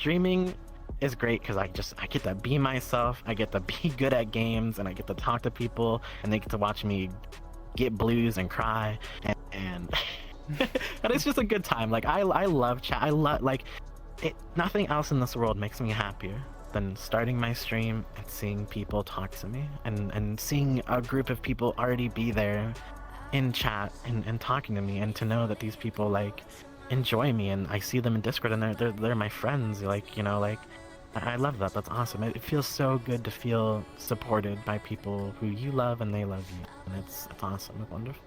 streaming is great because I get to be myself. I get to be good at games, and I get to talk to people, and they get to watch me get blues and cry, and and it's just a good time. Like I love chat. I love like it. Nothing else in this world makes me happier than starting my stream and seeing people talk to me, and seeing a group of people already be there in chat and talking to me, and to know that these people like enjoy me, and I see them in Discord, and they're my friends. Like, you know, like I love that. That's awesome. It feels so good to feel supported by people who you love and they love you, and it's awesome. It's wonderful.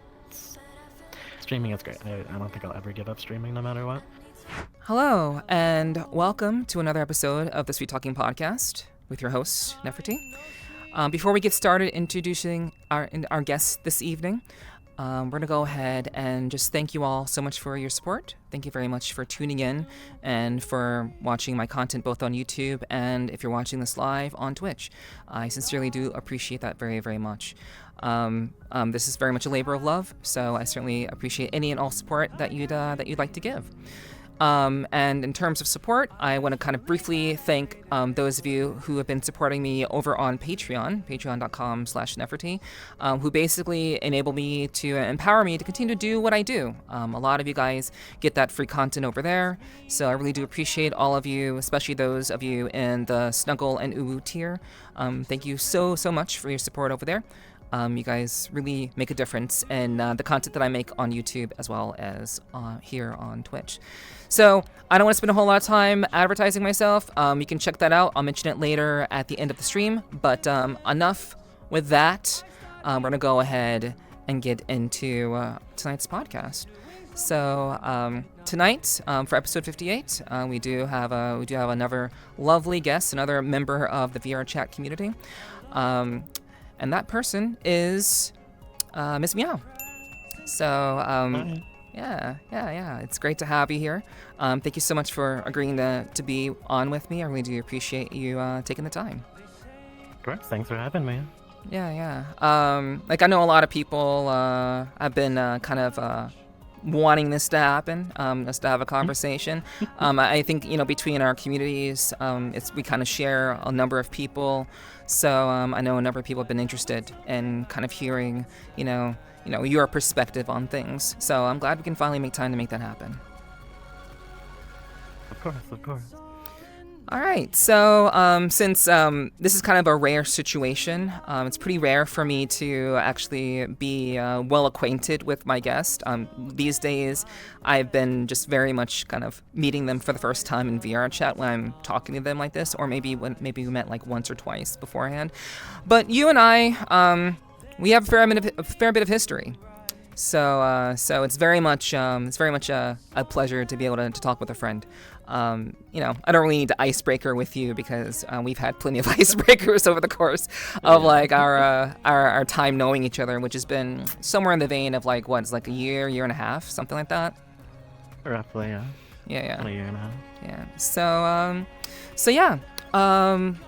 Streaming is great. I don't think I'll ever give up streaming no matter what. Hello, and welcome to another episode of the Sweet Talking Podcast with your host, Nepherti. Before we get started introducing our guests this evening, we're going to go ahead and just thank you all so much for your support. Thank you very much for tuning in and for watching my content both on YouTube and if you're watching this live on Twitch. I sincerely do appreciate that very, very much. This is very much a labor of love, so I certainly appreciate any and all support that you'd like to give. And in terms of support, I want to kind of briefly thank those of you who have been supporting me over on Patreon, patreon.com/Nepherti, who basically enable me to empower me to continue to do what I do. A lot of you guys get that free content over there, so I really do appreciate all of you, especially those of you in the Snuggle and Uwu tier. Thank you so much for your support over there. You guys really make a difference in the content that I make on YouTube as well as here on Twitch. So I don't want to spend a whole lot of time advertising myself. You can check that out. I'll mention it later at the end of the stream. But enough with that. We're going to go ahead and get into tonight's podcast. So tonight, for episode 58, we do have another lovely guest, another member of the VRChat community. And that person is Miss Meow. So, yeah. It's great to have you here. Thank you so much for agreeing to be on with me. I really do appreciate you taking the time. Great. Thanks for having me. Yeah. I know a lot of people have been kind of wanting this to happen, us to have a conversation. I think, between our communities, we kind of share a number of people. So I know a number of people have been interested in kind of hearing, your perspective on things. So I'm glad we can finally make time to make that happen. Of course. All right. So since this is kind of a rare situation, it's pretty rare for me to actually be well acquainted with my guest. These days, I've been just very much kind of meeting them for the first time in VRChat when I'm talking to them like this, or maybe we met like once or twice beforehand. But you and I, we have a fair bit of history. So it's very much a pleasure to be able to talk with a friend. I don't really need to icebreaker with you because we've had plenty of icebreakers over the course of like our time knowing each other, which has been somewhere in the vein of like it's like a year and a half, something like that. Roughly, yeah. Yeah. A year and a half. Yeah. So yeah.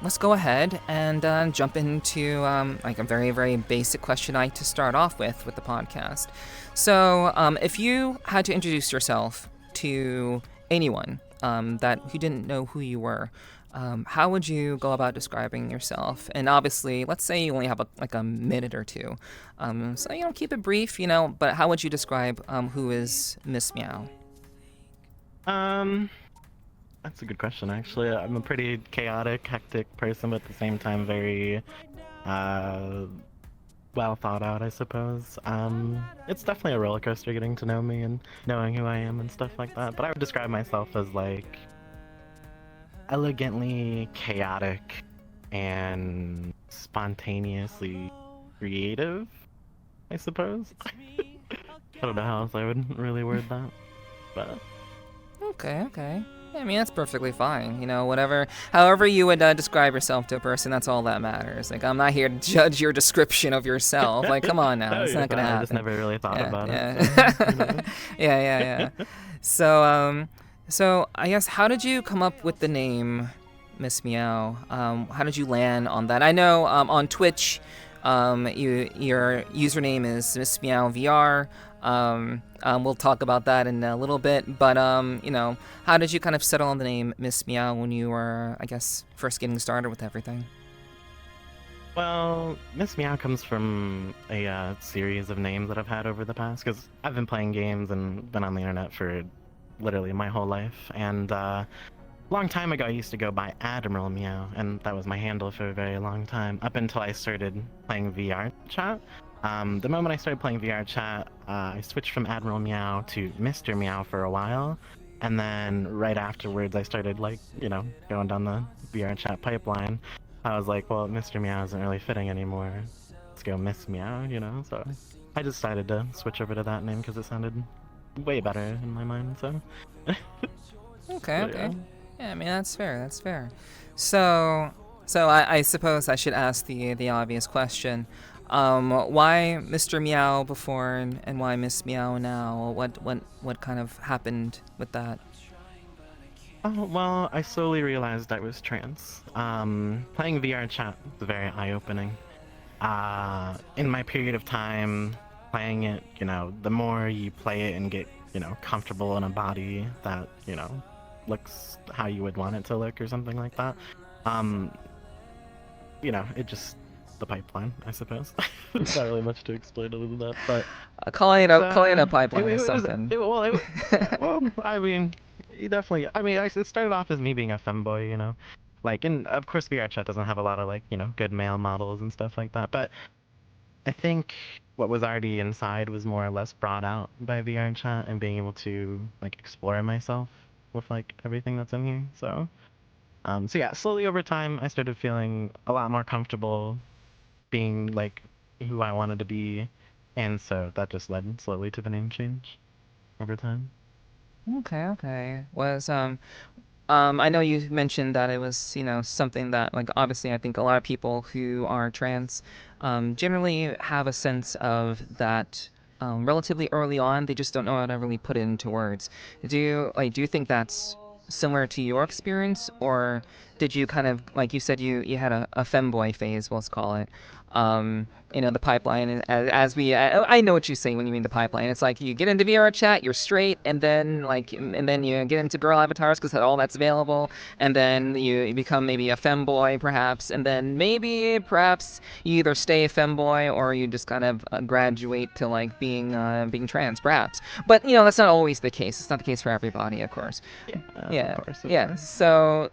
Let's go ahead and jump into like a very, very basic question I like to start off with the podcast. So if you had to introduce yourself to anyone who didn't know who you were, how would you go about describing yourself? And obviously, let's say you only have a minute or two. So keep it brief, but how would you describe who is Miss Meow? That's a good question, actually. I'm a pretty chaotic, hectic person, but at the same time very well thought out, I suppose. It's definitely a roller coaster getting to know me and knowing who I am and stuff like that. But I would describe myself as like elegantly chaotic and spontaneously creative, I suppose. I don't know how else I would really word that, but... Okay. I mean, that's perfectly fine. However you would describe yourself to a person, that's all that matters. Like, I'm not here to judge your description of yourself. Like, come on now, it's not gonna happen. I just never really thought about it. So, yeah. So I guess, how did you come up with the name Miss Meow? How did you land on that? I know on Twitch, Your username is Miss Meow VR. We'll talk about that in a little bit, but how did you kind of settle on the name Miss Meow when you were, I guess, first getting started with everything? Well, Miss Meow comes from a series of names that I've had over the past, because I've been playing games and been on the internet for literally my whole life. And long time ago, I used to go by Admiral Meow, and that was my handle for a very long time, up until I started playing VRChat. The moment I started playing VRChat, I switched from Admiral Meow to Mr. Meow for a while, and then right afterwards, I started going down the VRChat pipeline. I was like, well, Mr. Meow isn't really fitting anymore. Let's go Miss Meow, So I decided to switch over to that name because it sounded way better in my mind. So. Okay. But, yeah. Yeah, I mean that's fair. That's fair. So I suppose I should ask the obvious question. Why Mr. Meow before and why Miss Meow now? What kind of happened with that? Oh, well, I slowly realized I was trans. Playing VRChat was very eye-opening. In my period of time playing it, the more you play it and get, comfortable in a body that, looks how you would want it to look or something like that, it just, the pipeline, I suppose. There's not really much to explain other than that, but Calling it a pipeline is something. well, I mean, you definitely. I mean, it started off as me being a femboy, and of course, VRChat doesn't have a lot of good male models and stuff like that. But I think what was already inside was more or less brought out by VRChat and being able to explore myself with everything that's in here. So yeah, slowly over time, I started feeling a lot more comfortable being who I wanted to be, and so that just led slowly to the name change over time. Okay. I know you mentioned that it was, something that, obviously, I think a lot of people who are trans generally have a sense of that relatively early on. They just don't know how to really put it into words. Do you think that's similar to your experience, or did you kind of, like you said, you had a femboy phase, let's call it? The pipeline, I know what you say when you mean the pipeline. It's like you get into VR chat, you're straight, and then you get into girl avatars because all that's available, and then you become maybe a femboy perhaps, and then perhaps you either stay a femboy or you just kind of graduate to being trans perhaps. But that's not always the case. It's not the case for everybody, of course. Yeah, of course. Yeah. So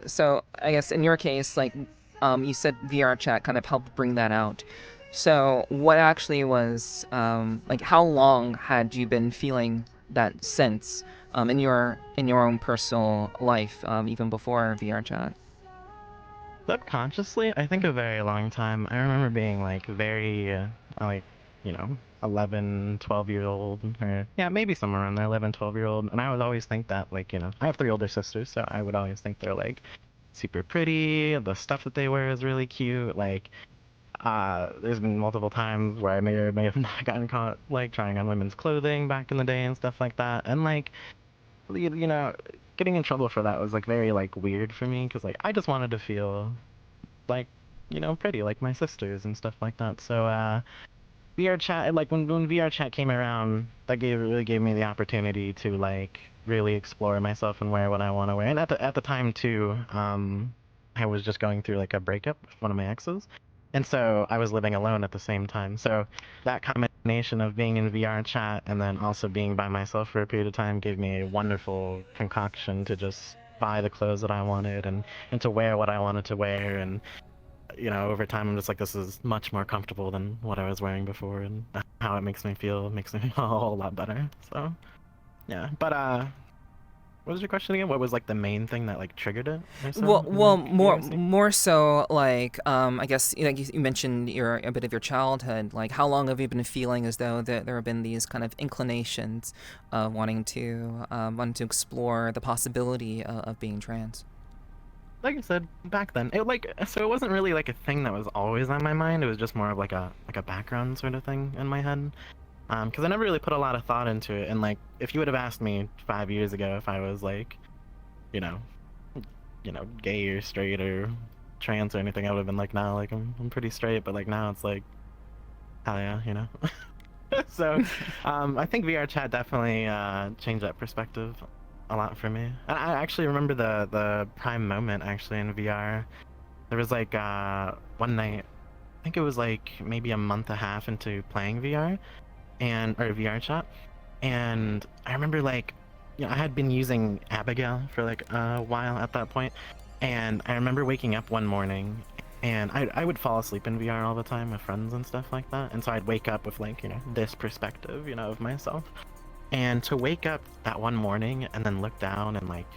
I guess in your case, you said VR chat kind of helped bring that out. So what actually was how long had you been feeling that sense in your own personal life, even before VR chat? Subconsciously, I think a very long time. I remember being very, 11, 12-year old, or yeah, maybe somewhere around there, 11, 12-year old, and I would always think that I have three older sisters, so I would always think they're super pretty. The stuff that they wear is really cute. There's been multiple times where I may or may have not gotten caught trying on women's clothing back in the day and stuff like that, and you know, getting in trouble for that was very weird for me because I just wanted to feel like pretty like my sisters and stuff like that. So VR chat, when VR chat came around, that really gave me the opportunity to really explore myself and wear what I want to wear. And at the time too, I was just going through a breakup with one of my exes, and so I was living alone at the same time. So that combination of being in VR chat and then also being by myself for a period of time gave me a wonderful concoction to just buy the clothes that I wanted and to wear what I wanted to wear. And over time, I'm just this is much more comfortable than what I was wearing before, and how it makes me feel makes me feel a whole lot better. So, yeah. But what was your question again? What was the main thing that triggered it or so? Well, more curiosity? more so I guess you mentioned a bit of your childhood. How long have you been feeling as though there have been these kind of inclinations of wanting to explore the possibility of being trans? Like I said back then, so it wasn't really a thing that was always on my mind. It was just more of a background sort of thing in my head. Because I never really put a lot of thought into it. And if you would have asked me 5 years ago if I was you know, gay or straight or trans or anything, I would have been no, I'm pretty straight. But now it's hell yeah, you know. So, I think VRChat definitely changed that perspective a lot for me. And I actually remember the prime moment actually in VR. There was like one night, I think it was like maybe a month and a half into playing VR or VRChat, and I remember like, I had been using Abigail for like a while at that point, and I remember waking up one morning and I would fall asleep in VR all the time with friends and stuff like that. And so I'd wake up with like, this perspective, of myself. And to wake up that one morning and then look down and like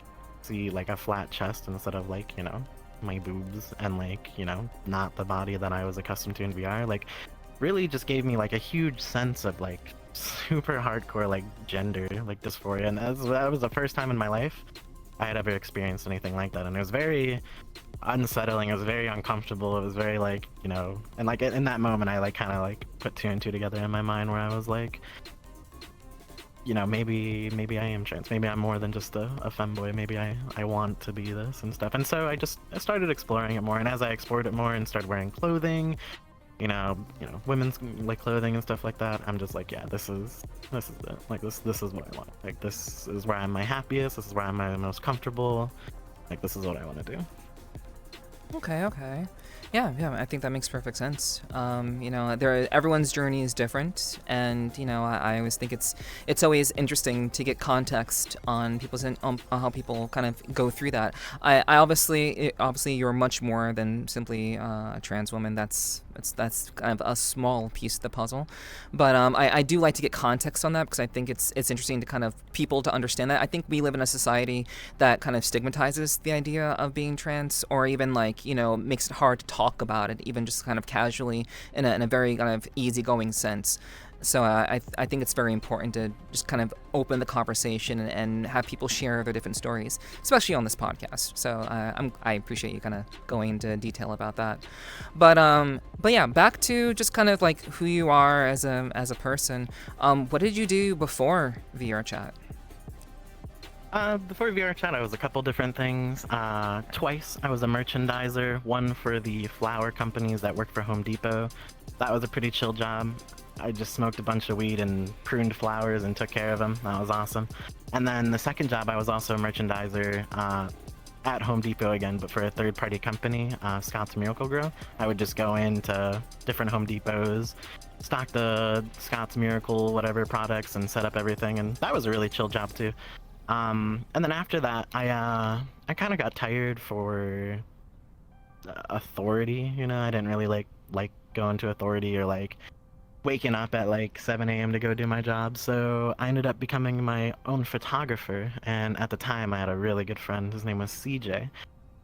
see like a flat chest instead of like, my boobs and like, not the body that I was accustomed to in VR, like really just gave me like a huge sense of like super hardcore like gender like dysphoria. And that was the first time in my life I had ever experienced anything like that, and it was very unsettling. It was very uncomfortable. It was very like, and like in that moment I like kind of like put two and two together in my mind, where I was like, maybe I am trans. Maybe I'm more than just a femboy. Maybe I want to be this and stuff. And so I started exploring it more, and as I explored it more and started wearing clothing, women's like clothing and stuff like that, I'm just like, yeah, this is it. Like this is what I want. Like this is where I'm my happiest. This is where I'm my most comfortable. Like this is what I want to do. Okay. Yeah, I think that makes perfect sense. Everyone's journey is different, and I always think it's always interesting to get context on on how people kind of go through that. I obviously you're much more than simply a trans woman. That's kind of a small piece of the puzzle, but I do like to get context on that, because I think it's interesting to kind of people to understand that. I think we live in a society that kind of stigmatizes the idea of being trans, or even like makes it hard to talk about it, even just kind of casually in a very kind of easygoing sense. So I think it's very important to just kind of open the conversation and have people share their different stories, especially on this podcast. So I appreciate you kind of going into detail about that. But yeah, back to just kind of like who you are as a person. What did you do before VRChat? Before VRChat, I was a couple different things. Twice, I was a merchandiser, one for the flower companies that worked for Home Depot. That was a pretty chill job. I just smoked a bunch of weed and pruned flowers and took care of them. That was awesome. And then the second job, I was also a merchandiser at Home Depot again, but for a third-party company, Scott's Miracle-Gro. I would just go into different Home Depots, stock the Scott's Miracle whatever products, and set up everything. And that was a really chill job too. And then after that, I kind of got tired for authority. I didn't really like going to authority or like waking up at like 7 a.m. to go do my job. So I ended up becoming my own photographer. And at the time, I had a really good friend. His name was CJ.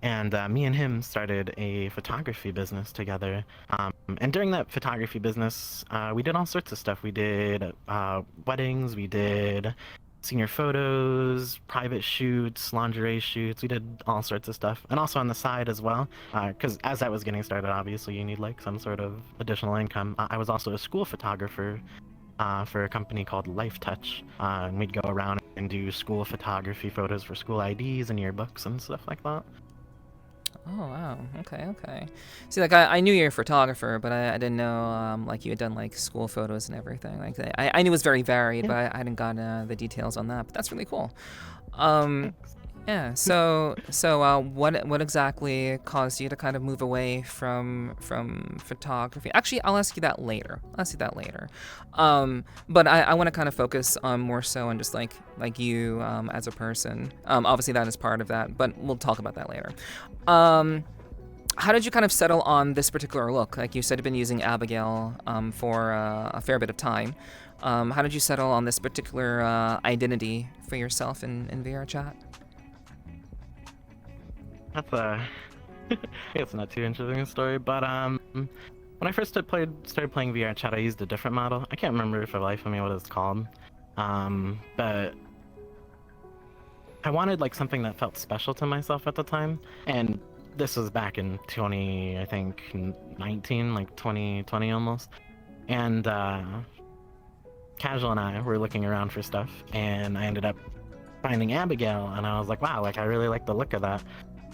And me and him started a photography business together. And during that photography business, we did all sorts of stuff. We did weddings, we did senior photos, private shoots, lingerie shoots. We did all sorts of stuff. And also on the side as well, because as I was getting started, obviously you need like some sort of additional income. I was also a school photographer for a company called Life Touch. And we'd go around and do school photography photos for school IDs and yearbooks and stuff like that. Oh, wow. Okay. See, like, I knew you're a photographer, but I didn't know, like, you had done, like, school photos and everything. Like, I knew it was very varied, yeah. But I hadn't gotten the details on that. But that's really cool. Yeah, so what exactly caused you to kind of move away from photography? Actually, I'll ask you that later. But I want to kind of focus on more so on just like you as a person. Obviously that is part of that, but we'll talk about that later. How did you kind of settle on this particular look? Like you said, you've been using Abigail for a fair bit of time. How did you settle on this particular identity for yourself in VRChat? That's it's not too interesting a story, but when I first started playing VRChat, I used a different model. I can't remember for the life of me what it's called, but I wanted like something that felt special to myself at the time, and this was back in 2019, like 2020 almost, and Casual and I were looking around for stuff, and I ended up finding Abigail, and I was like, wow, like I really like the look of that.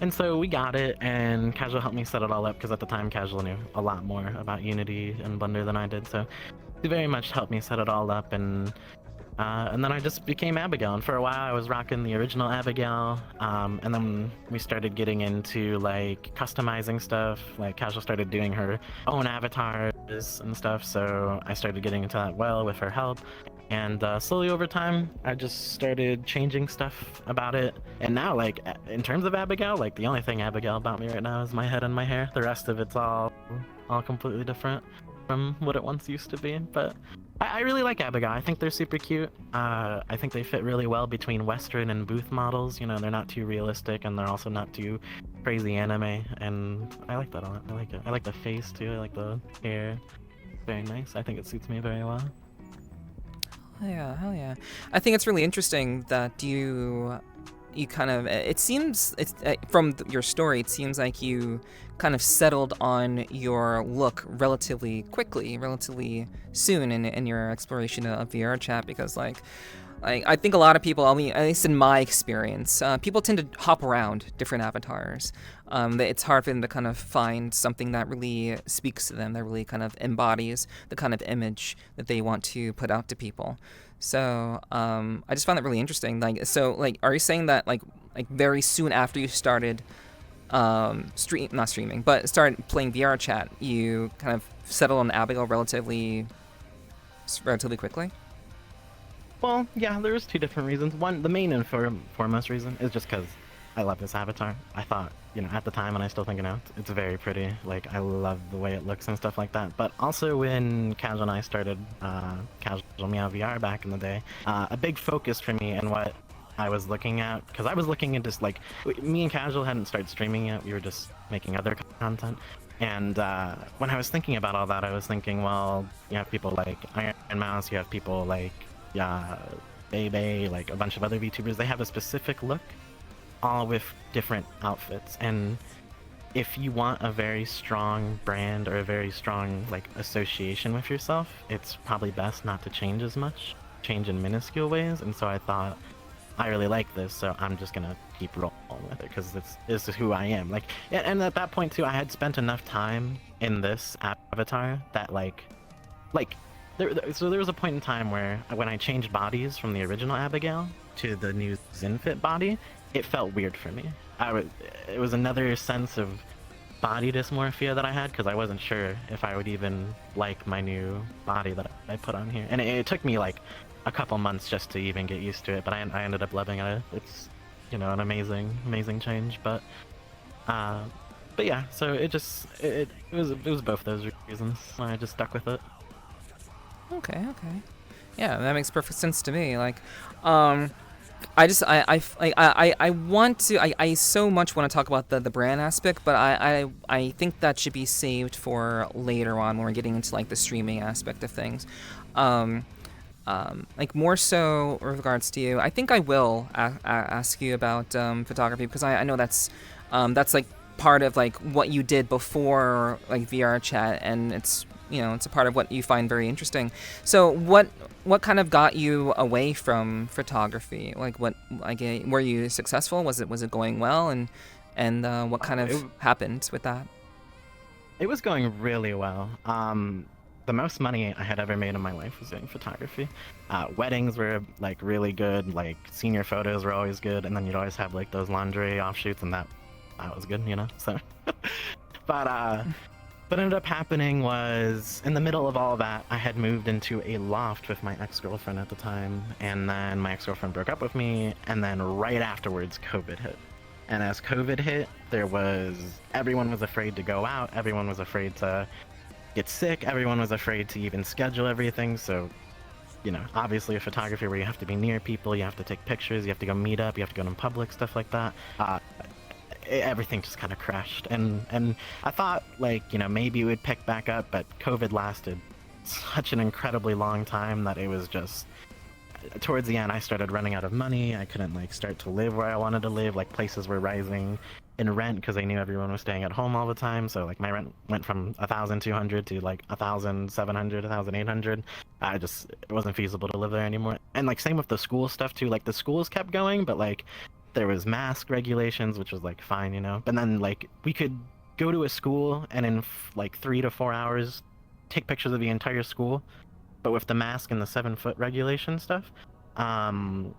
And so we got it, and Casual helped me set it all up, because at the time Casual knew a lot more about Unity and Blender than I did, so he very much helped me set it all up, and then I just became Abigail, and for a while I was rocking the original Abigail, and then we started getting into like customizing stuff. Like Casual started doing her own avatars and stuff, so I started getting into that well with her help. And slowly over time, I just started changing stuff about it. And now, like, in terms of Abigail, like, the only thing Abigail about me right now is my head and my hair. The rest of it's all completely different from what it once used to be. But I really like Abigail. I think they're super cute. I think they fit really well between Western and booth models. You know, they're not too realistic, and they're also not too crazy anime. And I like that a lot. I like it. I like the face, too. I like the hair. Very nice. I think it suits me very well. Yeah, hell yeah. I think it's really interesting that you kind of, it seems, from your story, it seems like you kind of settled on your look relatively quickly, relatively soon in your exploration of VRChat, because like I think a lot of people, I mean, at least in my experience, people tend to hop around different avatars. It's hard for them to kind of find something that really speaks to them, that really kind of embodies the kind of image that they want to put out to people. So I just found that really interesting. Like, so, like, are you saying that like very soon after you started not streaming, but started playing VRChat, you kind of settled on Abigail relatively quickly? Well, yeah, there was two different reasons. One, the main and foremost reason is just because I love this avatar. I thought, you know, at the time, and I still think it now, it's very pretty. Like, I love the way it looks and stuff like that. But also when Casual and I started CasualMeow VR back in the day, a big focus for me and what I was looking at, because I was looking at just like, me and Casual hadn't started streaming yet. We were just making other content. And when I was thinking about all that, I was thinking, well, you have people like Iron Mouse, you have people like Bebe, like a bunch of other VTubers. They have a specific look, all with different outfits. And if you want a very strong brand or a very strong like association with yourself, it's probably best not to change as much, change in minuscule ways. And so I thought, I really like this, so I'm just gonna keep rolling with it because this is who I am. Like, and at that point too, I had spent enough time in this avatar that so there was a point in time where when I changed bodies from the original Abigail to the new Zenfit body, it felt weird for me. It was another sense of body dysmorphia that I had, because I wasn't sure if I would even like my new body that I put on here. And it took me like a couple months just to even get used to it, but I ended up loving it. It's, you know, an amazing change. But yeah, so it was both those reasons. I just stuck with it. Okay. Yeah, that makes perfect sense to me. Like, I so much want to talk about the brand aspect, but I think that should be saved for later on when we're getting into like the streaming aspect of things. Like more so with regards to you, I think I will ask you about photography, because I know that's like part of like what you did before like VRChat, and it's, you know, it's a part of what you find very interesting. So what kind of got you away from photography? Like, what, like, were you successful? Was it going well? And what kind of happened with that? It was going really well. The most money I had ever made in my life was doing photography. Weddings were like really good, like senior photos were always good, and then you'd always have like those lingerie offshoots, and that was good, you know. So, but what ended up happening was, in the middle of all that, I had moved into a loft with my ex-girlfriend at the time, and then my ex-girlfriend broke up with me, and then right afterwards, COVID hit. And as COVID hit, everyone was afraid to go out, everyone was afraid to get sick, everyone was afraid to even schedule everything. So, you know, obviously a photography where you have to be near people, you have to take pictures, you have to go meet up, you have to go in public, stuff like that. Everything just kind of crashed, and I thought, like, you know, maybe it would pick back up, but COVID lasted such an incredibly long time that it was just, towards the end I started running out of money. I couldn't like start to live where I wanted to live. Like, places were rising in rent because they knew everyone was staying at home all the time, so like my rent went from 1,200 to like 1,700, 1,800. It wasn't feasible to live there anymore. And like same with the school stuff too. Like, the schools kept going, but like There was mask regulations, which was like fine, you know. But then like we could go to a school and in like 3 to 4 hours take pictures of the entire school, but with the mask and the 7 foot regulation stuff, um,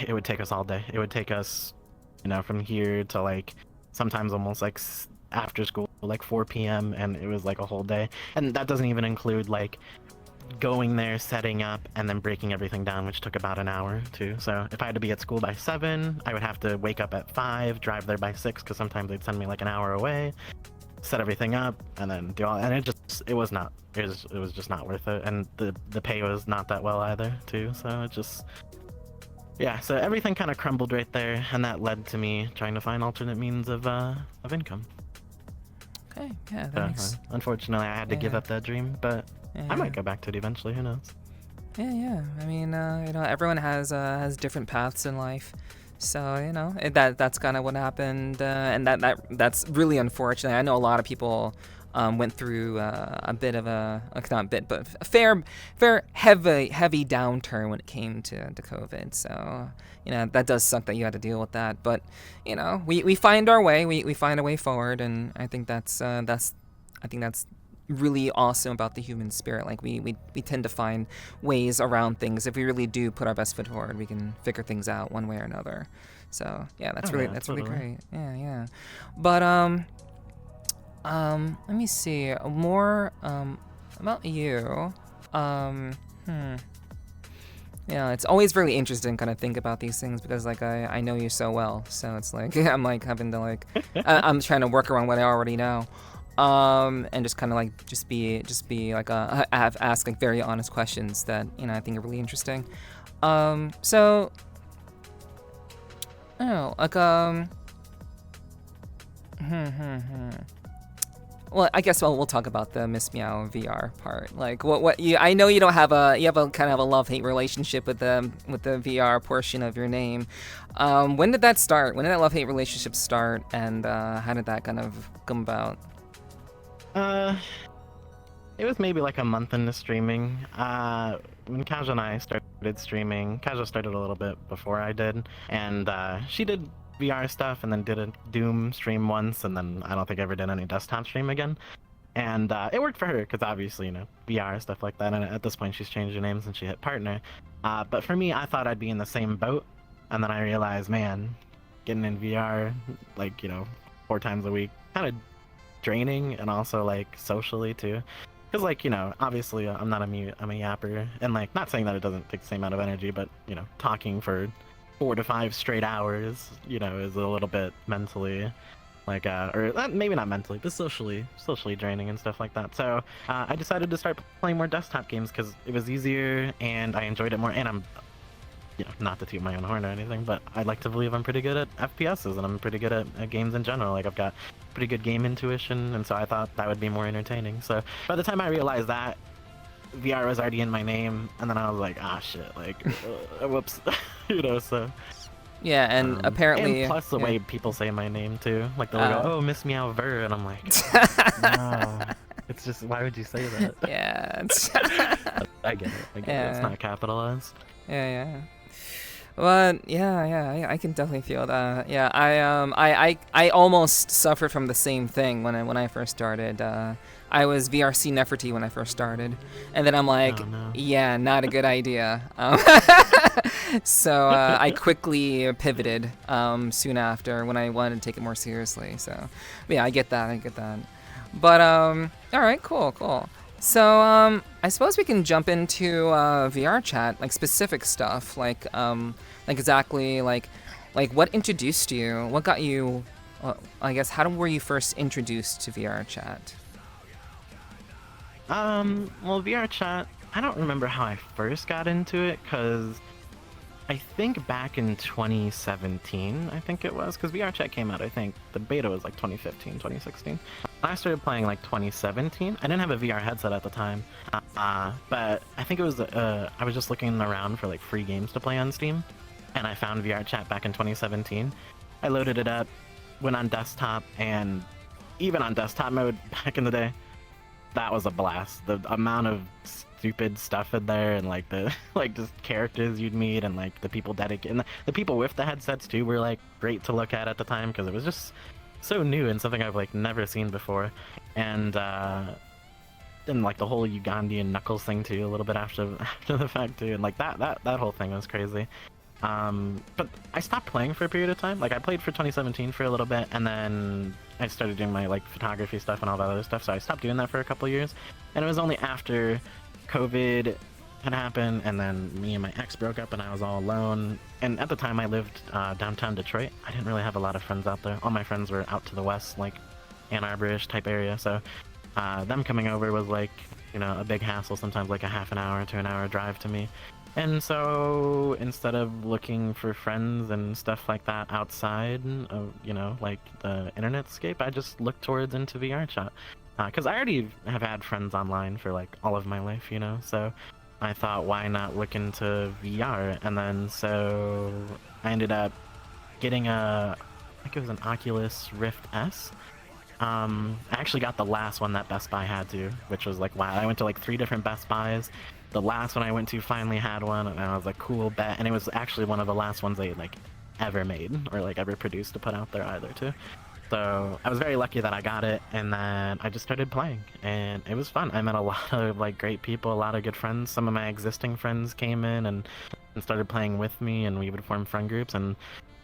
it would take us all day. It would take us, you know, from here to like sometimes almost like after school, like 4 p.m. and it was like a whole day. And that doesn't even include like going there, setting up, and then breaking everything down, which took about an hour too. So if I had to be at school by 7, I would have to wake up at 5, drive there by 6, because sometimes they'd send me like an hour away, set everything up, and then do all. And it was just not worth it. And the pay was not that well either too. So it just, yeah. So everything kind of crumbled right there, and that led to me trying to find alternate means of income. Okay, yeah, that makes... Unfortunately, I had to give Yeah. up that dream, but Yeah. I might go back to it eventually. Who knows? Yeah. I mean, you know, everyone has different paths in life, so you know that's kind of what happened, and that's really unfortunate. I know a lot of people went through a bit of a, like, not a bit, but a fair heavy downturn when it came to COVID. So you know that does suck that you had to deal with that, but you know we find our way, we find a way forward, and I think that's really awesome about the human spirit. Like we tend to find ways around things. If we really do put our best foot forward, we can figure things out one way or another. So yeah, that's really totally. great. Yeah. But let me see more about you. Yeah, it's always really interesting kind of think about these things because like I know you so well, so it's like I'm like having to like I'm trying to work around what I already know. And just kind of like just be like ask like very honest questions that you know I think are really interesting. So I don't know, like well, I guess we'll talk about the Miss Meow VR part. Like what you, I know you have a kind of a love-hate relationship with the VR portion of your name. When did that start? When did that love-hate relationship start, and how did that kind of come about? It was maybe like a month into streaming. When Casual and I started streaming, Casual started a little bit before I did, and she did VR stuff and then did a Doom stream once, and then I don't think I ever did any desktop stream again. And it worked for her because obviously, you know, VR stuff like that. And at this point, she's changed her name since she hit partner. But for me, I thought I'd be in the same boat, and then I realized, man, getting in VR, like, you know, 4 times a week, kind of draining, and also like socially too, because like, you know, obviously I'm not a mute, I'm a yapper, and like, not saying that it doesn't take the same amount of energy, but you know, talking for 4 to 5 straight hours, you know, is a little bit mentally like or maybe not mentally, but socially draining and stuff like that. So I decided to start playing more desktop games because it was easier and I enjoyed it more. And I'm, you know, not to toot my own horn or anything, but I'd like to believe I'm pretty good at FPSs and I'm pretty good at games in general. Like, I've got pretty good game intuition, and so I thought that would be more entertaining. So by the time I realized that, VR was already in my name, and then I was like, ah, shit, like, whoops, you know, so. Yeah, and apparently... And plus the way people say my name, too. Like, they'll go, oh, Miss Meow Ver, and I'm like, no. It's just, why would you say that? Yeah. I get it. It's not capitalized. Yeah. But yeah, I can definitely feel that. Yeah, I almost suffered from the same thing when I first started. I was VRC Nepherti when I first started, and then I'm like, oh, no. Yeah, not a good idea. So I quickly pivoted soon after when I wanted to take it more seriously. So yeah, I get that. But all right, cool. So I suppose we can jump into VRChat, like specific stuff, like exactly like what introduced you, what got you, I guess, how were you first introduced to VRChat? Well, VRChat, I don't remember how I first got into it, because I think back in 2017, I think it was, because VRChat came out, I think the beta was like 2015, 2016. I started playing like 2017. I didn't have a VR headset at the time, but I think it was, I was just looking around for like free games to play on Steam, and I found VRChat back in 2017. I loaded it up, went on desktop, and even on desktop mode back in the day, that was a blast. The amount of stupid stuff in there, and like the like just characters you'd meet, and like the people dedicated, and the people with the headsets too were like great to look at the time, because it was just so new and something I've like never seen before. And like the whole Ugandan Knuckles thing too, a little bit after the fact too, and like that whole thing was crazy. But I stopped playing for a period of time. Like I played for 2017 for a little bit, and then I started doing my like photography stuff and all that other stuff, so I stopped doing that for a couple years. And it was only after COVID had happened, and then me and my ex broke up, and I was all alone. And at the time I lived downtown Detroit. I didn't really have a lot of friends out there. All my friends were out to the west, like Ann Arbor-ish type area, so them coming over was like, you know, a big hassle, sometimes like a half an hour to an hour drive to me. And so instead of looking for friends and stuff like that outside of, you know, like the internetscape, I just looked towards into VRChat. Because I already have had friends online for like all of my life, you know, so I thought, why not look into VR? And then so I ended up getting I think it was an Oculus Rift S. I actually got the last one that Best Buy had to, which was like, wow, I went to like 3 different Best Buys. The last one I went to finally had one, and I was like, cool, bet. And it was actually one of the last ones they like ever made, or like ever produced to put out there either too. So I was very lucky that I got it, and then I just started playing, and it was fun. I met a lot of like great people, a lot of good friends. Some of my existing friends came in and started playing with me, and we would form friend groups. And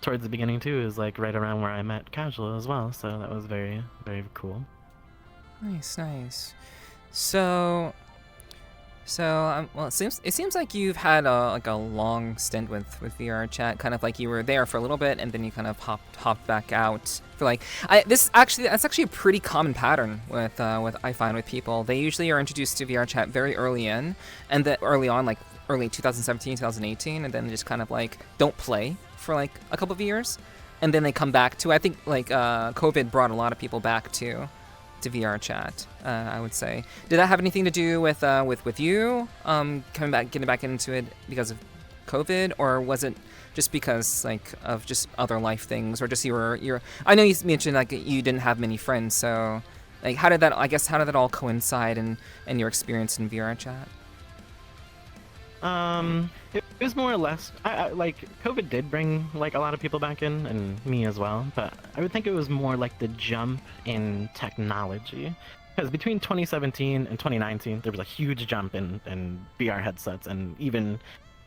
towards the beginning too is like right around where I met Casual as well, so that was very, very cool. Nice. So well, it seems like you've had a long stint with VRChat, kind of like you were there for a little bit and then you kind of hopped back out for like that's actually a pretty common pattern with I find with people. They usually are introduced to VRChat very early in, and then early on, like early 2017, 2018, and then just kind of like don't play for like a couple of years, and then they come back to, I think like COVID brought a lot of people back to VRChat, I would say. Did that have anything to do with you getting back into it because of COVID, or was it just because like of just other life things, or just you're I know you mentioned like you didn't have many friends, so like how did that all coincide in your experience in VRChat? It was more or less, I like COVID did bring like a lot of people back in, and me as well, but I would think it was more like the jump in technology, because between 2017 and 2019 there was a huge jump in VR headsets and even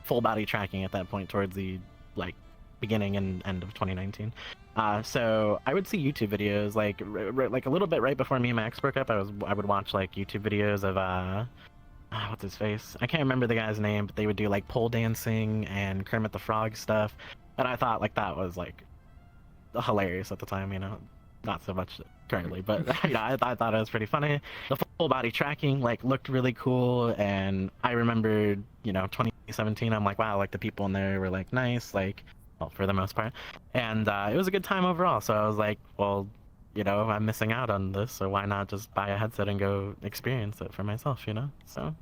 full body tracking at that point towards the like beginning and end of 2019. So I would see YouTube videos like like a little bit right before me and my ex broke up. I would watch like YouTube videos of what's his face? I can't remember the guy's name, but they would do like pole dancing and Kermit the Frog stuff, and I thought like that was like hilarious at the time, you know, not so much currently, but you know, I thought it was pretty funny. The full body tracking like looked really cool, and I remember, you know, 2017, I'm like, wow, like the people in there were like nice, like, well, for the most part, and it was a good time overall. So I was like, well, you know, I'm missing out on this, so why not just buy a headset and go experience it for myself, you know? So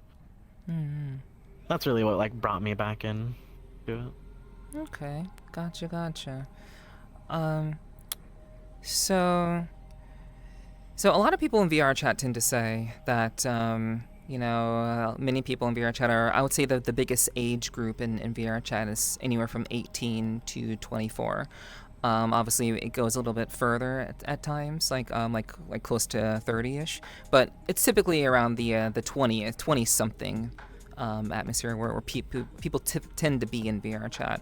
that's really what like brought me back in to it. Okay, gotcha. So a lot of people in VRChat tend to say that you know, many people in VRChat are, I would say that the biggest age group in VRChat is anywhere from 18 to 24. Obviously, it goes a little bit further at times, like close to 30-ish. But it's typically around the 20 something atmosphere where people tend to be in VRChat.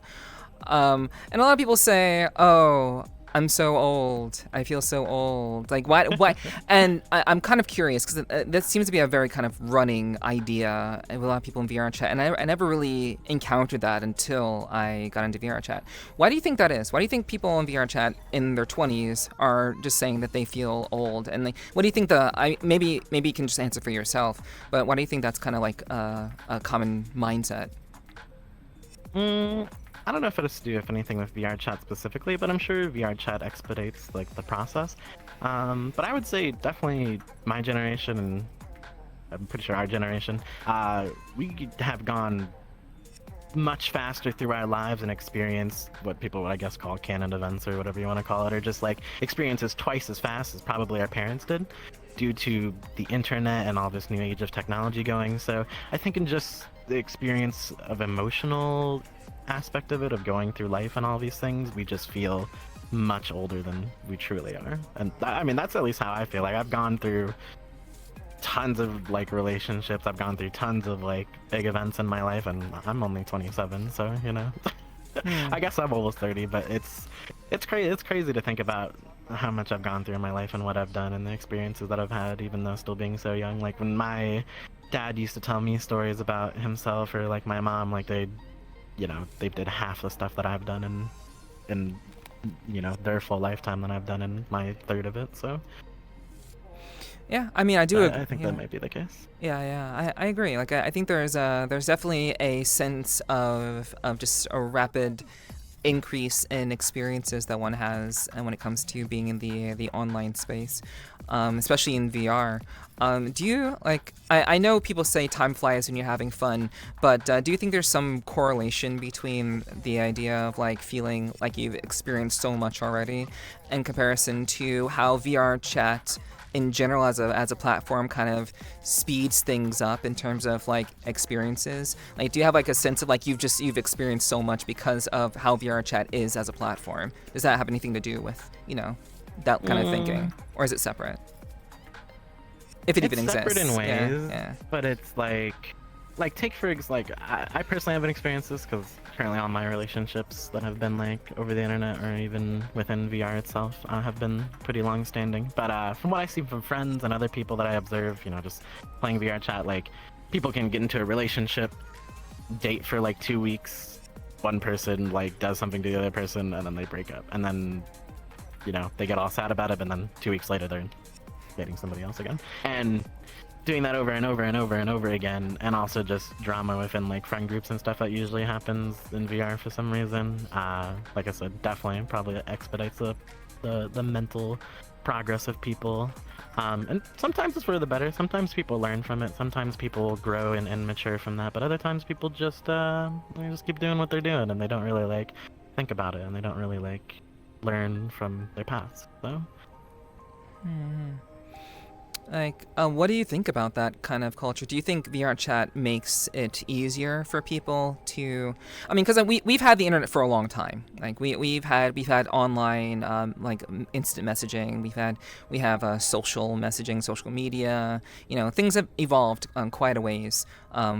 And a lot of people say, "Oh, I'm so old. I feel so old." Like, why? And I'm kind of curious, because that seems to be a very kind of running idea with a lot of people in VRChat, and I never really encountered that until I got into VRChat. Why do you think that is? Why do you think people in VRChat in their 20s are just saying that they feel old? And like, what do you think maybe you can just answer for yourself, but why do you think that's kind of like a common mindset? I don't know if it has to do with anything with VRChat specifically, but I'm sure VRChat expedites like the process. But I would say definitely my generation, and I'm pretty sure our generation, we have gone much faster through our lives and experience what people would, I guess, call canon events or whatever you want to call it, or just like experiences twice as fast as probably our parents did due to the internet and all this new age of technology going. So I think in just the experience of emotional aspect of it, of going through life and all these things, we just feel much older than we truly are. And I mean, that's at least how I feel. Like, I've gone through tons of like relationships, I've gone through tons of like big events in my life, and I'm only 27, so you know. I guess I'm almost 30, but it's crazy to think about how much I've gone through in my life and what I've done and the experiences that I've had, even though still being so young. Like, when my dad used to tell me stories about himself, or like my mom, like they did half the stuff that I've done in you know, their full lifetime than I've done in my third of it. So yeah, I mean, I do. I think that might be the case. Yeah, I agree. Like, I think there's definitely a sense of just a rapid increase in experiences that one has, and when it comes to being in the online space, especially in VR. Do you like? I know people say time flies when you're having fun, but do you think there's some correlation between the idea of like feeling like you've experienced so much already, in comparison to how VRChat in general as a platform kind of speeds things up in terms of like experiences? Like, do you have like a sense of like you've experienced so much because of how VRChat is as a platform? Does that have anything to do with, you know, that kind of thinking, or is it separate? If it even exists. It's separate in ways, yeah. But it's like take for like I personally haven't experienced this because currently all my relationships that have been like over the internet or even within VR itself have been pretty long-standing. But from what I see from friends and other people that I observe, you know, just playing VRChat, like, people can get into a relationship, date for like 2 weeks, one person like does something to the other person, and then they break up, and then, you know, they get all sad about it, and then 2 weeks later they're dating somebody else again, and doing that over and over and over and over again. And also just drama within like friend groups and stuff that usually happens in VR for some reason. Like I said, definitely probably expedites the mental progress of people. And sometimes it's for the better. Sometimes people learn from it. Sometimes people grow and mature from that. But other times people just they just keep doing what they're doing, and they don't really like think about it, and they don't really like learn from their past. So. Like, what do you think about that kind of culture? Do you think VRChat makes it easier for people to? I mean, because we've had the internet for a long time. Like, we've had online like instant messaging. We have social messaging, social media. You know, things have evolved quite a ways.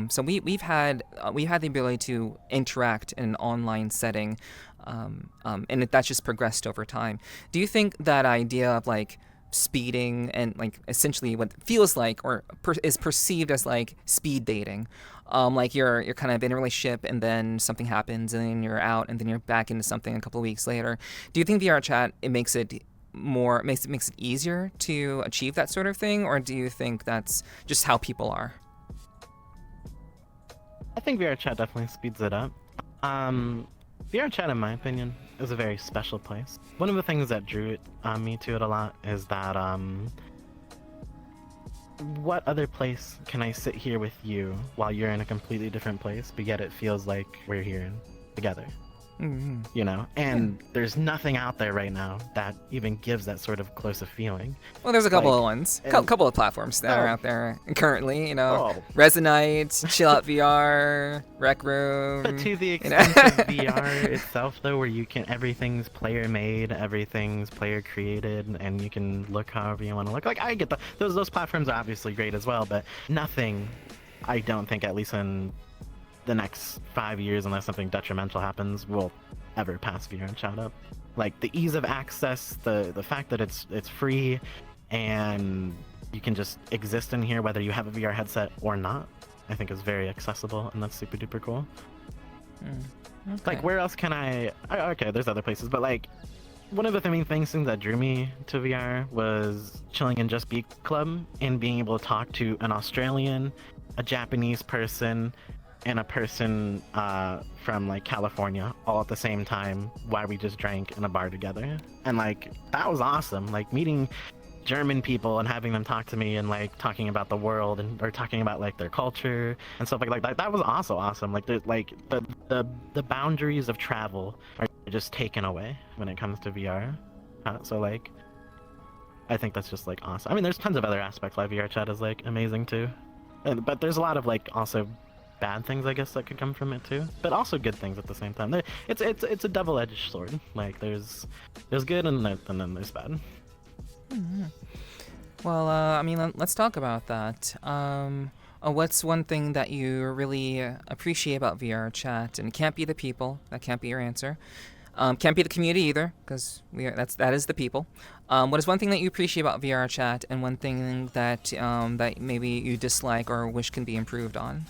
So we've had the ability to interact in an online setting, and that's just progressed over time. Do you think that idea of like speeding and like essentially what feels like or is perceived as like speed dating, like you're kind of in a relationship and then something happens and then you're out and then you're back into something a couple of weeks later, do you think VRChat makes it easier to achieve that sort of thing, or do you think that's just how people are? I think VRChat definitely speeds it up. VRChat, in my opinion, is a very special place. One of the things that drew me to it a lot is that, what other place can I sit here with you while you're in a completely different place, but yet it feels like we're here together? Mm-hmm. You know, and there's nothing out there right now that even gives that sort of close a feeling. Well, there's a couple of ones, couple of platforms that are out there currently. You know, Resonite, Chill Out VR, Rec Room. But to the extent of VR itself, though, where you can, everything's player made, everything's player created, and you can look however you want to look. Like, I get those platforms are obviously great as well, but nothing, I don't think, at least in the next 5 years, unless something detrimental happens, will ever pass VRChat up. Like, the ease of access, the fact that it's free, and you can just exist in here whether you have a VR headset or not, I think is very accessible, and that's super duper cool. Okay. Like, where else can okay, there's other places, but like, one of the main things that drew me to VR was chilling in Just Be Club and being able to talk to an Australian, a Japanese person, and a person from like California all at the same time while we just drank in a bar together. And like, that was awesome. Like, meeting German people and having them talk to me and like talking about the world and or talking about like their culture and stuff like that. That was also awesome. Like the boundaries of travel are just taken away when it comes to VR. So like I think that's just like awesome. I mean, there's tons of other aspects why VRChat is like amazing too, but there's a lot of like also bad things I guess that could come from it too, but also good things at the same time. It's a double-edged sword. Like there's good and then there's bad. Mm-hmm. Well, I mean, let's talk about that. What's one thing that you really appreciate about VRChat? And it can't be the people. That can't be your answer. Can't be the community either, because that is the people. What is one thing that you appreciate about VRChat, and one thing that that maybe you dislike or wish can be improved on?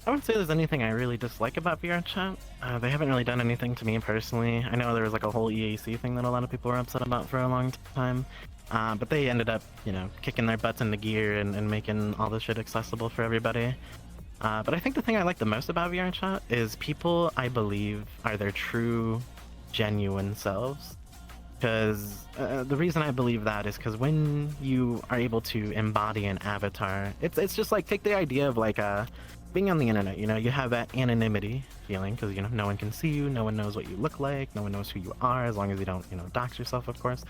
I wouldn't say there's anything I really dislike about VRChat. They haven't really done anything to me personally. I know there was like a whole EAC thing that a lot of people were upset about for a long time. But they ended up, kicking their butts into gear and making all this shit accessible for everybody. But I think the thing I like the most about VRChat is people, I believe, are their true, genuine selves. Because the reason I believe that is because when you are able to embody an avatar, it's just like, take the idea of like being on the internet, you have that anonymity feeling because, no one can see you, no one knows what you look like, no one knows who you are, as long as you don't, dox yourself, of course.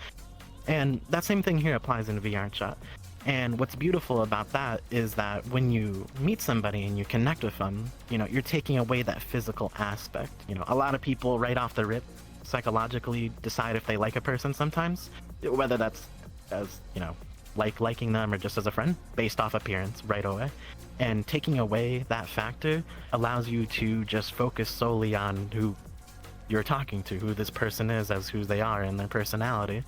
And that same thing here applies in VRChat. And what's beautiful about that is that when you meet somebody and you connect with them, you're taking away that physical aspect. A lot of people right off the rip psychologically decide if they like a person sometimes, whether that's as, liking them or just as a friend, based off appearance right away. And taking away that factor allows you to just focus solely on who you're talking to, who this person is as who they are and their personality.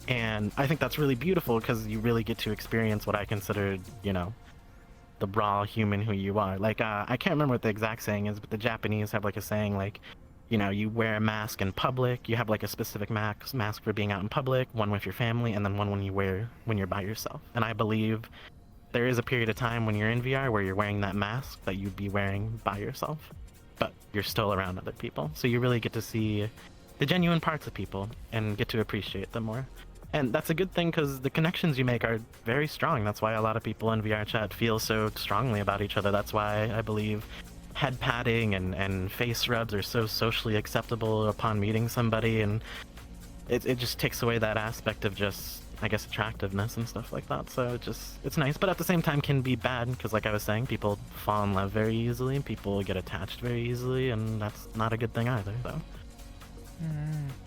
And I think that's really beautiful because you really get to experience what I consider, the raw human who you are. Like, I can't remember what the exact saying is, but the Japanese have like a saying like, you wear a mask in public, you have like a specific mask for being out in public, one with your family, and then one when you're by yourself. And I believe there is a period of time when you're in VR where you're wearing that mask that you'd be wearing by yourself, but you're still around other people. So you really get to see the genuine parts of people and get to appreciate them more. And that's a good thing because the connections you make are very strong. That's why a lot of people in VRChat feel so strongly about each other. That's why I believe head patting and face rubs are so socially acceptable upon meeting somebody, and it just takes away that aspect of just, I guess, attractiveness and stuff like that. So it's nice, but at the same time can be bad because, like I was saying, people fall in love very easily, people get attached very easily, and that's not a good thing either. So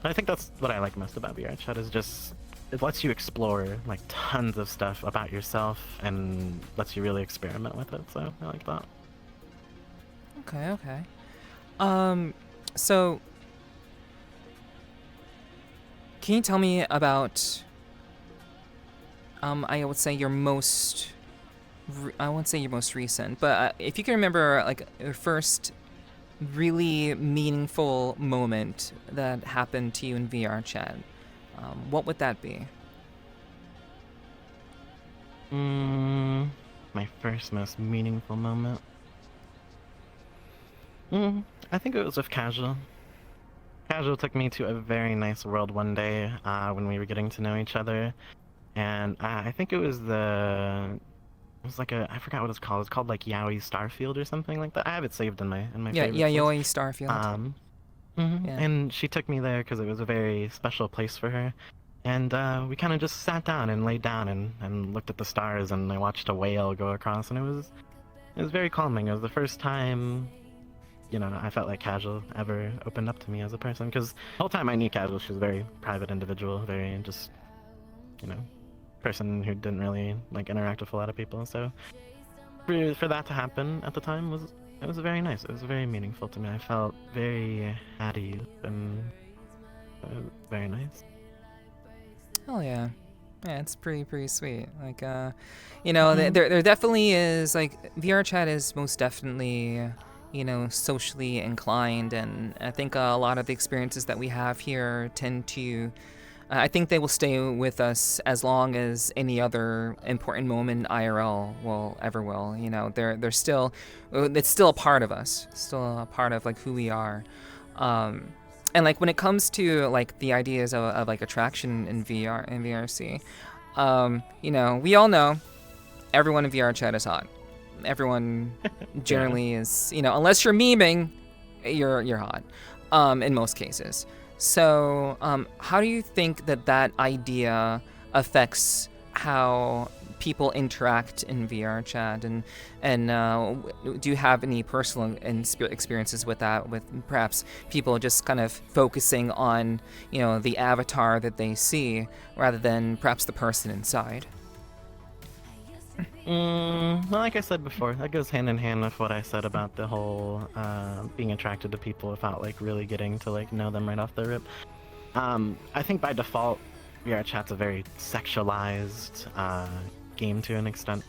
I think that's what I like most about VRChat is just it lets you explore like tons of stuff about yourself and lets you really experiment with it. So I like that. Okay. So can you tell me about I would say your most I won't say your most recent, but if you can remember like your first really meaningful moment that happened to you in VRChat, what would that be? My first most meaningful moment. I think it was with Casual. Casual took me to a very nice world one day when we were getting to know each other, and I think it was like I forgot what it's called. It's called like Yaoi Starfield or something like that. I have it saved in my favorites list. Yaoi Starfield. Yeah. And she took me there because it was a very special place for her. And we kind of just sat down and laid down and looked at the stars, and I watched a whale go across, and it was very calming. It was the first time, I felt like Casual ever opened up to me as a person, because the whole time I knew Casual, she was a very private individual, very just, person who didn't really like interact with a lot of people. So for that to happen at the time it was very nice. It was very meaningful to me. I felt very at ease, and very nice. Oh yeah, it's pretty sweet. Like there definitely is like VRChat is most definitely socially inclined, and I think a lot of the experiences that we have here tend to. I think they will stay with us as long as any other important moment in IRL will. They're still, it's still a part of us, still a part of like who we are. and like when it comes to like the ideas of like attraction in VR and VRC, we all know everyone in VRChat is hot. Everyone generally is, unless you're memeing, you're hot, in most cases. So, how do you think that idea affects how people interact in VRChat, and do you have any personal experiences with that, with perhaps people just kind of focusing on, the avatar that they see rather than perhaps the person inside? Well, like I said before, that goes hand in hand with what I said about the whole being attracted to people without like really getting to like know them right off the rip. I think by default, VRChat's a very sexualized game to an extent.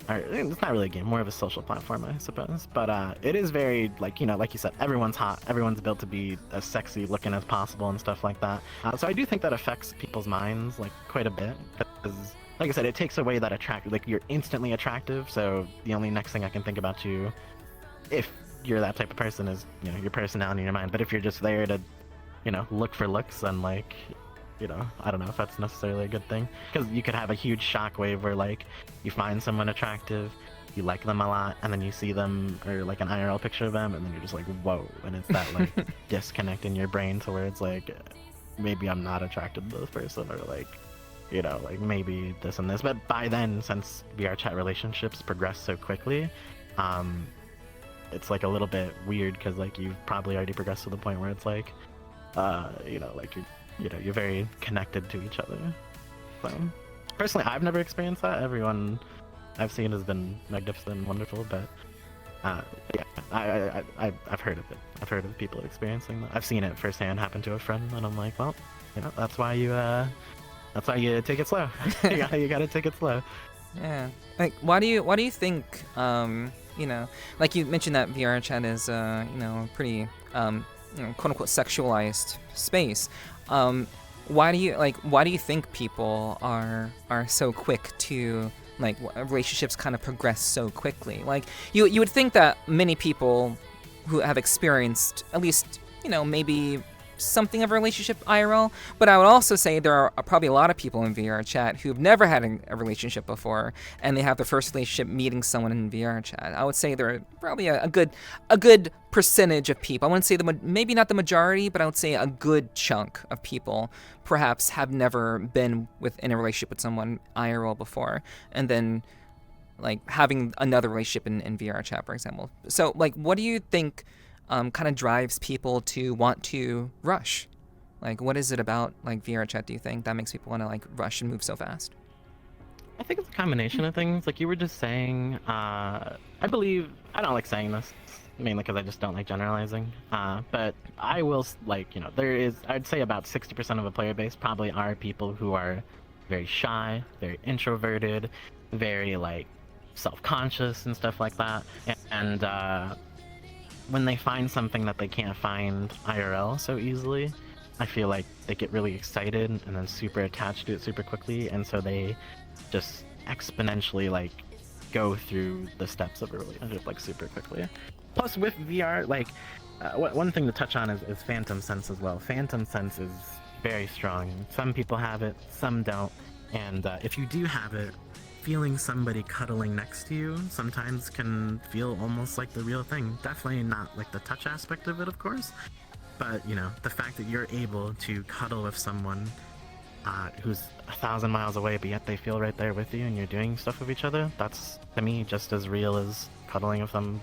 Or, it's not really a game, more of a social platform, I suppose. But it is very, like you said, everyone's hot. Everyone's built to be as sexy looking as possible and stuff like that. So I do think that affects people's minds like quite a bit. Because, like I said, it takes away that like you're instantly attractive. So the only next thing I can think about you, if you're that type of person, is your personality in your mind. But if you're just there to, look for looks, and like, I don't know if that's necessarily a good thing, because you could have a huge shockwave where like you find someone attractive, you like them a lot, and then you see them or like an IRL picture of them, and then you're just like, whoa, and it's that like disconnect in your brain to where it's like, maybe I'm not attracted to this person, or like, like maybe this and this. But by then, since VRChat relationships progress so quickly, it's like a little bit weird, because like you've probably already progressed to the point where it's like, like you're very connected to each other. So, personally, I've never experienced that. Everyone I've seen has been magnificent and wonderful, but yeah, I've heard of it. I've heard of people experiencing that. I've seen it firsthand happen to a friend, and I'm like, well, that's why you take it slow. you gotta take it slow. Yeah. Like, why do you think, like you mentioned that VRChat is, pretty, quote unquote sexualized space. Why do you think people are so quick to, like, relationships kind of progress so quickly? Like, you would think that many people who have experienced at least, maybe something of a relationship IRL, but I would also say there are probably a lot of people in VRChat who've never had a relationship before, and they have their first relationship meeting someone in VRChat. I would say there are probably a good percentage of people. I wouldn't say maybe not the majority, but I would say a good chunk of people perhaps have never been in a relationship with someone IRL before, and then like having another relationship in VRChat, for example. So like, what do you think kind of drives people to want to rush? Like, what is it about like VRChat, do you think, that makes people want to like rush and move so fast? I think it's a combination of things. Like you were just saying, I believe, I don't like saying this, mainly because I just don't like generalizing, but I will, like, I'd say about 60% of a player base probably are people who are very shy, very introverted, very like self-conscious and stuff like that, and when they find something that they can't find IRL so easily, I feel like they get really excited and then super attached to it super quickly, and so they just exponentially like go through the steps of a relationship like super quickly. Plus with VR, like one thing to touch on is phantom sense as well. Phantom sense is very strong. Some people have it, some don't, and if you do have it, feeling somebody cuddling next to you sometimes can feel almost like the real thing. Definitely not like the touch aspect of it, of course, but the fact that you're able to cuddle with someone who's 1,000 miles away, but yet they feel right there with you and you're doing stuff with each other, that's to me just as real as cuddling with them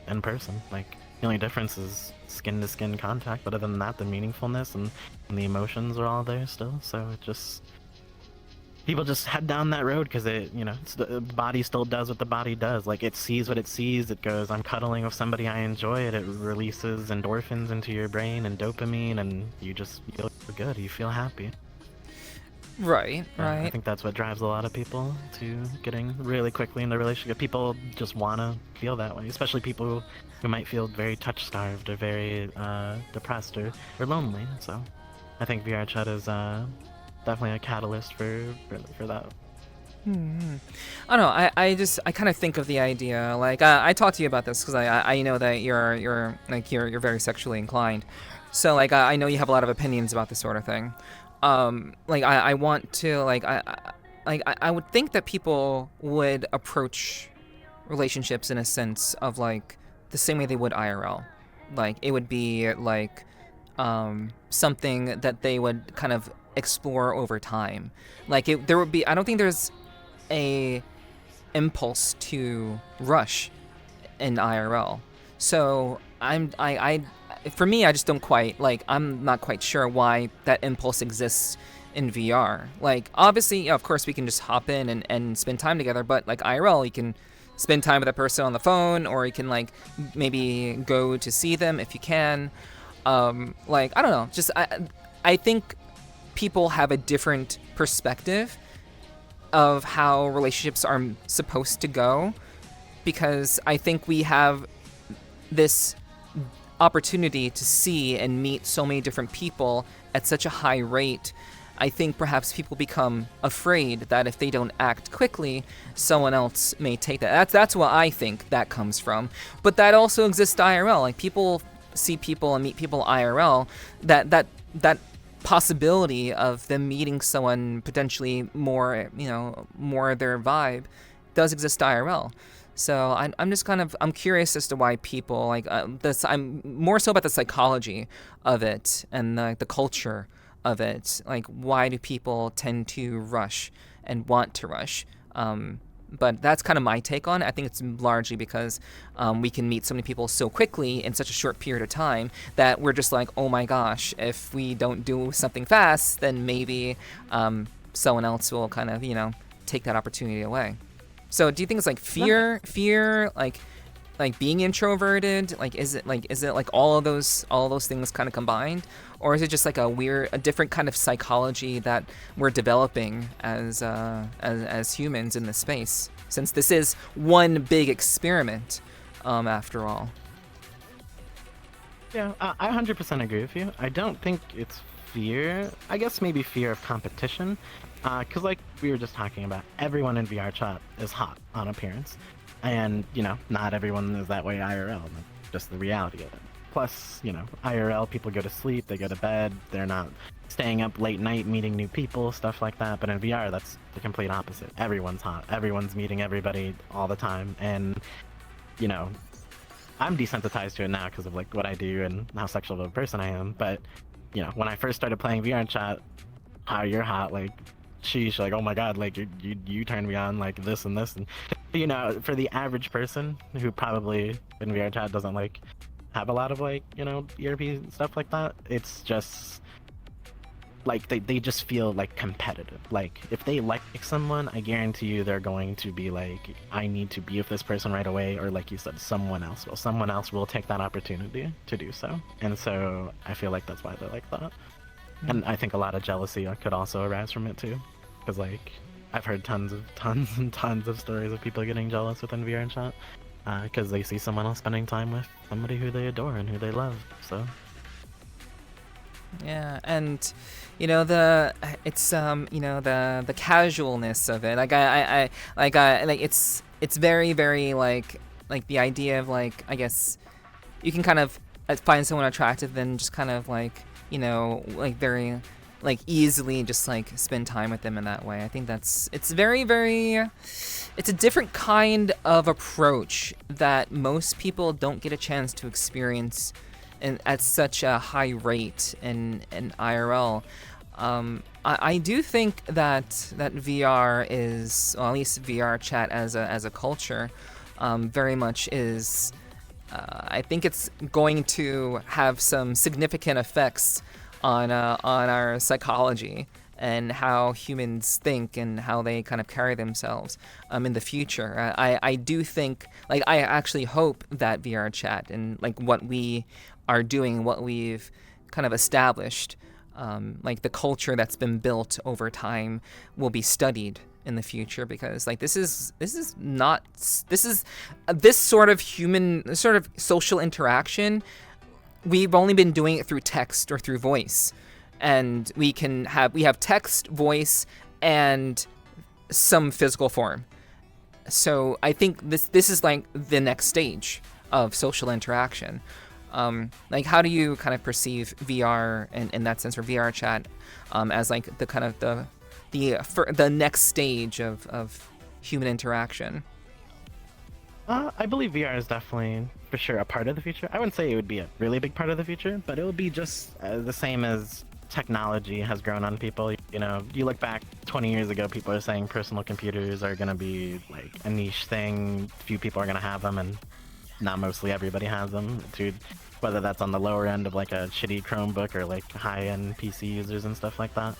in person. Like, the only difference is skin to skin contact, but other than that, the meaningfulness and the emotions are all there still. So it just, people just head down that road because the body still does what the body does. Like, it sees what it sees. It goes, I'm cuddling with somebody I enjoy. It releases endorphins into your brain and dopamine, and you just feel good. You feel happy. Right. I think that's what drives a lot of people to getting really quickly into a relationship. People just want to feel that way, especially people who might feel very touch-starved or very depressed or lonely. So I think VRChat is definitely a catalyst for that. I don't know. I kind of think of the idea, like, I talked to you about this because I know that you're very sexually inclined. So like I know you have a lot of opinions about this sort of thing. Like I want to like I would think that people would approach relationships in a sense of like the same way they would IRL. Like it would be like something that they would kind of explore over time. Like there would be. I don't think there's a impulse to rush in IRL. So for me, I just don't quite like. I'm not quite sure why that impulse exists in VR. Like obviously, of course, we can just hop in and spend time together. But like IRL, you can spend time with a person on the phone, or you can like maybe go to see them if you can. Like I don't know. Just I think people have a different perspective of how relationships are supposed to go, because I think we have this opportunity to see and meet so many different people at such a high rate. I think perhaps people become afraid that if they don't act quickly, someone else may take that. That's what I think that comes from. But that also exists IRL. Like people see people and meet people IRL. That possibility of them meeting someone potentially more, more their vibe does exist IRL. So I'm just I'm curious as to why people like this. I'm more so about the psychology of it and the culture of it. Like why do people tend to rush and want to rush? But that's kind of my take on it. I think it's largely because we can meet so many people so quickly in such a short period of time that we're just like, oh my gosh, if we don't do something fast, then maybe someone else will kind of, take that opportunity away. So do you think it's like fear, like being introverted? Like is it like all of those things kind of combined? Or is it just like a different kind of psychology that we're developing as humans in this space? Since this is one big experiment, after all. Yeah, I 100% agree with you. I don't think it's fear. I guess maybe fear of competition. Because like we were just talking about, everyone in VRChat is hot on appearance. And, not everyone is that way IRL. That's just the reality of it. Plus, IRL, people go to sleep, they go to bed, they're not staying up late night meeting new people, stuff like that. But in VR, that's the complete opposite. Everyone's hot. Everyone's meeting everybody all the time. And, I'm desensitized to it now because of like what I do and how sexual of a person I am. But, when I first started playing VRChat, how you're hot, like, sheesh, like, oh my god, like you turned me on, like this and this, and for the average person who probably in VRChat doesn't like have a lot of like ERP stuff like that, it's just like they just feel like competitive. Like if they like someone, I guarantee you they're going to be like, I need to be with this person right away, or like you said, someone else will take that opportunity to do so. And so I feel like that's why they're like that. And I think a lot of jealousy could also arise from it too, because like I've heard tons and tons of stories of people getting jealous within VRChat, because they see someone else spending time with somebody who they adore and who they love. So yeah, and the casualness of it. Like it's very very like the idea of like, I guess you can kind of find someone attractive and just kind of like like very like easily just like spend time with them in that way. I think it's very very, it's a different kind of approach that most people don't get a chance to experience at such a high rate in IRL. I do think that VR is, well, at least VRChat as a culture, very much is. I think it's going to have some significant effects on our psychology and how humans think and how they kind of carry themselves in the future. I do think, like, I actually hope that VRChat and like what we are doing, what we've kind of established, like the culture that's been built over time, will be studied in the future, because like this is this sort of human, sort of social interaction, we've only been doing it through text or through voice, and we have text, voice, and some physical form. So I think this is like the next stage of social interaction. Like, how do you kind of perceive VR in that sense, or VRChat, as like the kind of the next stage of human interaction? I believe VR is definitely for sure a part of the future. I wouldn't say it would be a really big part of the future, but it will be just the same as technology has grown on people. You know, you look back 20 years ago, people are saying personal computers are going to be like a niche thing. Few people are going to have them, and now mostly everybody has them. Dude, whether that's on the lower end of like a shitty Chromebook or like high-end PC users and stuff like that.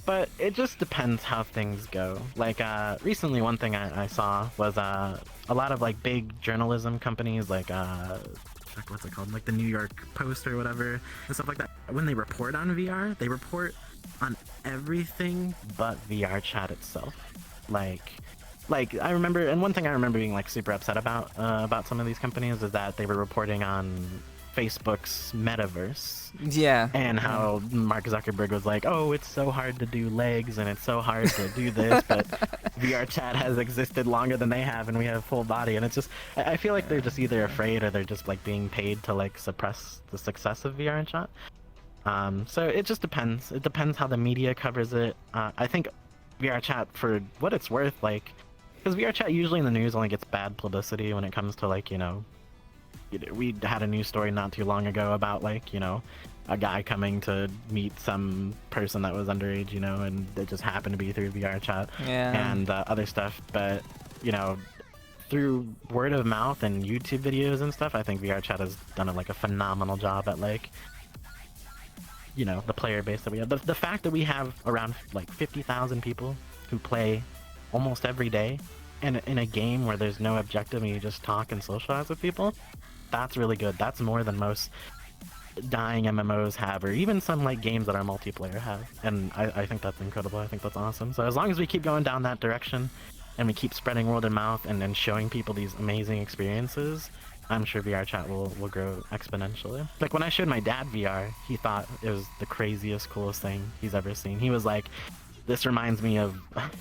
But it just depends how things go. Like, recently one thing I saw was a lot of like big journalism companies, like fuck, what's it called? Like the New York Post or whatever, and stuff like that. When they report on VR, they report on everything but VRChat itself. Like I remember, and one thing I remember being like super upset about some of these companies is that they were reporting on Facebook's metaverse. Yeah. And how Mark Zuckerberg was like, oh, it's so hard to do legs and it's so hard to do this, but VRChat has existed longer than they have and we have full body. And it's just, I feel like they're just either afraid or they're just like being paid to like suppress the success of VRChat. So it just depends. It depends how the media covers it. I think VRChat, for what it's worth, like, because VRChat usually in the news only gets bad publicity when it comes to like, we had a news story not too long ago about like, a guy coming to meet some person that was underage, and it just happened to be through VRChat and other stuff. But, through word of mouth and YouTube videos and stuff, I think VRChat has done a phenomenal job at like, the player base that we have. The fact that we have around like 50,000 people who play almost every day in a game where there's no objective and you just talk and socialize with people, that's really good. That's more than most dying MMOs have, or even some like games that are multiplayer have. And I think that's incredible. I think that's awesome. So as long as we keep going down that direction and we keep spreading word of mouth and then showing people these amazing experiences, I'm sure VRChat will grow exponentially. Like when I showed my dad VR, he thought it was the craziest, coolest thing he's ever seen. He was like, this reminds me of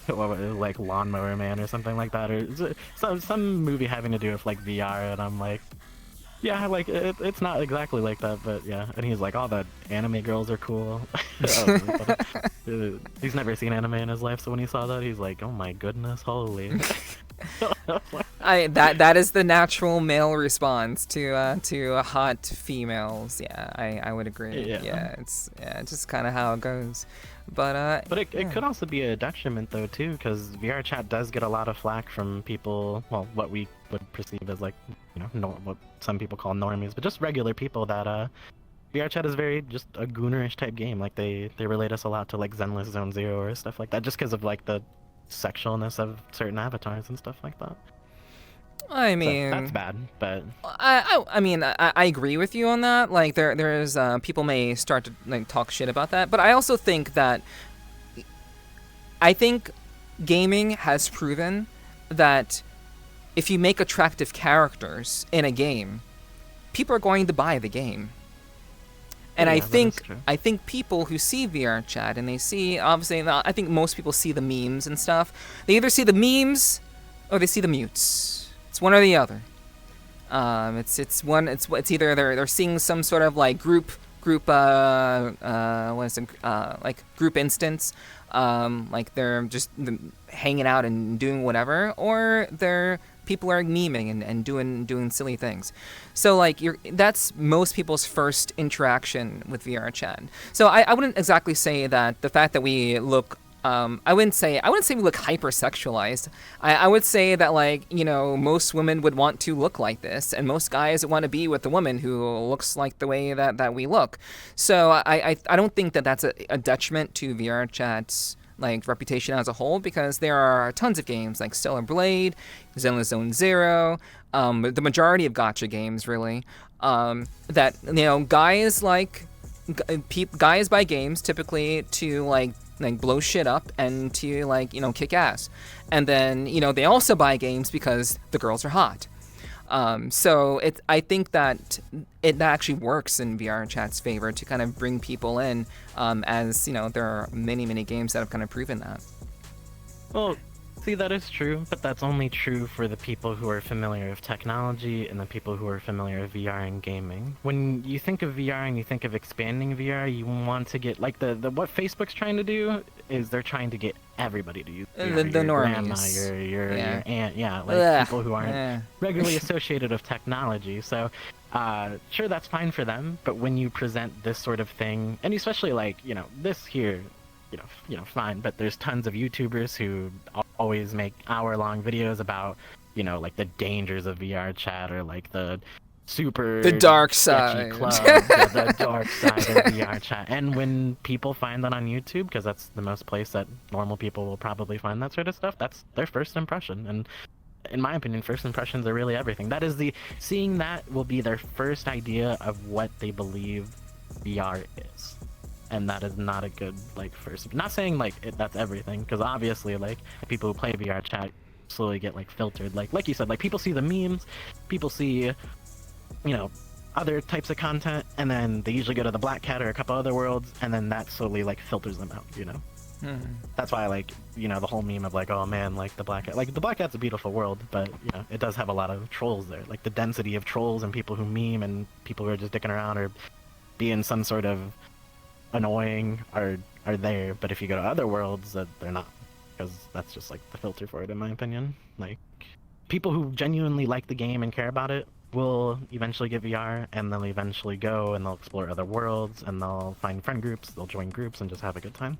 like Lawnmower Man or something like that, or some movie having to do with like VR. And I'm like, yeah, like it's not exactly like that, but yeah. And he's like, all the anime girls are cool. He's never seen anime in his life, so when he saw that, he's like, oh my goodness, holy. That is the natural male response to hot females. Yeah, I would agree. Yeah, it's just kind of how it goes. But it could also be a detriment though too, because VRChat does get a lot of flack from people. Well, what we would perceive as like, what some people call normies, but just regular people that VRChat is very just a goonerish type game. Like they relate us a lot to like Zenless Zone Zero or stuff like that, just because of like the sexualness of certain avatars and stuff like that. I mean, so that's bad, but I mean, I agree with you on that. Like there's people may start to like talk shit about that, but I also think that gaming has proven that if you make attractive characters in a game, people are going to buy the game. And I think people who see VRChat and they see, obviously, I think most people see the memes and stuff. They either see the memes or they see the mutes. It's one or the other. It's either they're seeing some sort of like group like group instance, like they're just hanging out and doing whatever, or people are memeing and doing silly things. So like that's most people's first interaction with VRChat. So I wouldn't exactly say that the fact that we look I wouldn't say we look hypersexualized. I would say that like, most women would want to look like this, and most guys want to be with a woman who looks like the way that we look. So I don't think that that's a detriment to VRChat's like reputation as a whole, because there are tons of games like Stellar Blade, Zenless Zone Zero, the majority of gacha games really, that guys buy games typically to like blow shit up and to like kick ass, and then they also buy games because the girls are hot. So I think that it actually works in VRChat's favor to kind of bring people in, as there are many games that have kind of proven that. Well, See, that is true, but that's only true for the people who are familiar with technology and the people who are familiar with VR and gaming. When you think of VR and you think of expanding VR, you want to get like the what Facebook's trying to do is they're trying to get everybody to use VR. The your grandma, normies. your aunt, like Ugh. people who aren't regularly associated with technology. So, sure, that's fine for them, but when you present this sort of thing, and especially like this here. Fine, but there's tons of YouTubers who always make hour-long videos about, like the dangers of VRChat or like the dark sketchy side, the dark side of VRChat. And when people find that on YouTube, because that's the most place that normal people will probably find that sort of stuff, that's their first impression. And in my opinion, first impressions are really everything. That is seeing that will be their first idea of what they believe VR is. And that is not a good first. Not saying that's everything, because obviously people who play VRChat slowly get filtered. Like you said, people see the memes, people see other types of content, and then they usually go to the Black Cat or a couple other worlds, and then that slowly filters them out. That's why the whole meme of oh man, the Black Cat, the Black Cat's a beautiful world, but it does have a lot of trolls there. The density of trolls and people who meme and people who are just dicking around or being some sort of annoying are there, but if you go to other worlds, they're not, because that's just the filter for it, in my opinion. People who genuinely like the game and care about it will eventually get VR, and they'll eventually go and they'll explore other worlds, and they'll find friend groups, they'll join groups and just have a good time.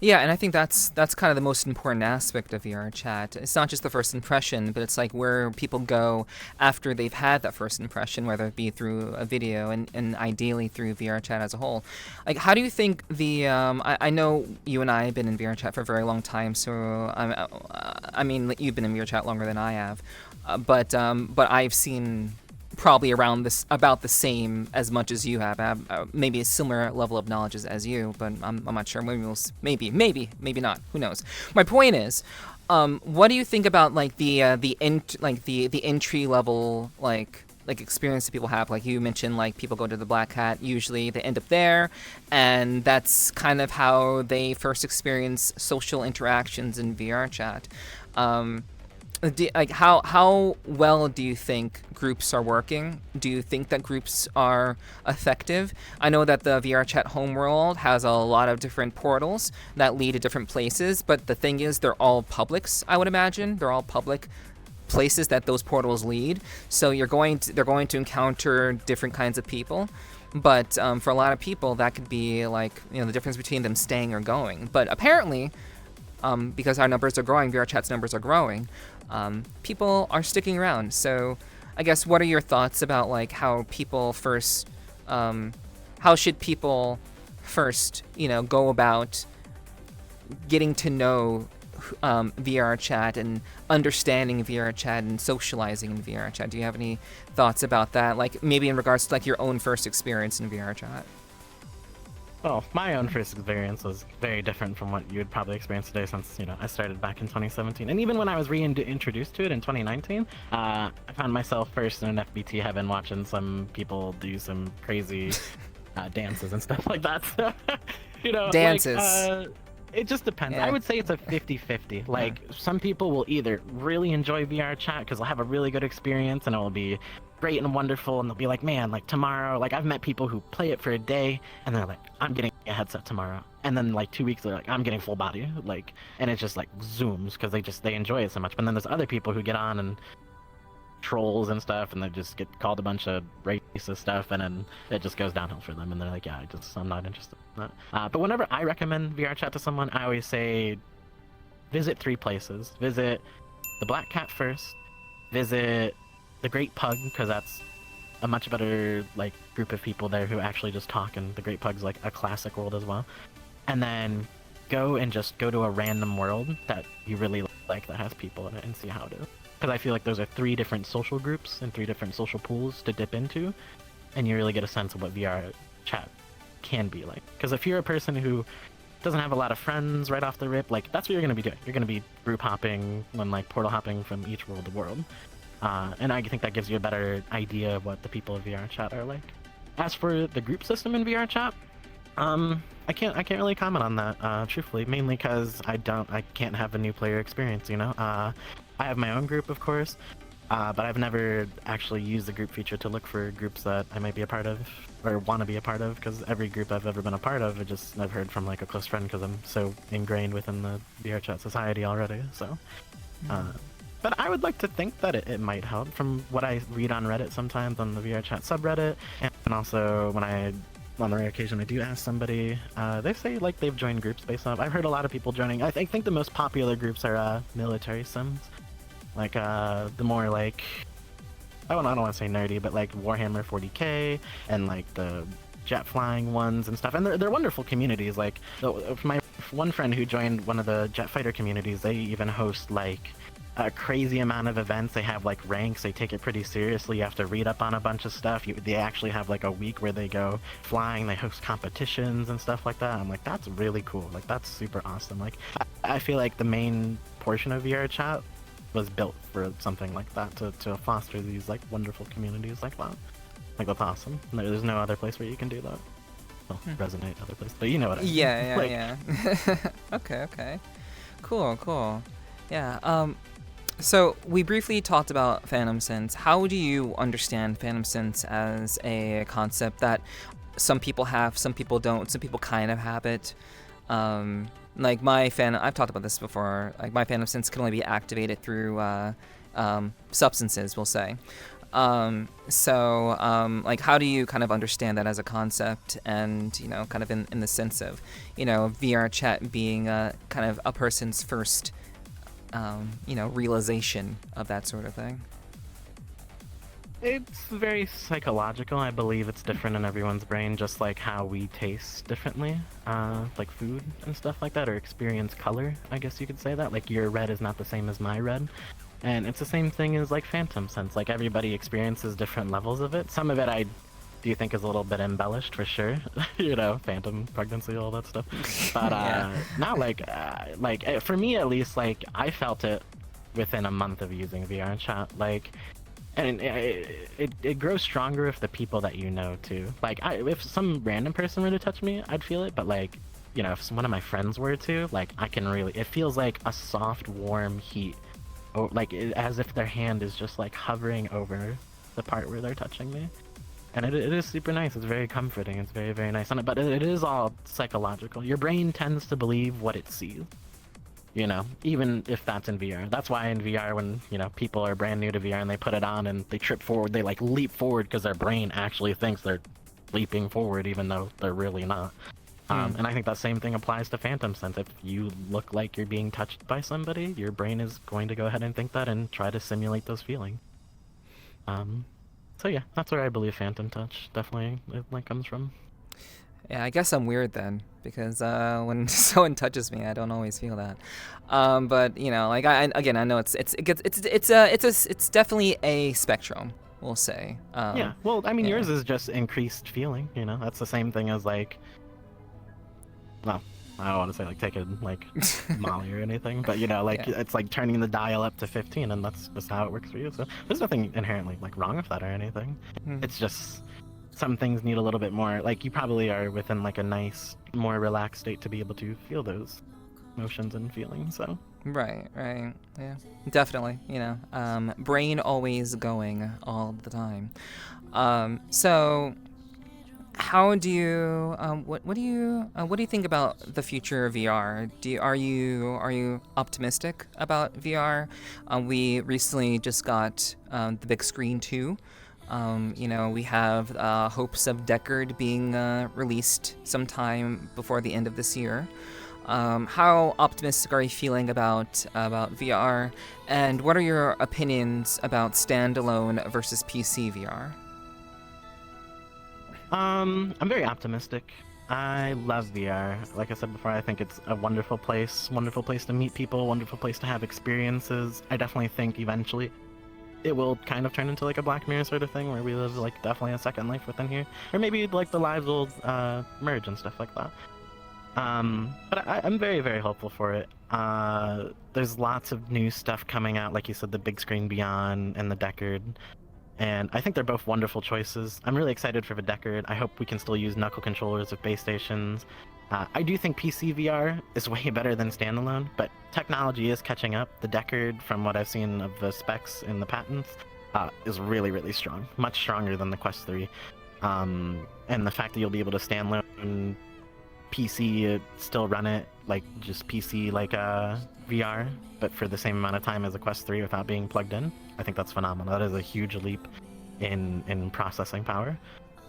Yeah, and I think that's kind of the most important aspect of VRChat. It's not just the first impression, but it's where people go after they've had that first impression, whether it be through a video and ideally through VRChat as a whole. How do you think I know you and I have been in VRChat for a very long time, so I mean you've been in VRChat longer than I have, but I've seen probably about the same as much as you have. Maybe a similar level of knowledge as you, but I'm not sure. Maybe not. Who knows? My point is, what do you think about the entry level experience that people have? Like you mentioned, people go to the Black Hat. Usually they end up there, and that's kind of how they first experience social interactions in VRChat. How well do you think groups are working? Do you think that groups are effective? I know that the VRChat homeworld has a lot of different portals that lead to different places, but the thing is they're all publics, I would imagine. They're all public places that those portals lead. So they're going to encounter different kinds of people. But for a lot of people, that could be the difference between them staying or going. But apparently, because our numbers are growing, VRChat's numbers are growing, people are sticking around. So I guess what are your thoughts about how people first, how should people first, go about getting to know VRChat and understanding VRChat and socializing in VRChat? Do you have any thoughts about that? Maybe in regards to your own first experience in VRChat? Well, my own first experience was very different from what you would probably experience today, since I started back in 2017, and even when I was reintroduced to it in 2019, I found myself first in an FBT heaven watching some people do some crazy dances and stuff like that. So, dances. It just depends. Yeah. I would say it's a 50-50. Some people will either really enjoy VRChat because they'll have a really good experience and it will be great and wonderful, and they'll be like, man, tomorrow, I've met people who play it for a day and they're like, I'm getting a headset tomorrow, and then 2 weeks they're like, I'm getting full body, and it's just zooms because they enjoy it so much. But then there's other people who get on and trolls and stuff, and they just get called a bunch of racist stuff, and then it just goes downhill for them, and they're like, yeah, I'm not interested in that. But whenever I recommend VRChat to someone, I always say visit 3 places. Visit the Black Cat first, visit the Great Pug, because that's a much better group of people there who actually just talk, and the Great Pug's a classic world as well. And then go to a random world that you really like that has people in it and see how it is. Because I feel like those are 3 different social groups and 3 different social pools to dip into, and you really get a sense of what VRChat can be like. Because if you're a person who doesn't have a lot of friends right off the rip, that's what you're going to be doing. You're going to be group hopping and portal hopping from each world to world. And I think that gives you a better idea of what the people of VRChat are like. As for the group system in VRChat, I can't really comment on that, truthfully, mainly because I can't have a new player experience, you know? I have my own group, of course, but I've never actually used the group feature to look for groups that I might be a part of, or want to be a part of, because every group I've ever been a part of, I've heard from, like, a close friend, because I'm so ingrained within the VRChat society already, so... But I would like to think that it might help from what I read on Reddit sometimes, on the VRChat subreddit, and also when on the rare occasion I do ask somebody, they say like they've joined groups based off. I've heard a lot of people joining. I think the most popular groups are military sims, like the more like I don't want to say nerdy, but like Warhammer 40k and like the jet flying ones and stuff. And they're wonderful communities. Like my one friend who joined one of the jet fighter communities, they even host like a crazy amount of events. They have like ranks. They take it pretty seriously. You have to read up on a bunch of stuff. They actually have like a week where they go flying. They host competitions and stuff like that. I'm like, that's really cool. Like, that's super awesome. Like, I feel like the main portion of VRChat was built for something like that, to foster these like wonderful communities like that. Like, that's awesome. There's no other place where you can do that. Well, resonate other place, but you know what I mean. Yeah. Okay. Cool. Yeah. So we briefly talked about Phantom Sense. How do you understand Phantom Sense as a concept that some people have, some people don't, some people kind of have it? Like I've talked about this before. Like my Phantom Sense can only be activated through substances, we'll say. Like how do you kind of understand that as a concept, and kind of in the sense of VRChat being kind of a person's first realization of that sort of thing? It's very psychological. I believe it's different in everyone's brain, just like how we taste differently, like food and stuff like that, or experience color, I guess you could say that. Like your red is not the same as my red. And it's the same thing as like Phantom Sense. Like everybody experiences different levels of it. Some of it I do think is a little bit embellished for sure. Phantom pregnancy, all that stuff. But not like for me at least, like I felt it within a month of using VRChat. Like, and it grows stronger if the people that you know too. Like if some random person were to touch me, I'd feel it. But like, if one of my friends were to, like, I can really. It feels like a soft, warm heat. Or like as if their hand is just like hovering over the part where they're touching me, and it is super nice. It's very comforting. It's very, very nice. But it is all psychological. Your brain tends to believe what it sees, even if that's in VR. That's why in VR, when people are brand new to VR and they put it on and they trip forward, they like leap forward because their brain actually thinks they're leaping forward even though they're really not. And I think that same thing applies to Phantom Sense. If you look like you're being touched by somebody, your brain is going to go ahead and think that and try to simulate those feelings. So yeah, that's where I believe Phantom Touch definitely comes from. Yeah, I guess I'm weird then, because when someone touches me, I don't always feel that. But like I know it's definitely a spectrum, we'll say. Yeah. Well, I mean, yours is just increased feeling. That's the same thing as like. Well, I don't want to say like taking like Molly or anything, but it's like turning the dial up to 15, and that's just how it works for you. So there's nothing inherently like wrong with that or anything. It's just some things need a little bit more. Like you probably are within like a nice, more relaxed state to be able to feel those emotions and feelings. So right, yeah, definitely. Brain always going all the time. So. How do you what do you think about the future of VR? Are you optimistic about VR? We recently just got the big screen too. We have hopes of Deckard being released sometime before the end of this year. How optimistic are you feeling about VR? And what are your opinions about standalone versus PC VR? I'm very optimistic. I love VR. Like I said before, I think it's a wonderful place to meet people, wonderful place to have experiences. I definitely think eventually it will kind of turn into like a Black Mirror sort of thing where we live like definitely a second life within here. Or maybe like the lives will merge and stuff like that. But I'm very, very hopeful for it. There's lots of new stuff coming out, like you said, the Big Screen Beyond and the Deckard. And I think they're both wonderful choices. I'm really excited for the Deckard. I hope we can still use knuckle controllers with base stations. I do think PC VR is way better than standalone, but technology is catching up. The Deckard, from what I've seen of the specs in the patents, is really, really strong. Much stronger than the Quest 3. And the fact that you'll be able to standalone PC, still run it like just PC like VR, but for the same amount of time as a Quest 3 without being plugged in, I think that's phenomenal. That is a huge leap in processing power,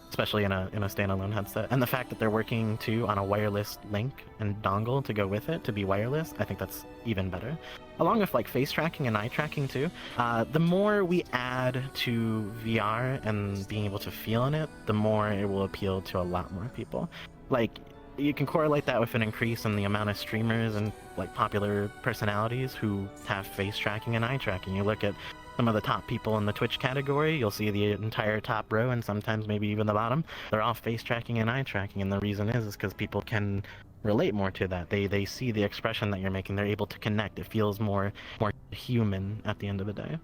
especially in a standalone headset. And the fact that they're working too on a wireless link and dongle to go with it to be wireless, I think that's even better. Along with like face tracking and eye tracking too. The more we add to VR and being able to feel in it, the more it will appeal to a lot more people. Like, you can correlate that with an increase in the amount of streamers and like popular personalities who have face tracking and eye tracking. You look at some of the top people in the Twitch category, you'll see the entire top row and sometimes maybe even the bottom. They're all face tracking and eye tracking, and the reason is because people can relate more to that. They see the expression that you're making. They're able to connect. It feels more human at the end of the day.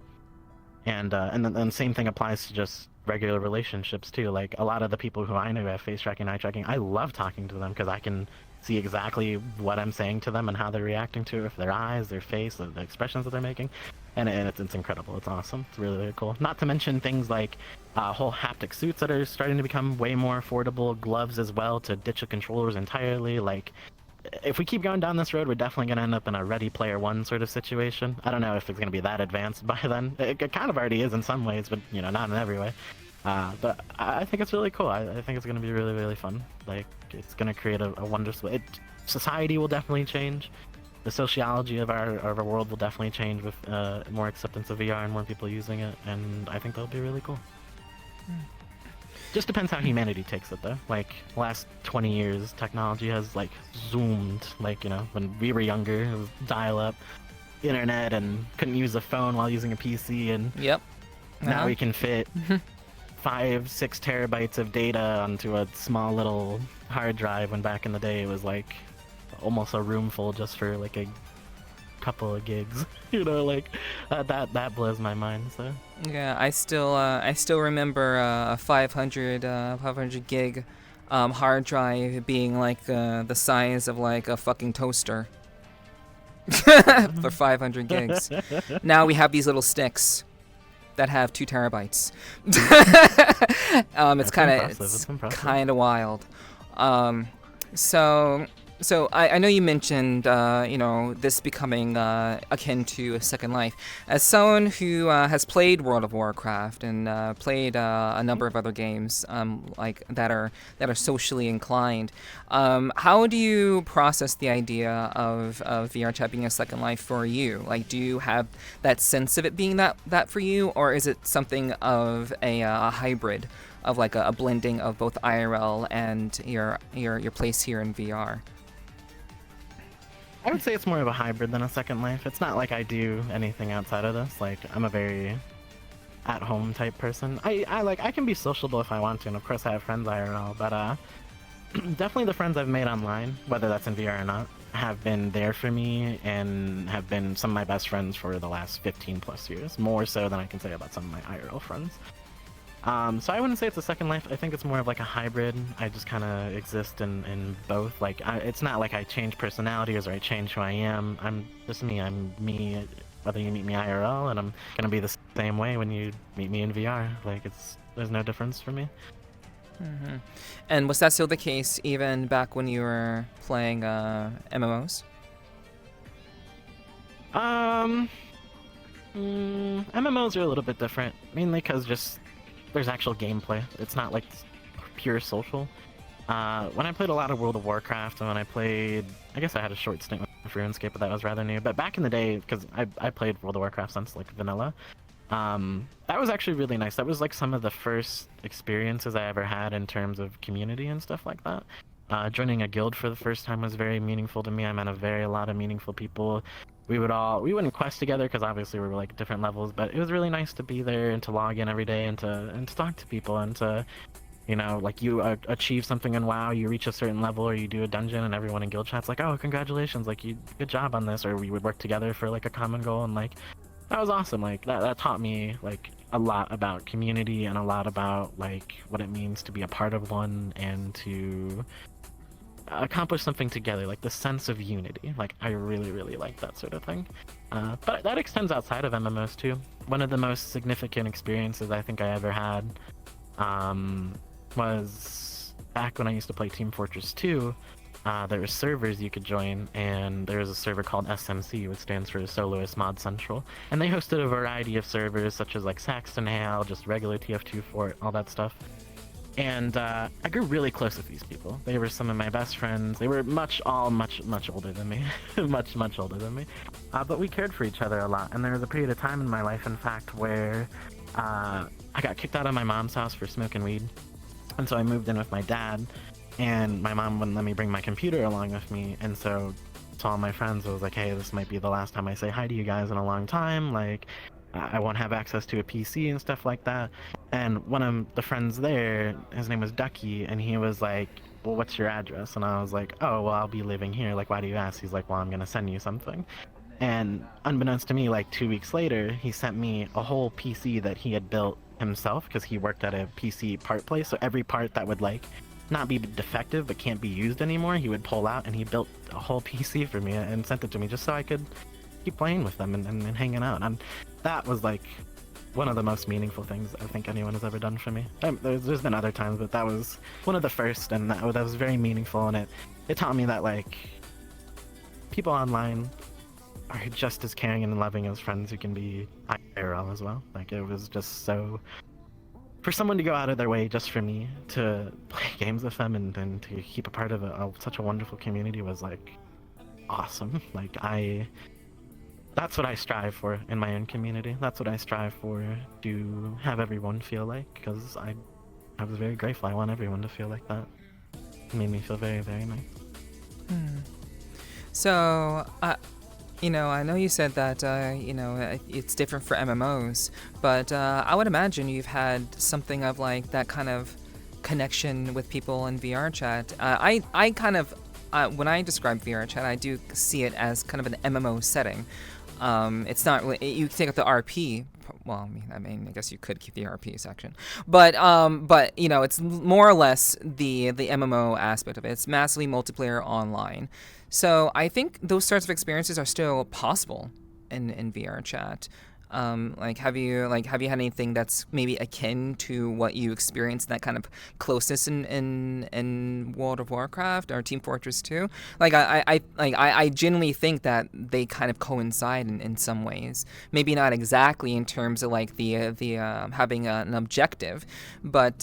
And then same thing applies to just regular relationships too. Like, a lot of the people who I know who have face tracking, eye tracking, I love talking to them because I can see exactly what I'm saying to them and how they're reacting to it with their eyes, their face, the expressions that they're making. And it's incredible. It's awesome. It's really, really cool. Not to mention things like whole haptic suits that are starting to become way more affordable, gloves as well to ditch the controllers entirely. Like, if we keep going down this road, we're definitely going to end up in a Ready Player One sort of situation. I don't know if it's going to be that advanced by then. It kind of already is in some ways, but, you know, not in every way. But I think it's really cool. I think it's going to be really, really fun. Like, it's going to create a wonderful... Society will definitely change. The sociology of our world will definitely change with more acceptance of VR and more people using it, and I think that'll be really cool. Just depends how humanity takes it, though. Like, the last 20 years, technology has, like, zoomed. Like, you know, when we were younger, it was dial-up internet and couldn't use a phone while using a PC, and Yep. now we can fit 5-6 terabytes of data onto a small little hard drive, when back in the day it was, like, almost a room full just for, like, a couple of gigs. You know, like, that blows my mind. So Yeah, I still remember a 500 gig hard drive being like the size of like a fucking toaster for 500 gigs. Now we have these little sticks that have 2 terabytes. It's kind of wild. So I know you mentioned, this becoming akin to a Second Life. As someone who has played World of Warcraft and played a number of other games like that are socially inclined, how do you process the idea of VRChat being a Second Life for you? Like, do you have that sense of it being that for you, or is it something of a hybrid of like a blending of both IRL and your place here in VR? I would say it's more of a hybrid than a Second Life. It's not like I do anything outside of this. Like, I'm a very at-home type person. I can be sociable if I want to, and of course I have friends IRL, but definitely the friends I've made online, whether that's in VR or not, have been there for me and have been some of my best friends for the last 15 plus years, more so than I can say about some of my IRL friends. So I wouldn't say it's a Second Life. I think it's more of like a hybrid. I just kind of exist in both. Like, it's not like I change personalities or I change who I am. I'm just me. I'm me, whether you meet me IRL, and I'm gonna be the same way when you meet me in VR. Like, there's no difference for me. Mm-hmm. And was that still the case even back when you were playing MMOs? MMOs are a little bit different, mainly because just there's actual gameplay. It's not like pure social. When I played a lot of World of Warcraft, and when I played, I guess I had a short stint with RuneScape, but that was rather new. But back in the day, because I played World of Warcraft since like vanilla, that was actually really nice. That was like some of the first experiences I ever had in terms of community and stuff like that. Joining a guild for the first time was very meaningful to me. I met a lot of meaningful people. We wouldn't quest together because obviously we were like different levels, but it was really nice to be there and to log in every day and to talk to people and to, you know, like you achieve something in WoW, you reach a certain level or you do a dungeon and everyone in guild chat's like, oh, congratulations, like, you good job on this, or we would work together for like a common goal, and like that was awesome. Like that taught me like a lot about community and a lot about like what it means to be a part of one and to accomplish something together, like the sense of unity. Like I really, really like that sort of thing. But that extends outside of MMOs too. One of the most significant experiences I think I ever had was back when I used to play Team Fortress 2. There were servers you could join, and there was a server called SMC, which stands for Soloist Mod Central, and they hosted a variety of servers such as like Saxton Hale, just regular TF2 Fort, all that stuff. And I grew really close with these people. They were some of my best friends. They were much older than me, much older than me. But we cared for each other a lot. And there was a period of time in my life, in fact, where I got kicked out of my mom's house for smoking weed, and so I moved in with my dad. And my mom wouldn't let me bring my computer along with me, and so to all my friends, I was like, hey, this might be the last time I say hi to you guys in a long time. Like, I won't have access to a PC and stuff like that. And one of the friends there, his name was Ducky, and he was like, well, what's your address? And I was like, oh, well, I'll be living here. Like, why do you ask? He's like, well, I'm going to send you something. And unbeknownst to me, like 2 weeks later, he sent me a whole PC that he had built himself because he worked at a PC part place. So every part that would like not be defective but can't be used anymore, he would pull out, and he built a whole PC for me and sent it to me just so I could keep playing with them and hanging out. And that was like one of the most meaningful things I think anyone has ever done for me. There's been other times, but that was one of the first, and that was very meaningful, and it taught me that like people online are just as caring and loving as friends who can be IRL as well. Like it was just so, for someone to go out of their way just for me to play games with them and to keep a part of such a wonderful community was like awesome. Like that's what I strive for in my own community. That's what I strive for, to have everyone feel like, because I was very grateful. I want everyone to feel like that. It made me feel very, very nice. So, I know you said that, it's different for MMOs, but I would imagine you've had something of like that kind of connection with people in VRChat. I kind of, when I describe VRChat, I do see it as kind of an MMO setting. It's not really, you take out the RP. Well, I mean, I guess you could keep the RP section, but it's more or less the MMO aspect of it. It's massively multiplayer online. So I think those sorts of experiences are still possible in VRChat. Have you had anything that's maybe akin to what you experienced, that kind of closeness in World of Warcraft or Team Fortress 2? I genuinely think that they kind of coincide in some ways. Maybe not exactly in terms of like the having an objective, but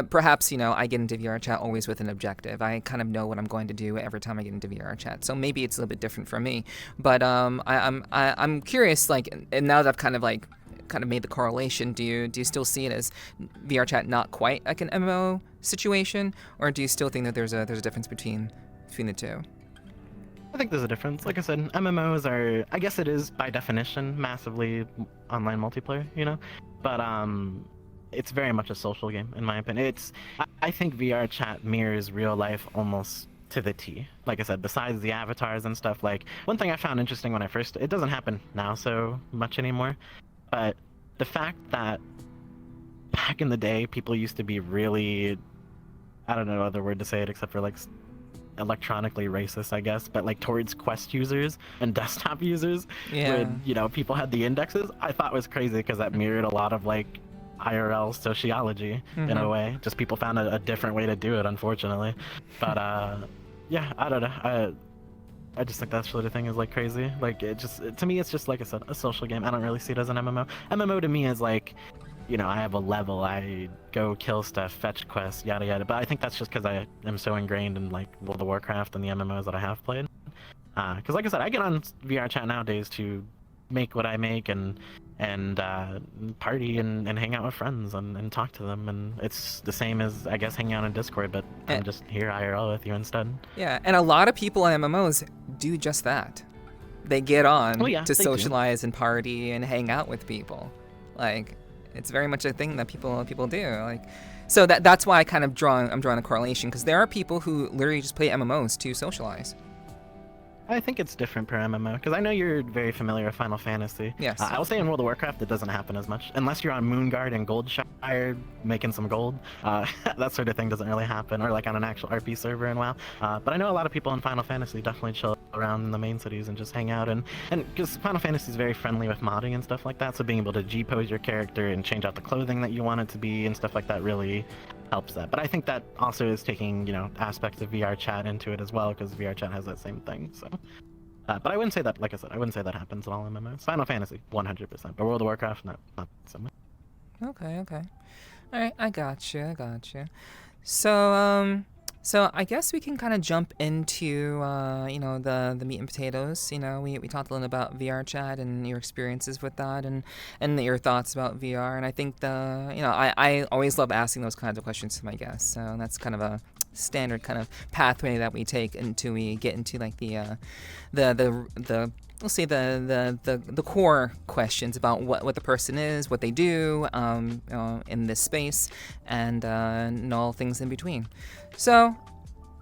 perhaps I get into VRChat always with an objective. I kind of know what I'm going to do every time I get into VRChat. So maybe it's a little bit different for me. But I'm curious, like, and now that I've kind of made the correlation, do you still see it as VRChat not quite like an MMO situation, or do you still think that there's a difference between the two? I think there's a difference. Like I said, MMOs are, I guess it is by definition, massively online multiplayer, but it's very much a social game in my opinion. I think VRChat mirrors real life almost to the T. Like I said, besides the avatars and stuff, like one thing I found interesting when it doesn't happen now so much anymore, but the fact that back in the day people used to be really, I don't know no other word to say it except for like electronically racist, I guess, but like towards Quest users and desktop users, when people had the indexes, I thought was crazy because that mirrored a lot of like IRL sociology in a way. Just people found a different way to do it, unfortunately. But yeah, I don't know. I just think that sort of thing is like crazy. Like to me, it's just like I said, a social game. I don't really see it as an MMO. MMO to me is like, I have a level, I go kill stuff, fetch quests, yada yada. But I think that's just because I am so ingrained in like World of Warcraft and the MMOs that I have played. Because like I said, I get on VRChat nowadays to make what I make and party and hang out with friends and talk to them, and it's the same as I guess hanging out in Discord, but I'm just here IRL with you instead. Yeah, and a lot of people in MMOs do just that. They get on to socialize and party and hang out with people. Like, it's very much a thing that people do. Like, so that's why I'm drawing a correlation, because there are people who literally just play MMOs to socialize. I think it's different per MMO, because I know you're very familiar with Final Fantasy. Yes. I will say in World of Warcraft, it doesn't happen as much. Unless you're on Moonguard and Goldshire making some gold. That sort of thing doesn't really happen, or like on an actual RP server in WoW. But I know a lot of people in Final Fantasy definitely chill around in the main cities and just hang out. And because Final Fantasy is very friendly with modding and stuff like that, so being able to G-pose your character and change out the clothing that you want it to be and stuff like that really helps that. But I think that also is taking, aspects of VRChat into it as well, because VRChat has that same thing. So, but I wouldn't say that, like I said, I wouldn't say that happens in all MMOs. Final Fantasy, 100%. But World of Warcraft, not so much. Okay. All right, I got you. So I guess we can kind of jump into the meat and potatoes. We talked a little about VRChat and your experiences with that, and your thoughts about VR. And I think I always love asking those kinds of questions to my guests. So that's kind of a standard kind of pathway that we take until we get into like the we'll say the core questions about what the person is, what they do in this space, and all things in between. So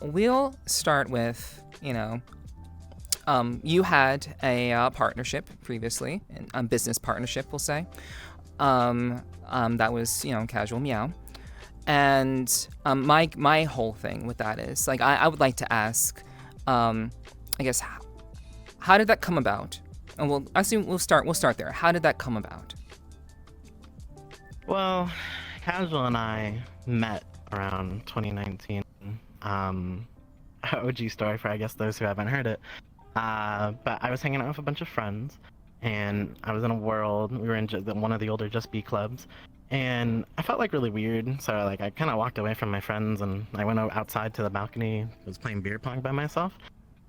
we'll start with you had a partnership previously, a business partnership, we'll say. That was CasualMeow. And my whole thing with that is like I would like to ask, I guess, how did that come about? And we'll start there. How did that come about? Well, Casual and I met around 2019. OG story for, I guess, those who haven't heard it. But I was hanging out with a bunch of friends, and I was in a world. We were in one of the older Just Be clubs, and I felt like really weird. So I kind of walked away from my friends, and I went outside to the balcony. Was playing beer pong by myself.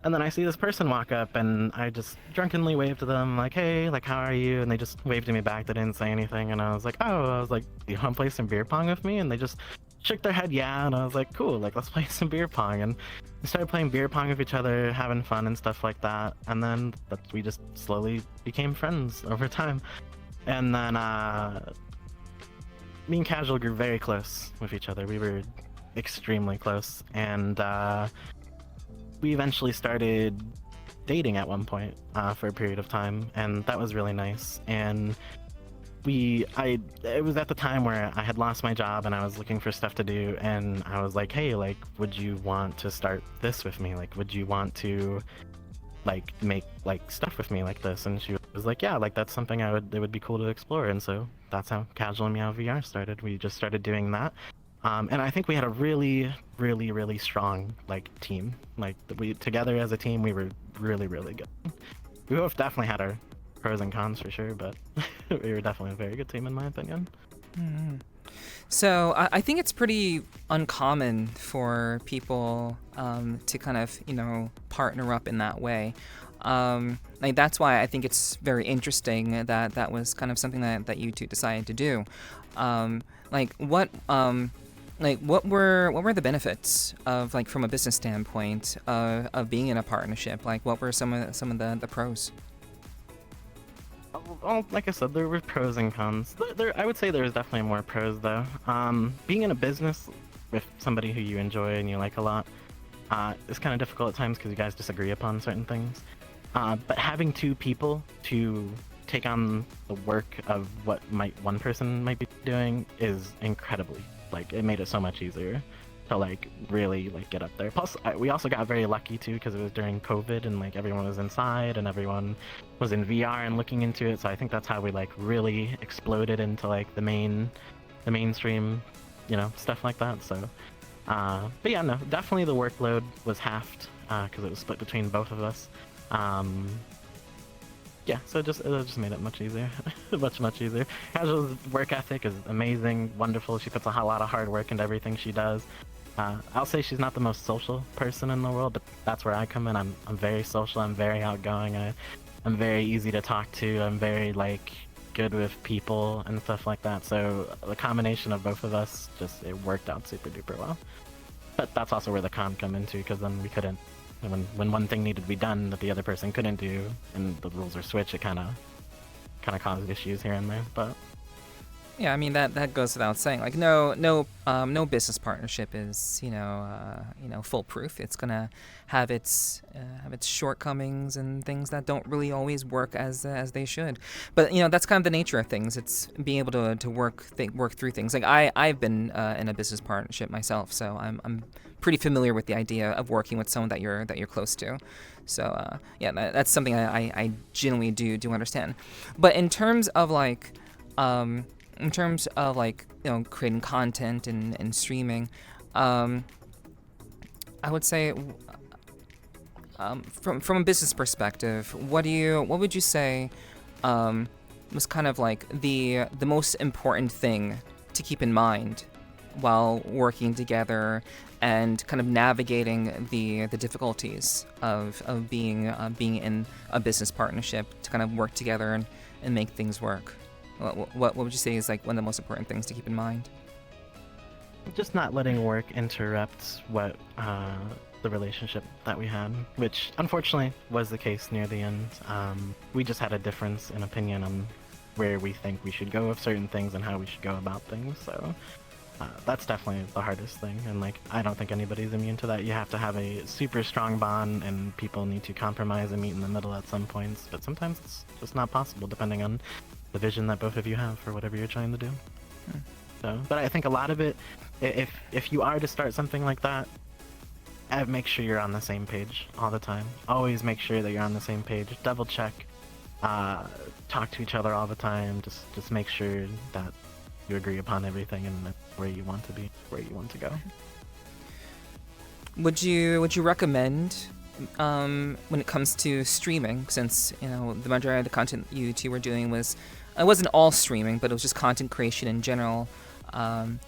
And then I see this person walk up, and I just drunkenly waved to them, like, hey, like, how are you? And they just waved to me back. They didn't say anything. And I was like, do you want to play some beer pong with me? And they just shook their head, yeah. And I was like, cool, like, let's play some beer pong. And we started playing beer pong with each other, having fun and stuff like that. And then we just slowly became friends over time. And then me and Casual grew very close with each other. We were extremely close. And we eventually started dating at one point for a period of time, and that was really nice. And it was at the time where I had lost my job and I was looking for stuff to do, and I was like, hey, like, would you want to start this with me? Like, would you want to like make like stuff with me like this? And she was like, yeah, like that's something it would be cool to explore. And so that's how CasualMeow VR started. We just started doing that. And I think we had a really, really, really strong like team. Like together as a team, we were really, really good. We both definitely had our pros and cons for sure, but we were definitely a very good team in my opinion. Mm-hmm. So I think it's pretty uncommon for people to kind of partner up in that way. Like that's why I think it's very interesting that was kind of something that you two decided to do. What were the benefits of, like, from a business standpoint of being in a partnership? Like, what were some of the pros? Well, like I said, there were pros and cons. I would say there's definitely more pros though. Being in a business with somebody who you enjoy and you like a lot is kind of difficult at times because you guys disagree upon certain things. But having two people to take on the work of what one person might be doing is incredibly, like, it made it so much easier to like really like get up there. Plus we also got very lucky too because it was during COVID and like everyone was inside and everyone was in VR and looking into it, so I think that's how we like really exploded into like the mainstream stuff like that. So but yeah, no, definitely the workload was halved because it was split between both of us. Yeah, so it just made it much easier. much easier. Casual's work ethic is amazing, wonderful. She puts a lot of hard work into everything she does. I'll say she's not the most social person in the world, but that's where I come in. I'm very social. I'm very outgoing. I'm very easy to talk to. I'm very like good with people and stuff like that. So the combination of both of us it worked out super duper well. But that's also where the con come into, because then we couldn't. When one thing needed to be done that the other person couldn't do, and the rules are switched, it kind of caused issues here and there. But Yeah, I mean that goes without saying. Like no business partnership is foolproof. It's gonna have its shortcomings and things that don't really always work as they should. But that's kind of the nature of things. It's being able to work through things. Like I've been in a business partnership myself, so I'm pretty familiar with the idea of working with someone that you're close to. So yeah, that's something I genuinely do understand. But in terms of creating content and streaming, I would say from a business perspective, what would you say was kind of like the most important thing to keep in mind while working together and kind of navigating the difficulties of being in a business partnership to kind of work together and make things work? What would you say is like one of the most important things to keep in mind? Just not letting work interrupt what the relationship that we had, which unfortunately was the case near the end. We just had a difference in opinion on where we think we should go with certain things and how we should go about things. So that's definitely the hardest thing, and like I don't think anybody's immune to that. You have to have a super strong bond, and people need to compromise and meet in the middle at some points, but sometimes it's just not possible depending on the vision that both of you have for whatever you're trying to do. So, but I think a lot of it, if you are to start something like that, make sure you're on the same page all the time. Always make sure that you're on the same page. Double check, talk to each other all the time. Just make sure that you agree upon everything and where you want to be, where you want to go. Would you recommend when it comes to streaming, since the majority of the content you two were doing it wasn't all streaming, but it was just content creation in general.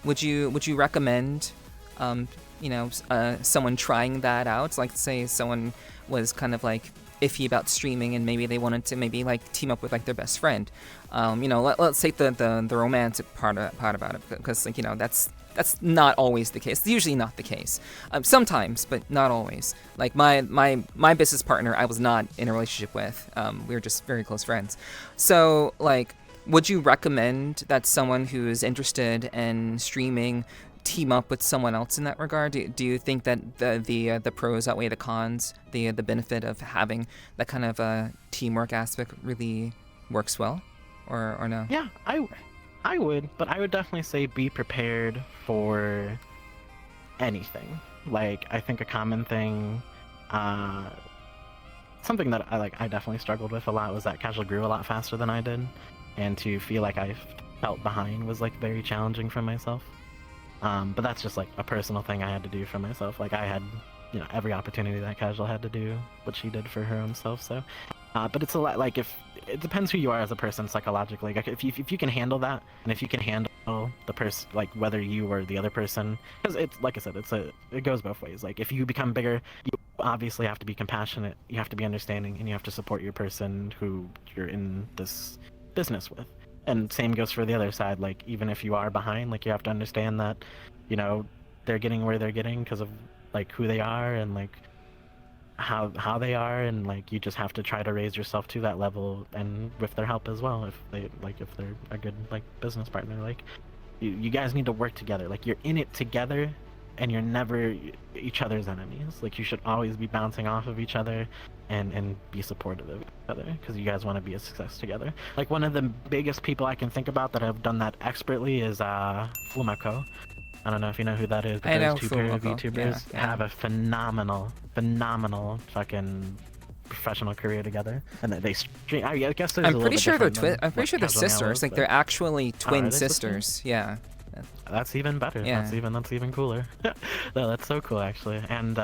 Would you recommend someone trying that out? Like, say someone was kind of like iffy about streaming and maybe they wanted to maybe like team up with like their best friend. Let's take the romantic part about it, because like that's not always the case. It's usually not the case. Sometimes, but not always. Like my business partner, I was not in a relationship with. We were just very close friends. So like, would you recommend that someone who is interested in streaming team up with someone else in that regard? Do you think that the pros outweigh the cons? The benefit of having that kind of teamwork aspect really works well, or no? Yeah, I would, but I would definitely say be prepared for anything. Like, I think a common thing, something that I definitely struggled with a lot was that Casual grew a lot faster than I did, and to feel like I felt behind was like very challenging for myself. But that's just like a personal thing I had to do for myself. Like I had, every opportunity that Casual had to do what she did for her own self. So, but it's a lot like if it depends who you are as a person psychologically. Like if you can handle that, and if you can handle the person, like whether you or the other person, because it's like I said, it goes both ways. Like if you become bigger, you obviously have to be compassionate, you have to be understanding, and you have to support your person who you're in this business with. And same goes for the other side. Like even if you are behind, like you have to understand that, they're getting where they're getting because of like who they are and like how they are, and like you just have to try to raise yourself to that level, and with their help as well. If they're a good like business partner, like you guys need to work together. Like you're in it together, and you're never each other's enemies. Like you should always be bouncing off of each other and be supportive of each other, because you guys want to be a success together. Like one of the biggest people I can think about that have done that expertly is Fumako. I don't know if you know who that is, but I know those two pair of Fumako. YouTubers Yeah. have a phenomenal fucking professional career together, and they stream. I guess there's I'm pretty sure they're I'm pretty sure they're sisters. Like they're actually twin they sisters. Yeah. That's even better. Yeah. That's even cooler. No, that's so cool actually. And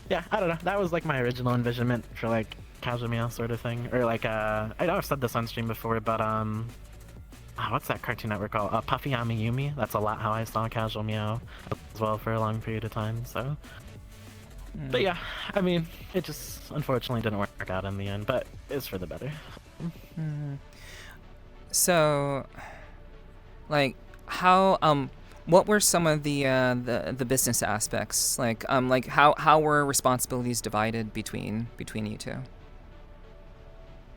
yeah, I don't know. That was like my original envisionment for like CasualMeow sort of thing, or like I know I've said this on stream before, but what's that Cartoon Network called? Puffy Amiyumi. That's a lot how I saw CasualMeow as well for a long period of time. So, but yeah, I mean, it just unfortunately didn't work out in the end, but it's for the better. So, like, how what were some of the business aspects? Like how were responsibilities divided between you two?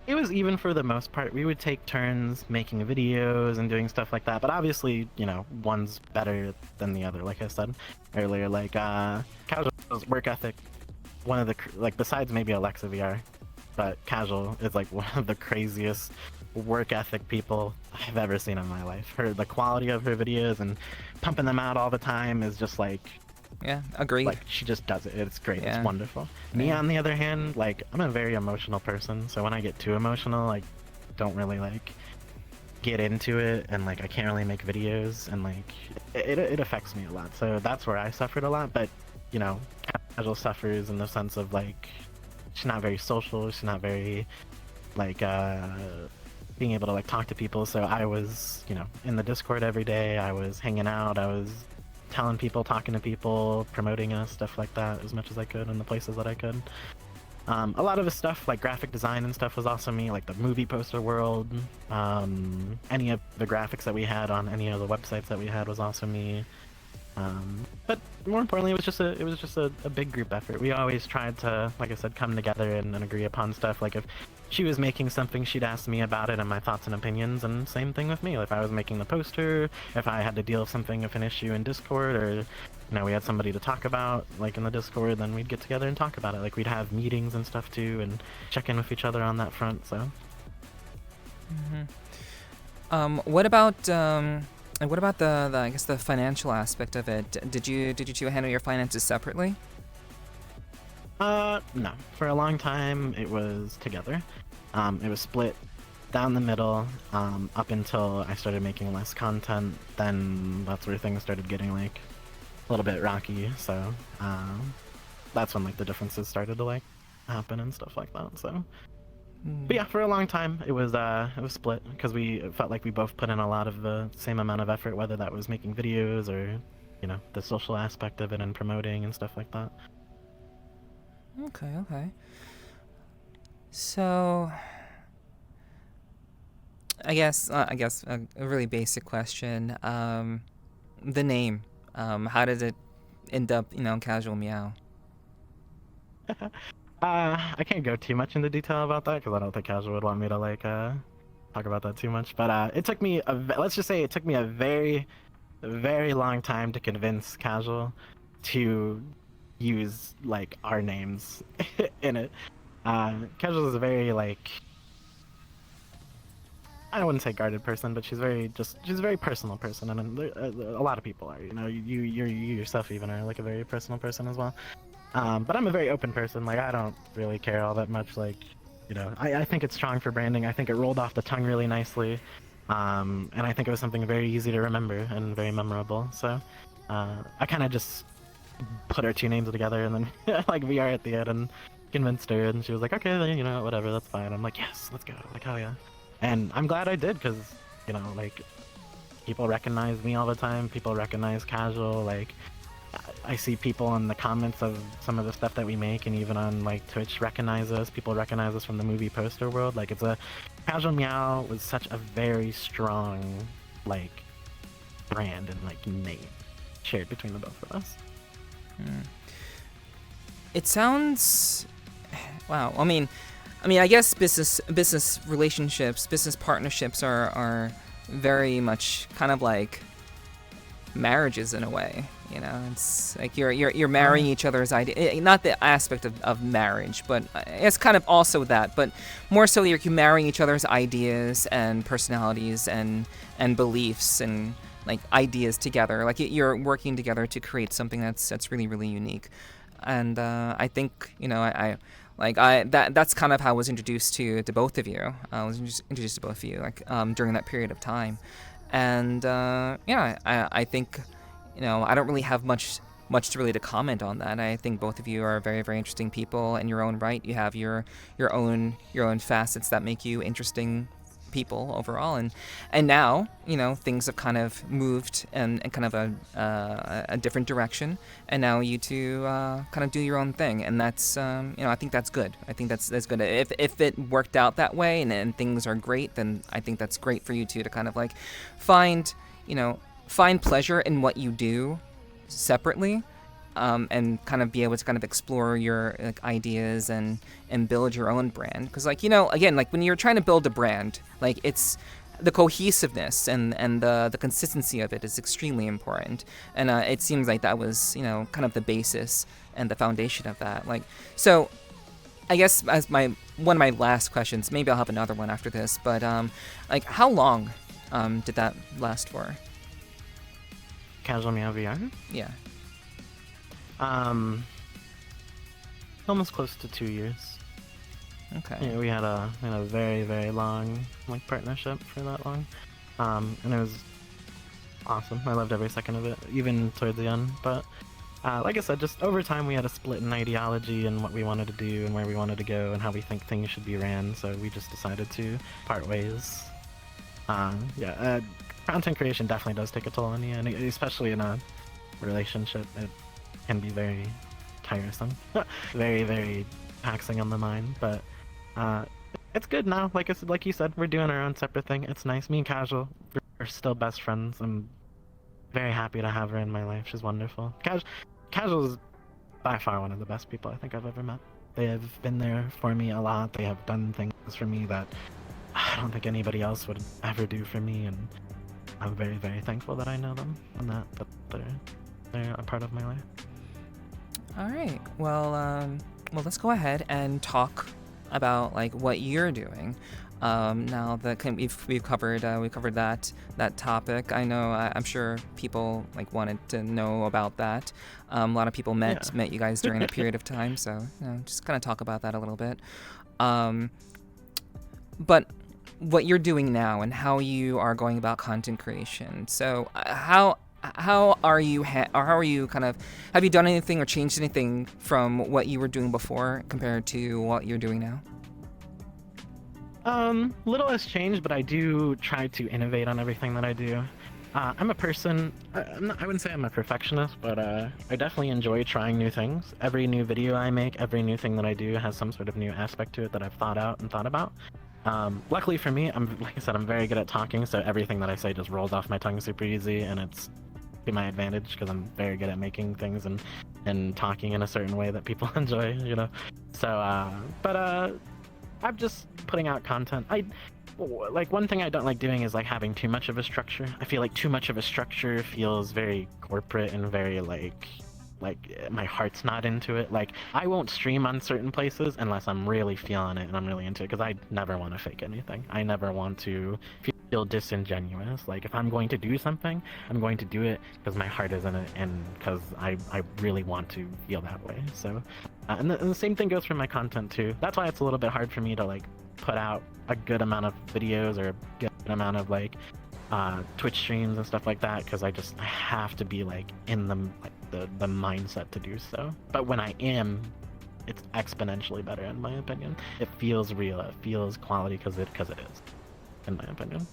It was even for the most part. We would take turns making videos and doing stuff like that. But obviously, one's better than the other. Like I said earlier, like Casual's work ethic, one of the besides maybe Alexa VR, but Casual is like one of the craziest work ethic people I've ever seen in my life. The quality of her videos and pumping them out all the time is just like. Yeah, agreed. Like, she just does it. It's great. Yeah. It's wonderful. Me, on the other hand, like, I'm a very emotional person, so when I get too emotional, like, don't really, like, get into it, and, like, I can't really make videos, and, like, it affects me a lot. So that's where I suffered a lot, but, Casual suffers in the sense of, like, she's not very social, she's not very, like, being able to, like, talk to people, so I was, in the Discord every day, I was hanging out, I was telling people, talking to people, promoting us, stuff like that, as much as I could in the places that I could. A lot of the stuff, like graphic design and stuff, was also me, like the movie poster world. Any of the graphics that we had on any of the websites that we had was also me. But more importantly, it was just a big group effort. We always tried to, like I said, come together and agree upon stuff. Like if she was making something, she'd ask me about it and my thoughts and opinions, and same thing with me. If I was making the poster, if I had to deal with something, if an issue in Discord, or we had somebody to talk about, like in the Discord, then we'd get together and talk about it. Like we'd have meetings and stuff too, and check in with each other on that front. So. What about the I guess the financial aspect of it? Did you two handle your finances separately? No. For a long time, it was together. It was split down the middle, up until I started making less content. Then that's where things started getting, like, a little bit rocky. So, that's when, like, the differences started to, like, happen and stuff like that. So, but yeah, for a long time, it was split, because it felt like we both put in a lot of the same amount of effort, whether that was making videos or, the social aspect of it and promoting and stuff like that. Okay. So, I guess a really basic question. The name. How did it end up, CasualMeow? I can't go too much into detail about that because I don't think Casual would want me to like talk about that too much. But it took me let's just say it took me a very, very long time to convince Casual to use like our names in it. Casual is a very like, I wouldn't say guarded person, but she's a very personal person, and a lot of people are. You yourself even are like a very personal person as well. But I'm a very open person. Like I don't really care all that much. Like, I think it's strong for branding. I think it rolled off the tongue really nicely, and I think it was something very easy to remember and very memorable. So I kind of just put our two names together, and then like VR at the end, and convinced her, and she was like, okay, then, whatever, that's fine. I'm like, yes, let's go. Like, hell yeah. And I'm glad I did, because, like, people recognize me all the time. People recognize Casual. Like, I see people in the comments of some of the stuff that we make, and even on, like, Twitch recognize us. People recognize us from the movie poster world. Like, CasualMeow was such a very strong, like, brand and, like, name shared between the both of us. It sounds... Wow. I mean, I guess business relationships, business partnerships are very much kind of like marriages in a way. It's like you're marrying each other's idea. Not the aspect of marriage, but it's kind of also that. But more so, you're marrying each other's ideas and personalities and beliefs and like ideas together. Like you're working together to create something that's really, really unique. And I think that's kind of how I was introduced to both of you. I was introduced to both of you during that period of time, and I think I don't really have much to comment on that. I think both of you are very, very interesting people in your own right. You have your own facets that make you interesting people overall, and now things have kind of moved in kind of a different direction, and now you two kind of do your own thing, and that's I think that's good. I think that's good. If it worked out that way and things are great, then I think that's great for you two to kind of like find pleasure in what you do separately, and kind of be able to kind of explore your like ideas and build your own brand. Because like, you know, again, like when you're trying to build a brand, like it's the cohesiveness and the consistency of it is extremely important. And it seems like that was, you know, kind of the basis and the foundation of that. Like, so I guess as one of my last questions, maybe I'll have another one after this, but like how long did that last for? CasualMeow VR? Yeah. Almost close to 2 years. Okay. Yeah, we had a very, very long like partnership for that long, and it was awesome. I loved every second of it, even towards the end. But like I said, just over time we had a split in ideology and what we wanted to do and where we wanted to go and how we think things should be ran. So we just decided to part ways. Content creation definitely does take a toll on you, and especially in a relationship, it can be very tiresome, very, very taxing on the mind. But it's good now. Like you said, we're doing our own separate thing. It's nice. Me and Casual, we're still best friends. I'm very happy to have her in my life. She's wonderful. Casual is by far one of the best people I think I've ever met. They have been there for me a lot. They have done things for me that I don't think anybody else would ever do for me, and I'm very, very thankful that I know them and that they're a part of my life. All right. Well, let's go ahead and talk about like what you're doing. Now that we've covered that topic. I know I'm sure people like wanted to know about that. A lot of people met you guys during that period of time, so just kind of talk about that a little bit. But what you're doing now and how you are going about content creation. So how are you kind of, have you done anything or changed anything from what you were doing before compared to what you're doing now? Little has changed, but I do try to innovate on everything that I do. I'm a person, I wouldn't say I'm a perfectionist, but I definitely enjoy trying new things. Every new video I make, every new thing that I do has some sort of new aspect to it that I've thought out and thought about. Luckily for me, like I said, I'm very good at talking, so everything that I say just rolls off my tongue super easy, and it's to my advantage because I'm very good at making things and talking in a certain way that people enjoy, you know. So, I'm just putting out content. Like one thing I don't like doing is like having too much of a structure. I feel like too much of a structure feels very corporate and very like my heart's not into it. Like I won't stream on certain places unless I'm really feeling it and I'm really into it, because I never want to fake anything. I never want to feel disingenuous. Like if I'm going to do something, I'm going to do it because my heart is in it and because I really want to feel that way. So and the same thing goes for my content too. That's why it's a little bit hard for me to like put out a good amount of videos or a good amount of like Twitch streams and stuff like that, because I have to be like in the mindset to do so. But when I am, it's exponentially better in my opinion. It feels real, it feels quality because it is, in my opinion.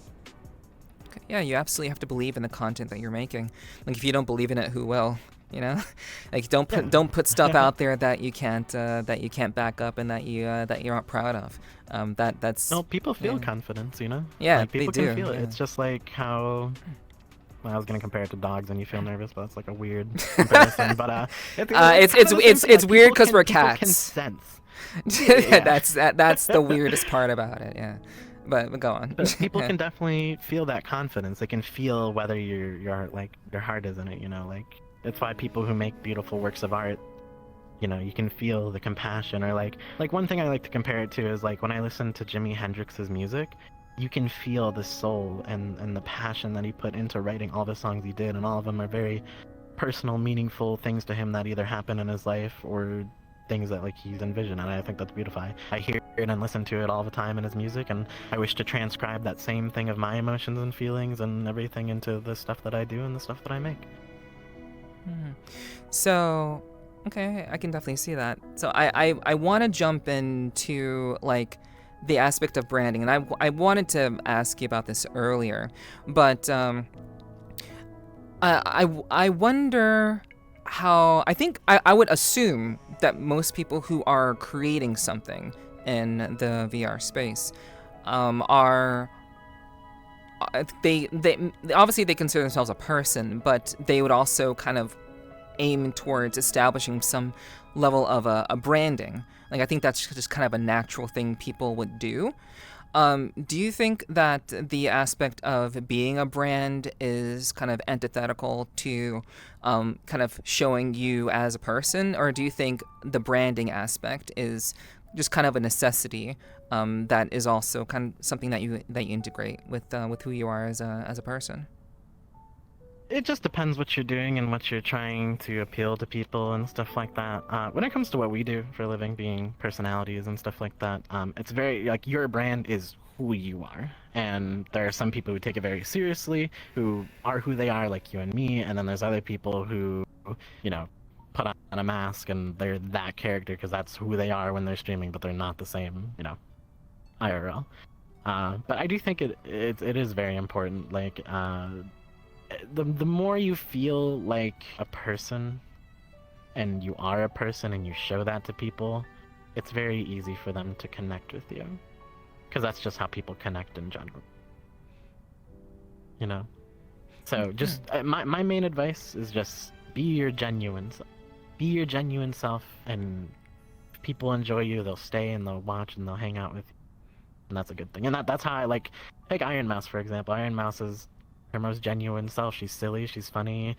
Okay. Yeah, you absolutely have to believe in the content that you're making. Like if you don't believe in it, who will? You know, like don't put stuff out there that you can't back up and that you're not proud of. That's no, people feel confidence, you know. Yeah, like, people they do. Can feel it. Yeah. It's just like how. Well, I was gonna compare it to dogs, and you feel nervous, but that's like a weird comparison. But it's weird because we're cats. People can sense. Yeah. That's the weirdest part about it. Yeah, but go on. But people can definitely feel that confidence. They can feel whether your heart is in it. You know, like that's why people who make beautiful works of art, you know, you can feel the compassion. Or like one thing I like to compare it to is like when I listen to Jimi Hendrix's music. You can feel the soul and the passion that he put into writing all the songs he did, and all of them are very personal, meaningful things to him that either happen in his life or things that like he's envisioned, and I think that's beautiful. I hear it and listen to it all the time in his music, and I wish to transcribe that same thing of my emotions and feelings and everything into the stuff that I do and the stuff that I make. So, okay, I can definitely see that. So I want to jump into like the aspect of branding, and I wanted to ask you about this earlier, but I wonder how, I think I would assume that most people who are creating something in the VR space are they obviously they consider themselves a person, but they would also kind of aim towards establishing some level of a branding. Like, I think that's just kind of a natural thing people would do. Do you think that the aspect of being a brand is kind of antithetical to kind of showing you as a person, or do you think the branding aspect is just kind of a necessity that is also kind of something that you integrate with who you are as a person? It just depends what you're doing and what you're trying to appeal to people and stuff like that. When it comes to what we do for a living, being personalities and stuff like that, it's very, like, your brand is who you are. And there are some people who take it very seriously, who are who they are, like you and me, and then there's other people who, you know, put on a mask and they're that character because that's who they are when they're streaming, but they're not the same, you know, IRL. But I do think it is very important, like, the more you feel like a person and you are a person and you show that to people, it's very easy for them to connect with you, because that's just how people connect in general, you know. So just my main advice is just be your genuine self, and if people enjoy you, they'll stay and they'll watch and they'll hang out with you, and that's a good thing. And that's how I like Iron Mouse, for example. Iron Mouse is her most genuine self. She's silly, she's funny,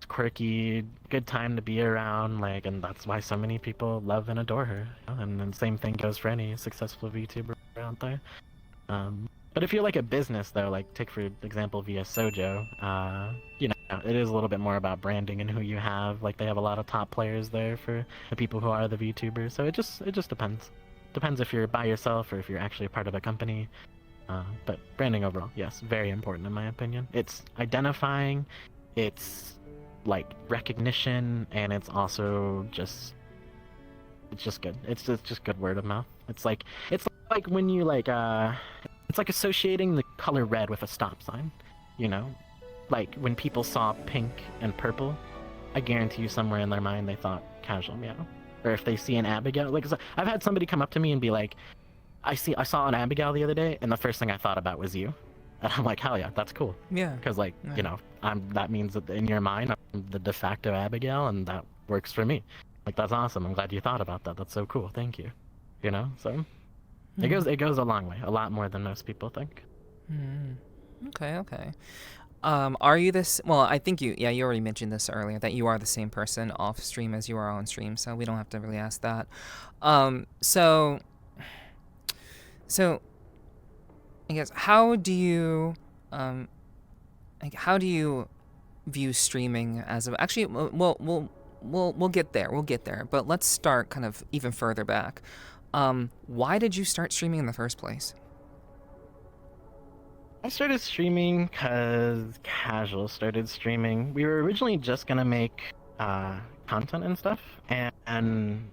quirky, good time to be around, like, and that's why so many people love and adore her, you know? And the same thing goes for any successful VTuber out there. But if you're like a business though, like take for example VS Sojo, you know, it is a little bit more about branding and who you have. Like, they have a lot of top players there for the people who are the VTubers, so it just depends if you're by yourself or if you're actually a part of a company. But branding overall, yes, very important in my opinion. It's identifying, it's like recognition, and it's also just, it's just good. It's just good word of mouth. It's like when you like it's like associating the color red with a stop sign, you know? Like when people saw pink and purple, I guarantee you somewhere in their mind they thought CasualMeow. Or if they see an Abigail, like, I've had somebody come up to me and be like, I saw an Abigail the other day, and the first thing I thought about was you. And I'm like, hell yeah, that's cool. Yeah. Because, like, Yeah. you know, that means that in your mind, I'm the de facto Abigail, and that works for me. Like, that's awesome. I'm glad you thought about that. That's so cool. Thank you. You know, so it goes a long way, a lot more than most people think. Okay. Are you this? Well, I think you already mentioned this earlier, that you are the same person off stream as you are on stream, so we don't have to really ask that. So I guess how do you view streaming as of actually? We'll get there. We'll get there. But let's start kind of even further back. Why did you start streaming in the first place? I started streaming because Casual started streaming. We were originally just gonna make content and stuff, and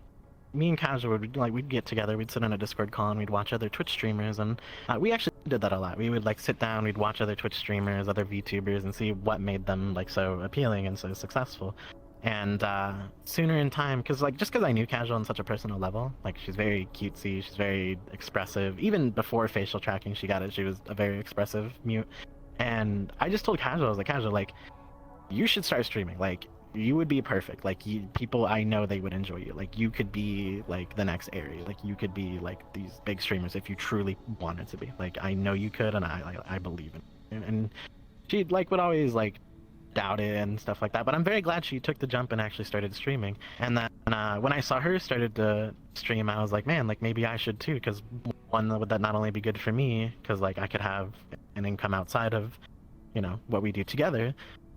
me and Casual we'd get together, we'd sit on a Discord call, and we'd watch other Twitch streamers, and we actually did that a lot. We would like sit down, we'd watch other Twitch streamers, other VTubers, and see what made them like so appealing and so successful. And sooner in time, because I knew Casual on such a personal level, like she's very cutesy, she's very expressive. Even before facial tracking, she got it. She was a very expressive mute, and I just told Casual, I was like, Casual, like, you should start streaming. Like, you would be perfect. Like, people, I know they would enjoy you. Like, you could be like the next Aerie. Like, you could be like these big streamers if you truly wanted to be. Like, I know you could, and I believe in it. And she like would always like doubt it and stuff like that, but I'm very glad she took the jump and actually started streaming. And then when I saw her started to stream, I was like, man, like maybe I should too, because one, would that not only be good for me, because like I could have an income outside of, you know, what we do together,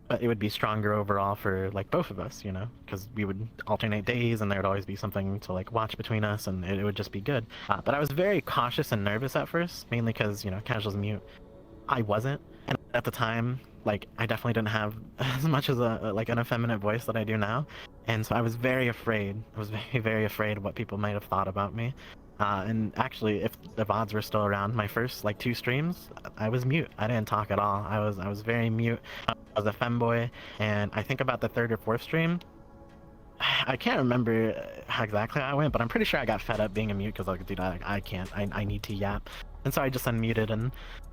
but it would be stronger overall for like both of us, you know, because we would alternate days and there would always be something to like watch between us, and it would just be good. But I was very cautious and nervous at first, mainly because, you know, Casual's mute. I wasn't, and at the time, like, I definitely didn't have as much as an effeminate voice that I do now, and so I was very afraid. I was very, very afraid of what people might have thought about me. And actually, if the VODs were still around, my first like 2 streams, I was mute. I didn't talk at all. I was very mute. I was a femboy, and I think about the 3rd or 4th stream, I can't remember exactly how I went, but I'm pretty sure I got fed up being a mute because like, dude, I can't. I need to yap, and so I just unmuted. And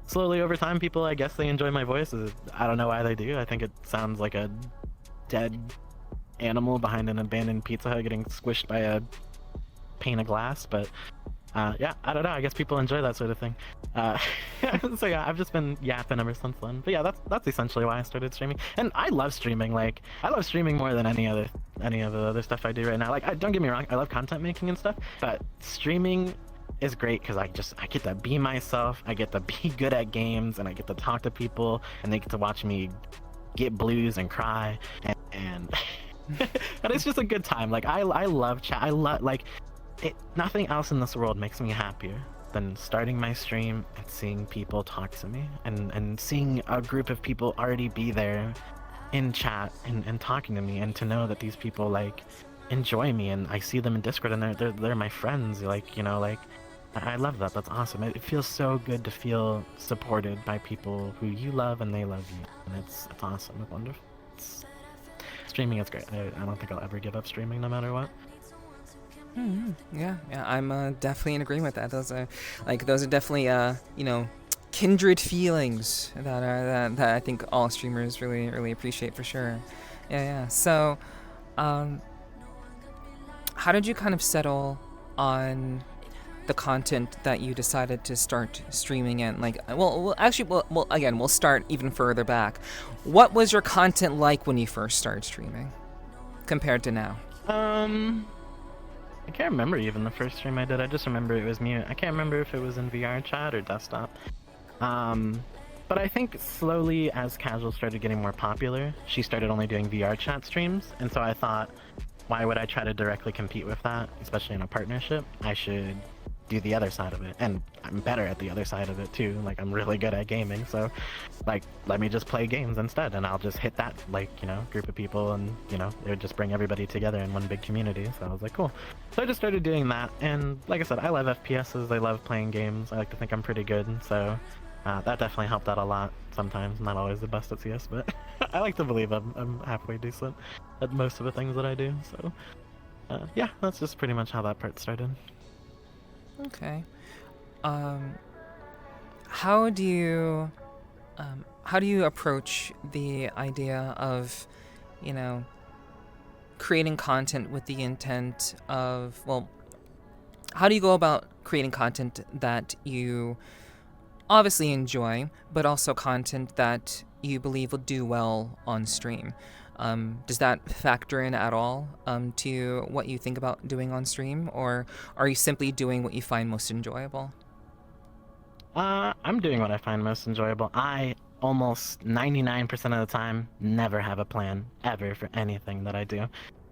slowly over time, people, I guess they enjoy my voice. I don't know why they do. I think it sounds like a dead animal behind an abandoned Pizza Hut getting squished by a pane of glass, but yeah, I don't know. I guess people enjoy that sort of thing. Uh, so yeah, I've just been yapping ever since then. But yeah, that's essentially why I started streaming. And I love streaming. Like, I love streaming more than any of the other stuff I do right now. Like, don't get me wrong, I love content making and stuff, but streaming is great because I get to be myself. I get to be good at games, and I get to talk to people, and they get to watch me get blues and cry, and and it's just a good time. Like, I love chat. I love, like, nothing else in this world makes me happier than starting my stream and seeing people talk to me, and seeing a group of people already be there in chat and talking to me, and to know that these people like enjoy me, and I see them in Discord and they're my friends. Like, you know, like, I love that. That's awesome. It feels so good to feel supported by people who you love and they love you, and it's awesome. It's wonderful. Streaming is great. I don't think I'll ever give up streaming no matter what. Yeah, I'm definitely in agreement with that. Those are definitely you know, kindred feelings that I think all streamers really appreciate for sure. Yeah. So, how did you kind of settle on the content that you decided to start streaming in? Like, again, we'll start even further back. What was your content like when you first started streaming, compared to now? I can't remember even the first stream I did. I just remember it was mute. I can't remember if it was in VRChat or desktop. But I think slowly, as Casual started getting more popular, she started only doing VRChat streams, and so I thought, why would I try to directly compete with that, especially in a partnership? I should do the other side of it, and I'm better at the other side of it too. Like, I'm really good at gaming, so like, let me just play games instead, and I'll just hit that, like, you know, group of people, and, you know, it would just bring everybody together in one big community. So I was like, cool. So I just started doing that, and like I said, I love FPSs. I love playing games. I like to think I'm pretty good, so that definitely helped out a lot. Sometimes, not always the best at CS, but I like to believe I'm halfway decent at most of the things that I do. So yeah, that's just pretty much how that part started. Okay. How do you approach the idea of, you know, creating content with the intent of, well, how do you go about creating content that you obviously enjoy, but also content that you believe will do well on stream? Does that factor in at all to what you think about doing on stream, or are you simply doing what you find most enjoyable? I'm doing what I find most enjoyable. I almost 99% of the time never have a plan ever for anything that I do.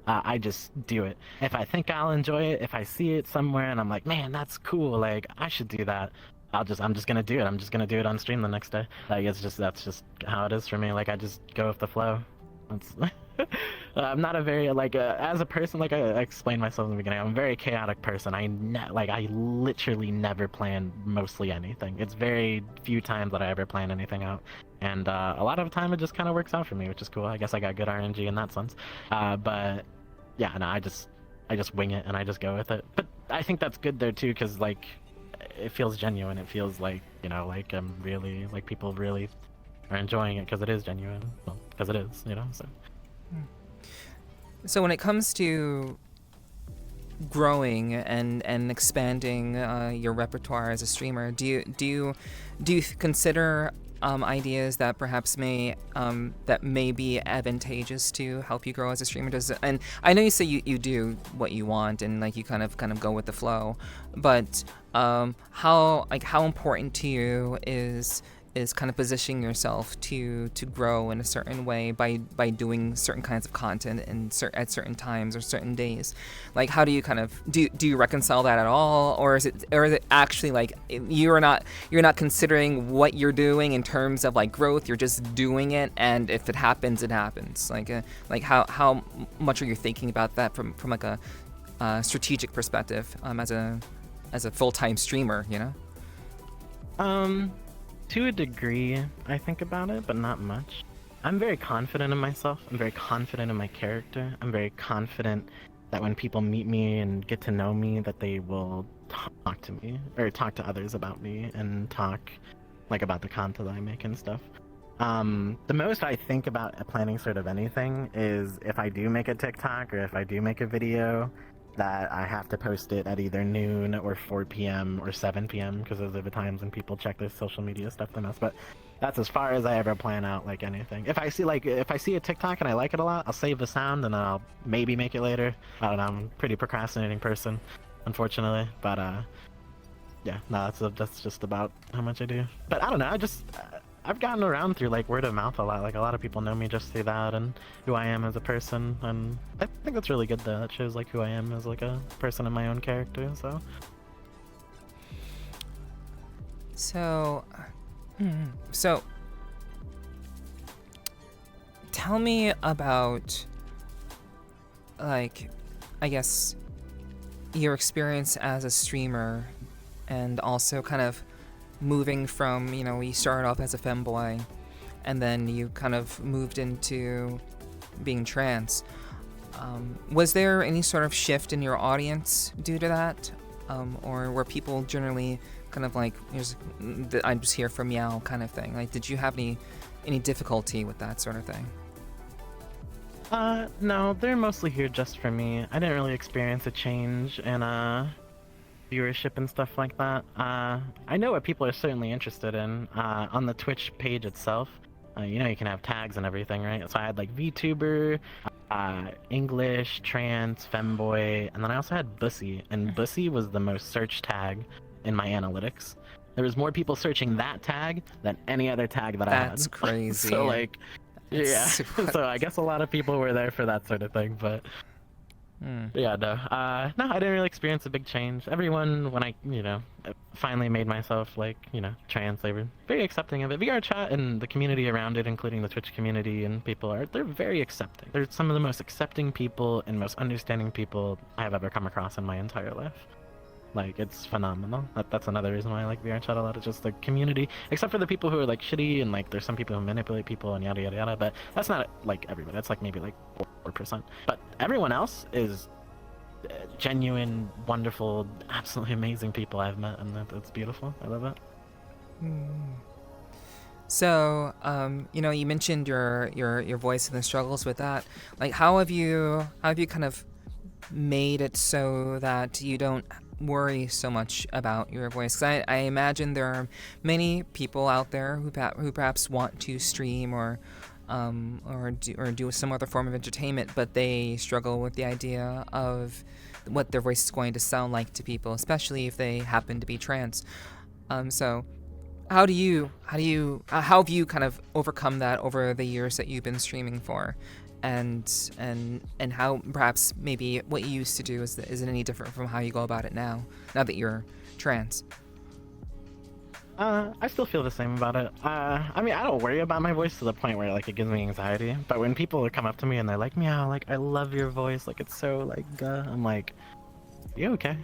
I just do it. If I think I'll enjoy it, if I see it somewhere and I'm like, man, that's cool, like, I should do that, I'm just gonna do it. I'm just gonna do it on stream the next day. Like, that's just how it is for me. Like, I just go with the flow. I'm not a very, like, as a person, like I explained myself in the beginning, I'm a very chaotic person. I literally never plan mostly anything. It's very few times that I ever plan anything out, and a lot of the time it just kind of works out for me, which is cool. I guess I got good RNG in that sense. But yeah, no, I just wing it and I just go with it. But I think that's good there too, because, like, it feels genuine. It feels like, you know, like I'm really, like, people really are enjoying it because it is genuine. Well, because it is, you know. So when it comes to growing and expanding your repertoire as a streamer, do you consider ideas that perhaps may be advantageous to help you grow as a streamer? And I know you say you do what you want and, like, you kind of go with the flow, but how important to you is kind of positioning yourself to grow in a certain way by doing certain kinds of content at certain times or certain days? Like, how do you kind of do you reconcile that at all, or is it actually, like, you're not considering what you're doing in terms of, like, growth? You're just doing it, and if it happens, it happens. Like how much are you thinking about that from like a strategic perspective as a full-time streamer, you know? To a degree, I think about it, but not much. I'm very confident in myself. I'm very confident in my character. I'm very confident that when people meet me and get to know me, that they will talk to me, or talk to others about me, and talk, like, about the content I make and stuff. The most I think about planning sort of anything is if I do make a TikTok or if I do make a video, that I have to post it at either noon or 4 p.m. or 7 p.m. because those are the times when people check their social media stuff the most. But that's as far as I ever plan out like anything. If I see a TikTok and I like it a lot, I'll save the sound and then I'll maybe make it later. I don't know. I'm a pretty procrastinating person, unfortunately. But yeah, no, that's just about how much I do. But I don't know. I've gotten around through like word of mouth a lot. Like a lot of people know me just through that and who I am as a person, and I think that's really good though. That shows like who I am as like a person in my own character. So. So, tell me about, like, I guess, your experience as a streamer, and also kind of moving from, you started off as a femboy, and then you kind of moved into being trans. Was there any sort of shift in your audience due to that? Or were people generally kind of like, I'm just here for meow kind of thing? Like, did you have any difficulty with that sort of thing? No, they're mostly here just for me. I didn't really experience a change in viewership and stuff like that. I know what people are certainly interested in. On the Twitch page itself, you can have tags and everything, right? So I had like VTuber, English, trans, femboy, and then I also had Bussy, and Bussy was the most searched tag in my analytics. There was more people searching that tag than any other tag that I had. That's crazy. So like, yeah. So I guess a lot of people were there for that sort of thing, but yeah, no. No, I didn't really experience a big change. Everyone, when I, finally made myself like, trans, they were very accepting of it. VRChat and the community around it, including the Twitch community and they're very accepting. They're some of the most accepting people and most understanding people I have ever come across in my entire life. Like, it's phenomenal. That's another reason why I like VRChat a lot. It's just the community, except for the people who are like shitty and like there's some people who manipulate people and yada yada yada. But that's not like everybody. That's like maybe like 4%. But everyone else is genuine, wonderful, absolutely amazing people I've met, and that's beautiful. I love it. So, you mentioned your voice and the struggles with that. Like, how have you kind of made it so that you don't worry so much about your voice? 'Cause I imagine there are many people out there who perhaps want to stream or do some other form of entertainment, but they struggle with the idea of what their voice is going to sound like to people, especially if they happen to be trans. So how have you kind of overcome that over the years that you've been streaming for? And how perhaps maybe what you used to do isn't any different from how you go about it now that you're trans? I still feel the same about it. I mean, I don't worry about my voice to the point where like it gives me anxiety. But when people come up to me and they're like, "Meow, like I love your voice, like it's so like," I'm like, "You okay?"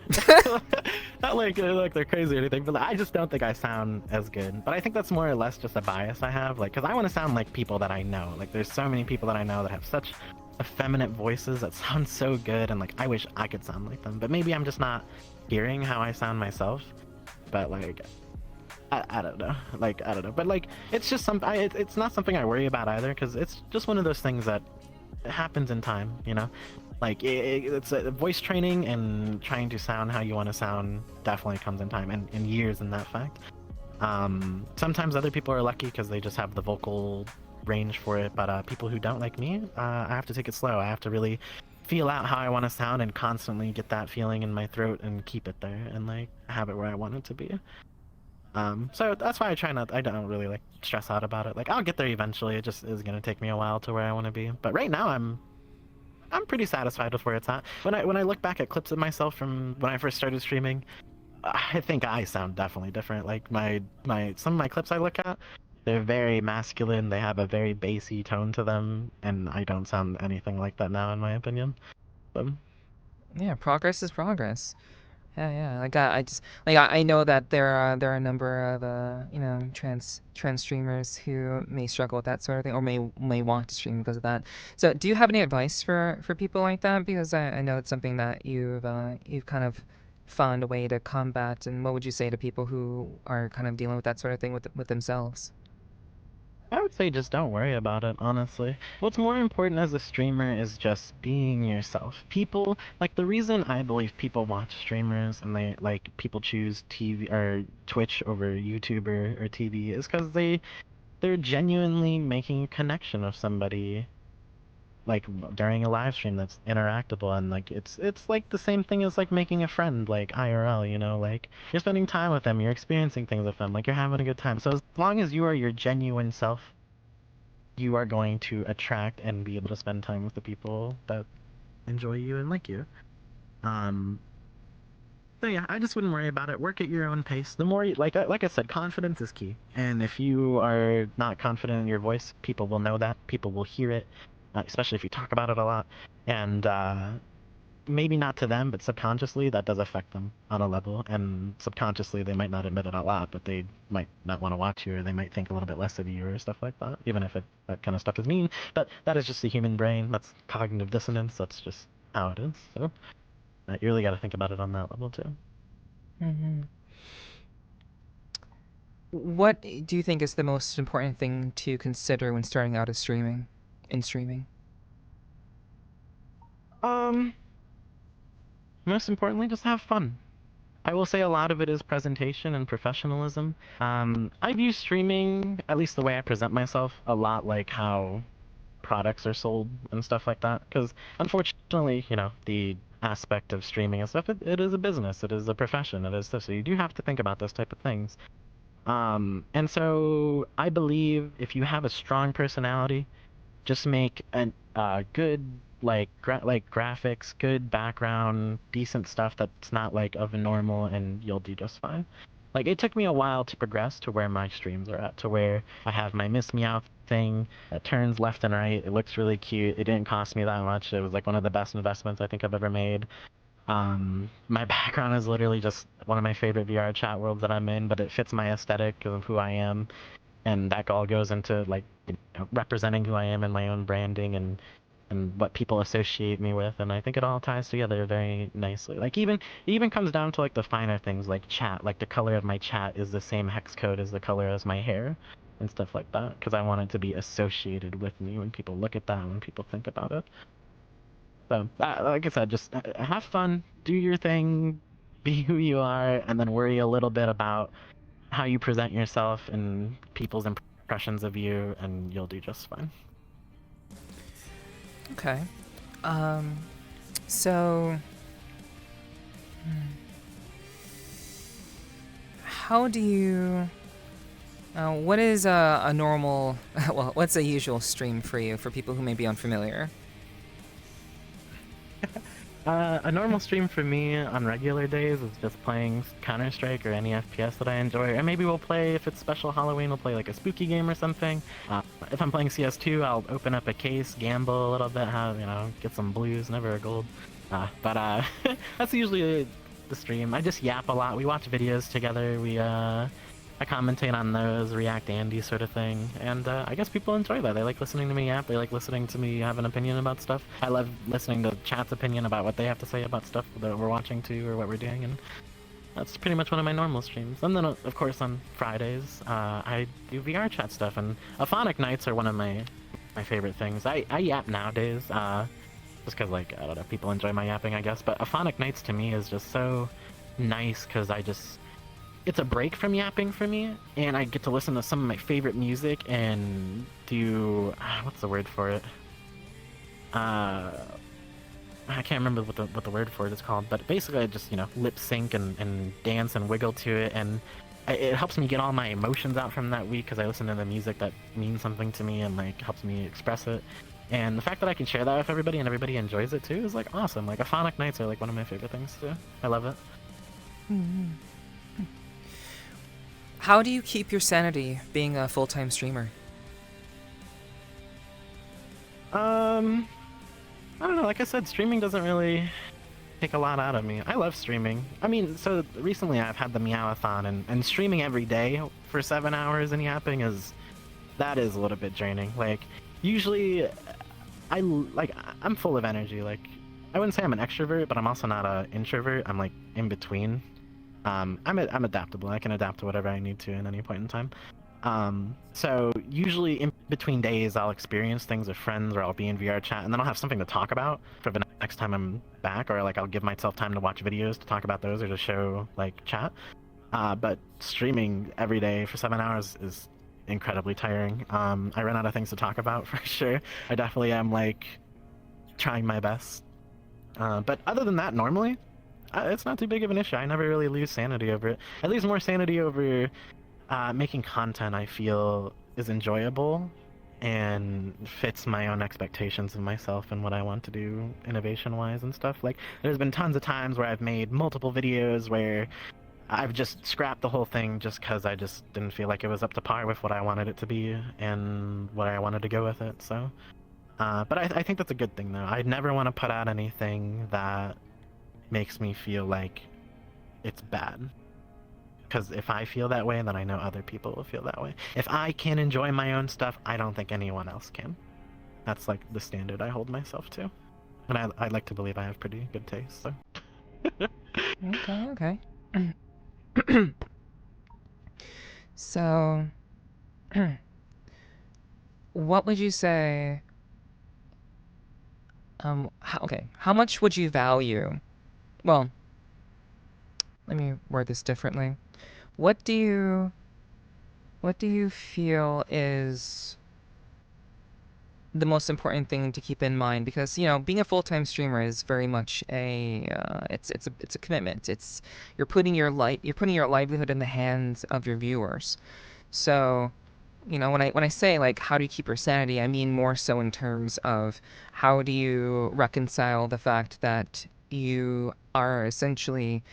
Not like they're crazy or anything, but I just don't think I sound as good. But I think that's more or less just a bias I have, like, because I want to sound like people that I know. Like, there's so many people that I know that have such effeminate voices that sound so good, and like I wish I could sound like them. But maybe I'm just not hearing how I sound myself. But like, I don't know. Like, I don't know. But like, it's just it's not something I worry about either, because it's just one of those things that happens in time, Like, it's a voice training, and trying to sound how you want to sound definitely comes in time and years in that fact. Sometimes other people are lucky because they just have the vocal range for it, but people who don't, like me, I have to take it slow. I have to really feel out how I want to sound and constantly get that feeling in my throat and keep it there and like have it where I want it to be. So that's why I don't really like stress out about it. Like, I'll get there eventually. It just is gonna take me a while to where I want to be. But right now I'm pretty satisfied with where it's at. When I look back at clips of myself from when I first started streaming, I think I sound definitely different. Like some of my clips I look at, they're very masculine. They have a very bassy tone to them, and I don't sound anything like that now, in my opinion. But Yeah, progress is progress. Yeah. Like I know that there are a number of trans streamers who may struggle with that sort of thing, or may want to stream because of that. So do you have any advice for people like that? Because I know it's something that you've kind of found a way to combat. And what would you say to people who are kind of dealing with that sort of thing with themselves? I would say just don't worry about it, honestly. What's more important as a streamer is just being yourself. People, like the reason I believe people watch streamers and they like people choose TV or Twitch over YouTube or TV is because they're genuinely making a connection with somebody like during a live stream that's interactable, and like it's like the same thing as like making a friend like IRL, you know, like you're spending time with them, you're experiencing things with them, like you're having a good time. So as long as you are your genuine self, you are going to attract and be able to spend time with the people that enjoy you and like you. Um, so yeah, I just wouldn't worry about it. Work at your own pace. The more, like I said, confidence is key. And if you are not confident in your voice, people will know that. People will hear it, especially if you talk about it a lot. And maybe not to them, but subconsciously that does affect them on a level. And subconsciously they might not admit it a lot, but they might not want to watch you, or they might think a little bit less of you or stuff like that. Even if that kind of stuff is mean, but that is just the human brain. That's cognitive dissonance. That's just how it is. So you really got to think about it on that level too. Hmm. What do you think is the most important thing to consider when starting out as streaming? In streaming. Um, Most importantly, just have fun. I will say a lot of it is presentation and professionalism. I view streaming, at least the way I present myself, a lot like how products are sold and stuff like that. Because unfortunately, you know, the aspect of streaming and stuff, it is a business, it is a profession, it is stuff. So you do have to think about those type of things. And so I believe if you have a strong personality, just make an good like graphics, good background, decent stuff that's not like of a normal, and you'll do just fine. Like it took me a while to progress to where my streams are at, to where I have my Miss Meow thing that turns left and right. It looks really cute. It didn't cost me that much. It was like one of the best investments I think I've ever made. My background is literally just one of my favorite VR chat worlds that I'm in, but it fits my aesthetic of who I am, and that all goes into like representing who I am and my own branding and what people associate me with, and I think it all ties together very nicely. Like it even comes down to like the finer things like chat, like the color of my chat is the same hex code as the color as my hair and stuff like that, because I want it to be associated with me when people look at that, when people think about it. So like I said, just have fun, do your thing, be who you are, and then worry a little bit about how you present yourself and people's impressions of you, and you'll do just fine. Okay. Um, so, how do you? What is a normal? Well, what's a usual stream for you for people who may be unfamiliar? A normal stream for me on regular days is just playing Counter-Strike or any FPS that I enjoy. And maybe we'll play, if it's special Halloween, we'll play like a spooky game or something. If I'm playing CS2, I'll open up a case, gamble a little bit, have, you know, get some blues, never a gold. But that's usually the stream. I just yap a lot. We watch videos together. I commentate on those, React Andy sort of thing, and I guess people enjoy that. They like listening to me yap. They like listening to me have an opinion about stuff. I love listening to chat's opinion about what they have to say about stuff that we're watching too, or what we're doing, and that's pretty much one of my normal streams. And then, of course, on Fridays, I do VRChat stuff, and Aphonic nights are one of my favorite things. I yap nowadays, just because, like, I don't know, people enjoy my yapping, I guess, but Aphonic nights to me is just so nice, because it's a break from yapping for me, and I get to listen to some of my favorite music and do what's the word for it? I can't remember what the word for it is called, but basically I just, you know, lip sync and dance and wiggle to it, and it helps me get all my emotions out from that week because I listen to the music that means something to me and like helps me express it. And the fact that I can share that with everybody and everybody enjoys it too is like awesome. Like Aphonic nights are like one of my favorite things too. I love it. Mm-hmm. How do you keep your sanity being a full-time streamer? I don't know. Like I said, streaming doesn't really take a lot out of me. I love streaming. I mean, so recently I've had the Meowathon, and streaming every day for 7 hours and yapping that is a little bit draining. Like, usually, I'm full of energy. Like, I wouldn't say I'm an extrovert, but I'm also not an introvert. I'm like in between. I'm adaptable. I can adapt to whatever I need to at any point in time. So usually in between days, I'll experience things with friends, or I'll be in VRChat, and then I'll have something to talk about for the next time I'm back, or like I'll give myself time to watch videos to talk about those, or to show like chat. But streaming every day for 7 hours is incredibly tiring. I run out of things to talk about for sure. I definitely am like trying my best. But other than that, normally it's not too big of an issue. I never really lose sanity over it. I lose more sanity over making content I feel is enjoyable and fits my own expectations of myself and what I want to do innovation wise and stuff. Like, there's been tons of times where I've made multiple videos where I've just scrapped the whole thing just because I just didn't feel like it was up to par with what I wanted it to be and what I wanted to go with it. So, but I think that's a good thing though. I never want to put out anything that makes me feel like it's bad. Because if I feel that way, then I know other people will feel that way. If I can enjoy my own stuff, I don't think anyone else can. That's like the standard I hold myself to. And I like to believe I have pretty good taste, so. Okay. So, what would you say? How much would you value? Well, let me word this differently. What do you what do you feel is the most important thing to keep in mind? Because being a full-time streamer is very much it's a commitment. It's you're putting your livelihood in the hands of your viewers. So, when I say like how do you keep your sanity, I mean more so in terms of how do you reconcile the fact that you are essentially,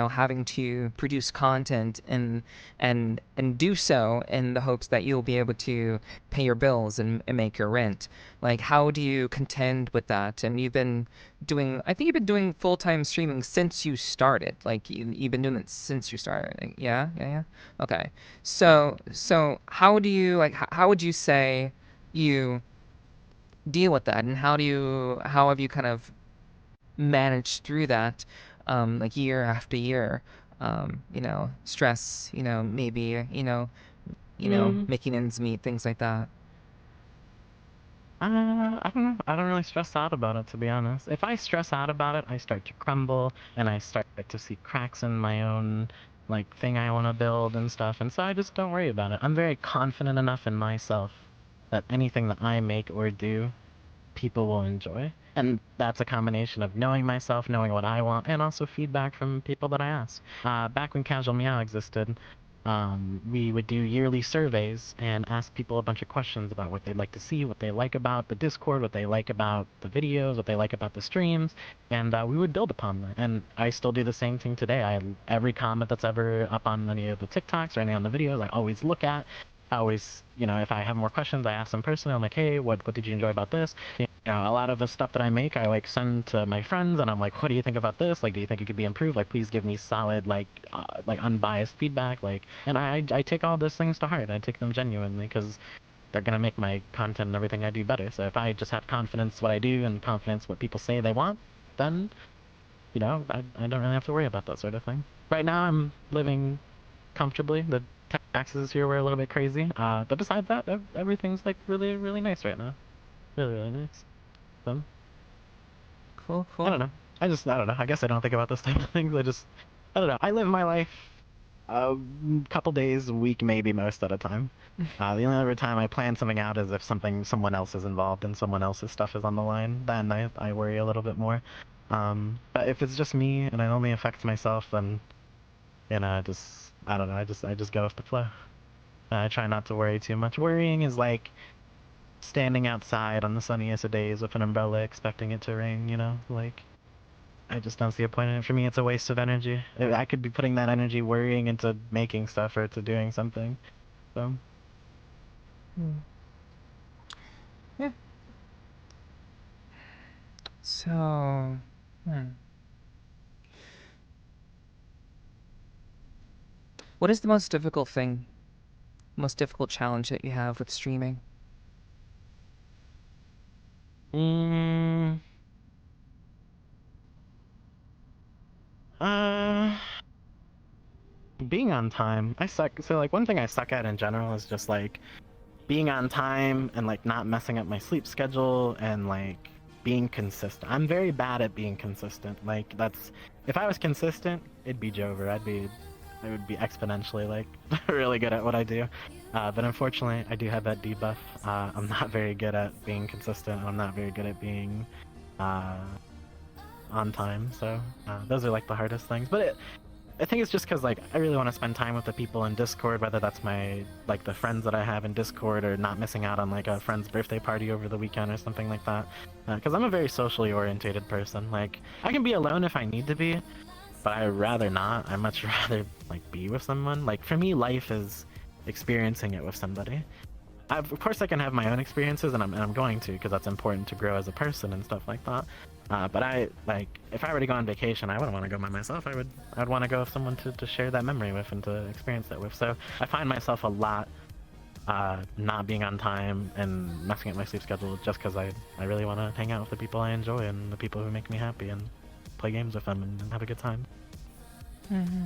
having to produce content and do so in the hopes that you'll be able to pay your bills and make your rent. Like, how do you contend with that? And I think you've been doing full-time streaming since you started. Like, you've been doing it since you started. Like, yeah. Okay. So how do you how would you say you deal with that, and how have you kind of managed through that, like year after year? Stress, maybe, Mm, making ends meet, things like that. I don't know. I don't really stress out about it, to be honest. If I stress out about it, I start to crumble and I start to see cracks in my own like thing I want to build and stuff. And so I just don't worry about it. I'm very confident enough in myself that anything that I make or do, people will enjoy. And that's a combination of knowing myself, knowing what I want, and also feedback from people that I ask. Back when Casual Meow existed, we would do yearly surveys and ask people a bunch of questions about what they'd like to see, what they like about the Discord, what they like about the videos, what they like about the streams, and we would build upon that. And I still do the same thing today. Every comment that's ever up on any of the TikToks or any on the videos, I always look at. I always, if I have more questions, I ask them personally. I'm like, hey, what did you enjoy about this? A lot of the stuff that I make, I like send to my friends, and I'm like, what do you think about this? Like, do you think it could be improved? Like, please give me solid, like unbiased feedback. Like, and I take all those things to heart. I take them genuinely because they're gonna make my content and everything I do better. So if I just have confidence what I do and confidence what people say they want, then I don't really have to worry about that sort of thing. Right now, I'm living comfortably. The taxes here were a little bit crazy, but besides that, everything's like really, really nice right now. Really, really nice. So, Cool, I cool. don't know. I don't know. I guess I don't think about this type of things. I don't know. I live my life a couple days a week, maybe most at a time. The only other time I plan something out is if someone else is involved and someone else's stuff is on the line. Then I worry a little bit more. But if it's just me and it only affects myself, then I don't know. I just go with the flow. I try not to worry too much. Worrying is like standing outside on the sunniest of days with an umbrella expecting it to rain. Like, I just don't see a point in it. For me, it's a waste of energy. I could be putting that energy worrying into making stuff or to doing something. So, Hmm. Yeah. So, hmm. What is the most difficult challenge that you have with streaming? mm, uh, being on time, I suck. So like one thing I suck at in general is just like being on time and like not messing up my sleep schedule and like being consistent. I'm very bad at being consistent. Like that's if I was consistent, it'd be Jover. I would be exponentially like really good at what I do. But unfortunately, I do have that debuff. I'm not very good at being consistent. And I'm not very good at being on time. So those are like the hardest things. But I think it's just because like I really want to spend time with the people in Discord, whether that's my like the friends that I have in Discord, or not missing out on like a friend's birthday party over the weekend or something like that. Because I'm a very socially orientated person. Like I can be alone if I need to be, but I'd rather not. I much rather like be with someone. Like for me, life is experiencing it with somebody. Of course, I can have my own experiences, and I'm going to, because that's important to grow as a person and stuff like that. But I like if I were to go on vacation, I wouldn't want to go by myself. I'd want to go with someone to share that memory with and to experience that with. So I find myself a lot not being on time and messing up my sleep schedule just because I really want to hang out with the people I enjoy and the people who make me happy and play games with them and have a good time. Mm-hmm.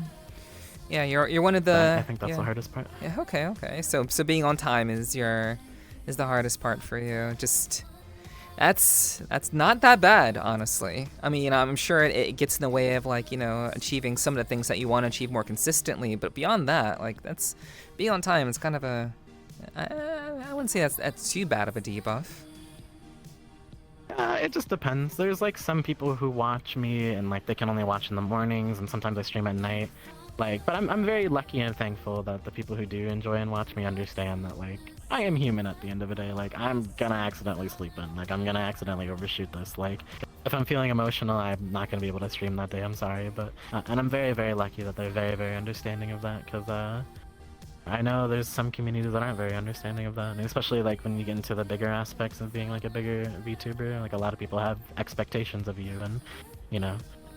Yeah, you're one of the. So I think that's the hardest part. Yeah. Okay. So being on time is the hardest part for you. Just that's not that bad, honestly. I mean, I'm sure it gets in the way of like achieving some of the things that you want to achieve more consistently. But beyond that, like that's being on time. It's kind of a. I wouldn't say that's too bad of a debuff. It just depends. There's like some people who watch me and like they can only watch in the mornings, and sometimes I stream at night. Like, but I'm very lucky and thankful that the people who do enjoy and watch me understand that like I am human at the end of the day. Like I'm gonna accidentally sleep in. Like I'm gonna accidentally overshoot this. Like if I'm feeling emotional, I'm not gonna be able to stream that day. I'm sorry, but and I'm very very lucky that they're very very understanding of that, because I know there's some communities that aren't very understanding of that, and especially like when you get into the bigger aspects of being like a bigger VTuber. Like a lot of people have expectations of you, and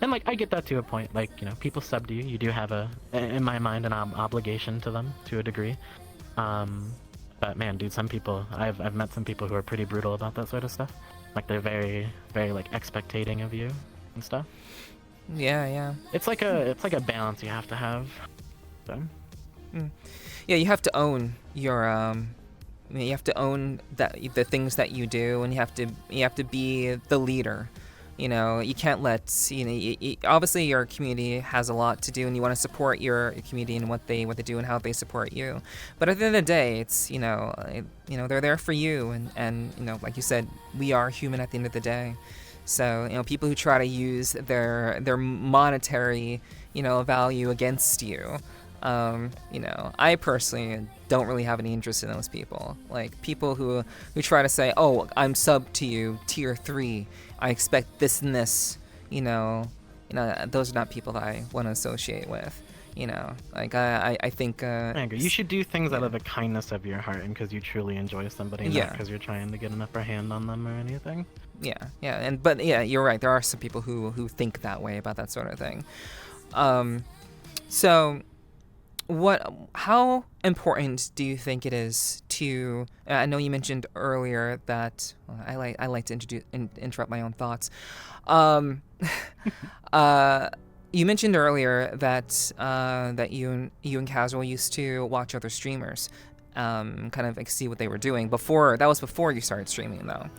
and like I get that to a point. Like people sub to you. You do have in my mind, an obligation to them to a degree. But man, dude, some people I've met some people who are pretty brutal about that sort of stuff. Like they're very very like expectating of you and stuff. Yeah. It's like a balance you have to have. So. Yeah, you have to own your you have to own the things that you do, and you have to be the leader. You can't let obviously your community has a lot to do, and you want to support your community and what they do and how they support you. But at the end of the day, it's they're there for you, and like you said, we are human at the end of the day. So people who try to use their monetary value against you. I personally don't really have any interest in those people. Like people who try to say, "Oh, I'm sub to you, tier 3. I expect this and this." Those are not people that I want to associate with. Like I think. You should do things out of the kindness of your heart and because you truly enjoy somebody, not because you're trying to get an upper hand on them or anything. Yeah, but you're right. There are some people who think that way about that sort of thing. So. How important do you think it is to? I know you mentioned earlier that I like to interrupt my own thoughts. You mentioned earlier that you and Casual used to watch other streamers, kind of like see what they were doing before. That was before you started streaming, though.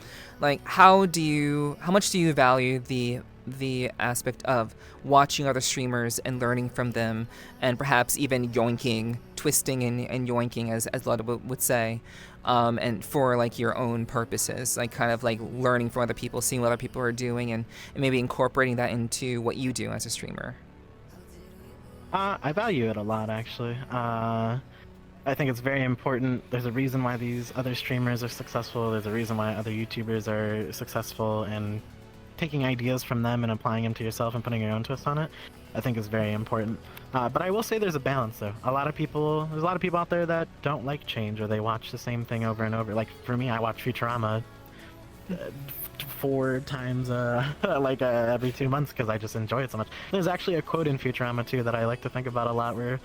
Like, how much do you value the aspect of watching other streamers and learning from them, and perhaps even twisting and yoinking, as a lot of would say, and for like your own purposes, like kind of like learning from other people, seeing what other people are doing, and maybe incorporating that into what you do as a streamer? I value it a lot, actually. I think it's very important. There's a reason why these other streamers are successful. There's a reason why other YouTubers are successful, and taking ideas from them and applying them to yourself and putting your own twist on it, I think is very important. But I will say there's a balance, though. There's a lot of people out there that don't like change, or they watch the same thing over and over. Like for me, I watch Futurama 4 times every 2 months because I just enjoy it so much. There's actually a quote in Futurama too that I like to think about a lot, where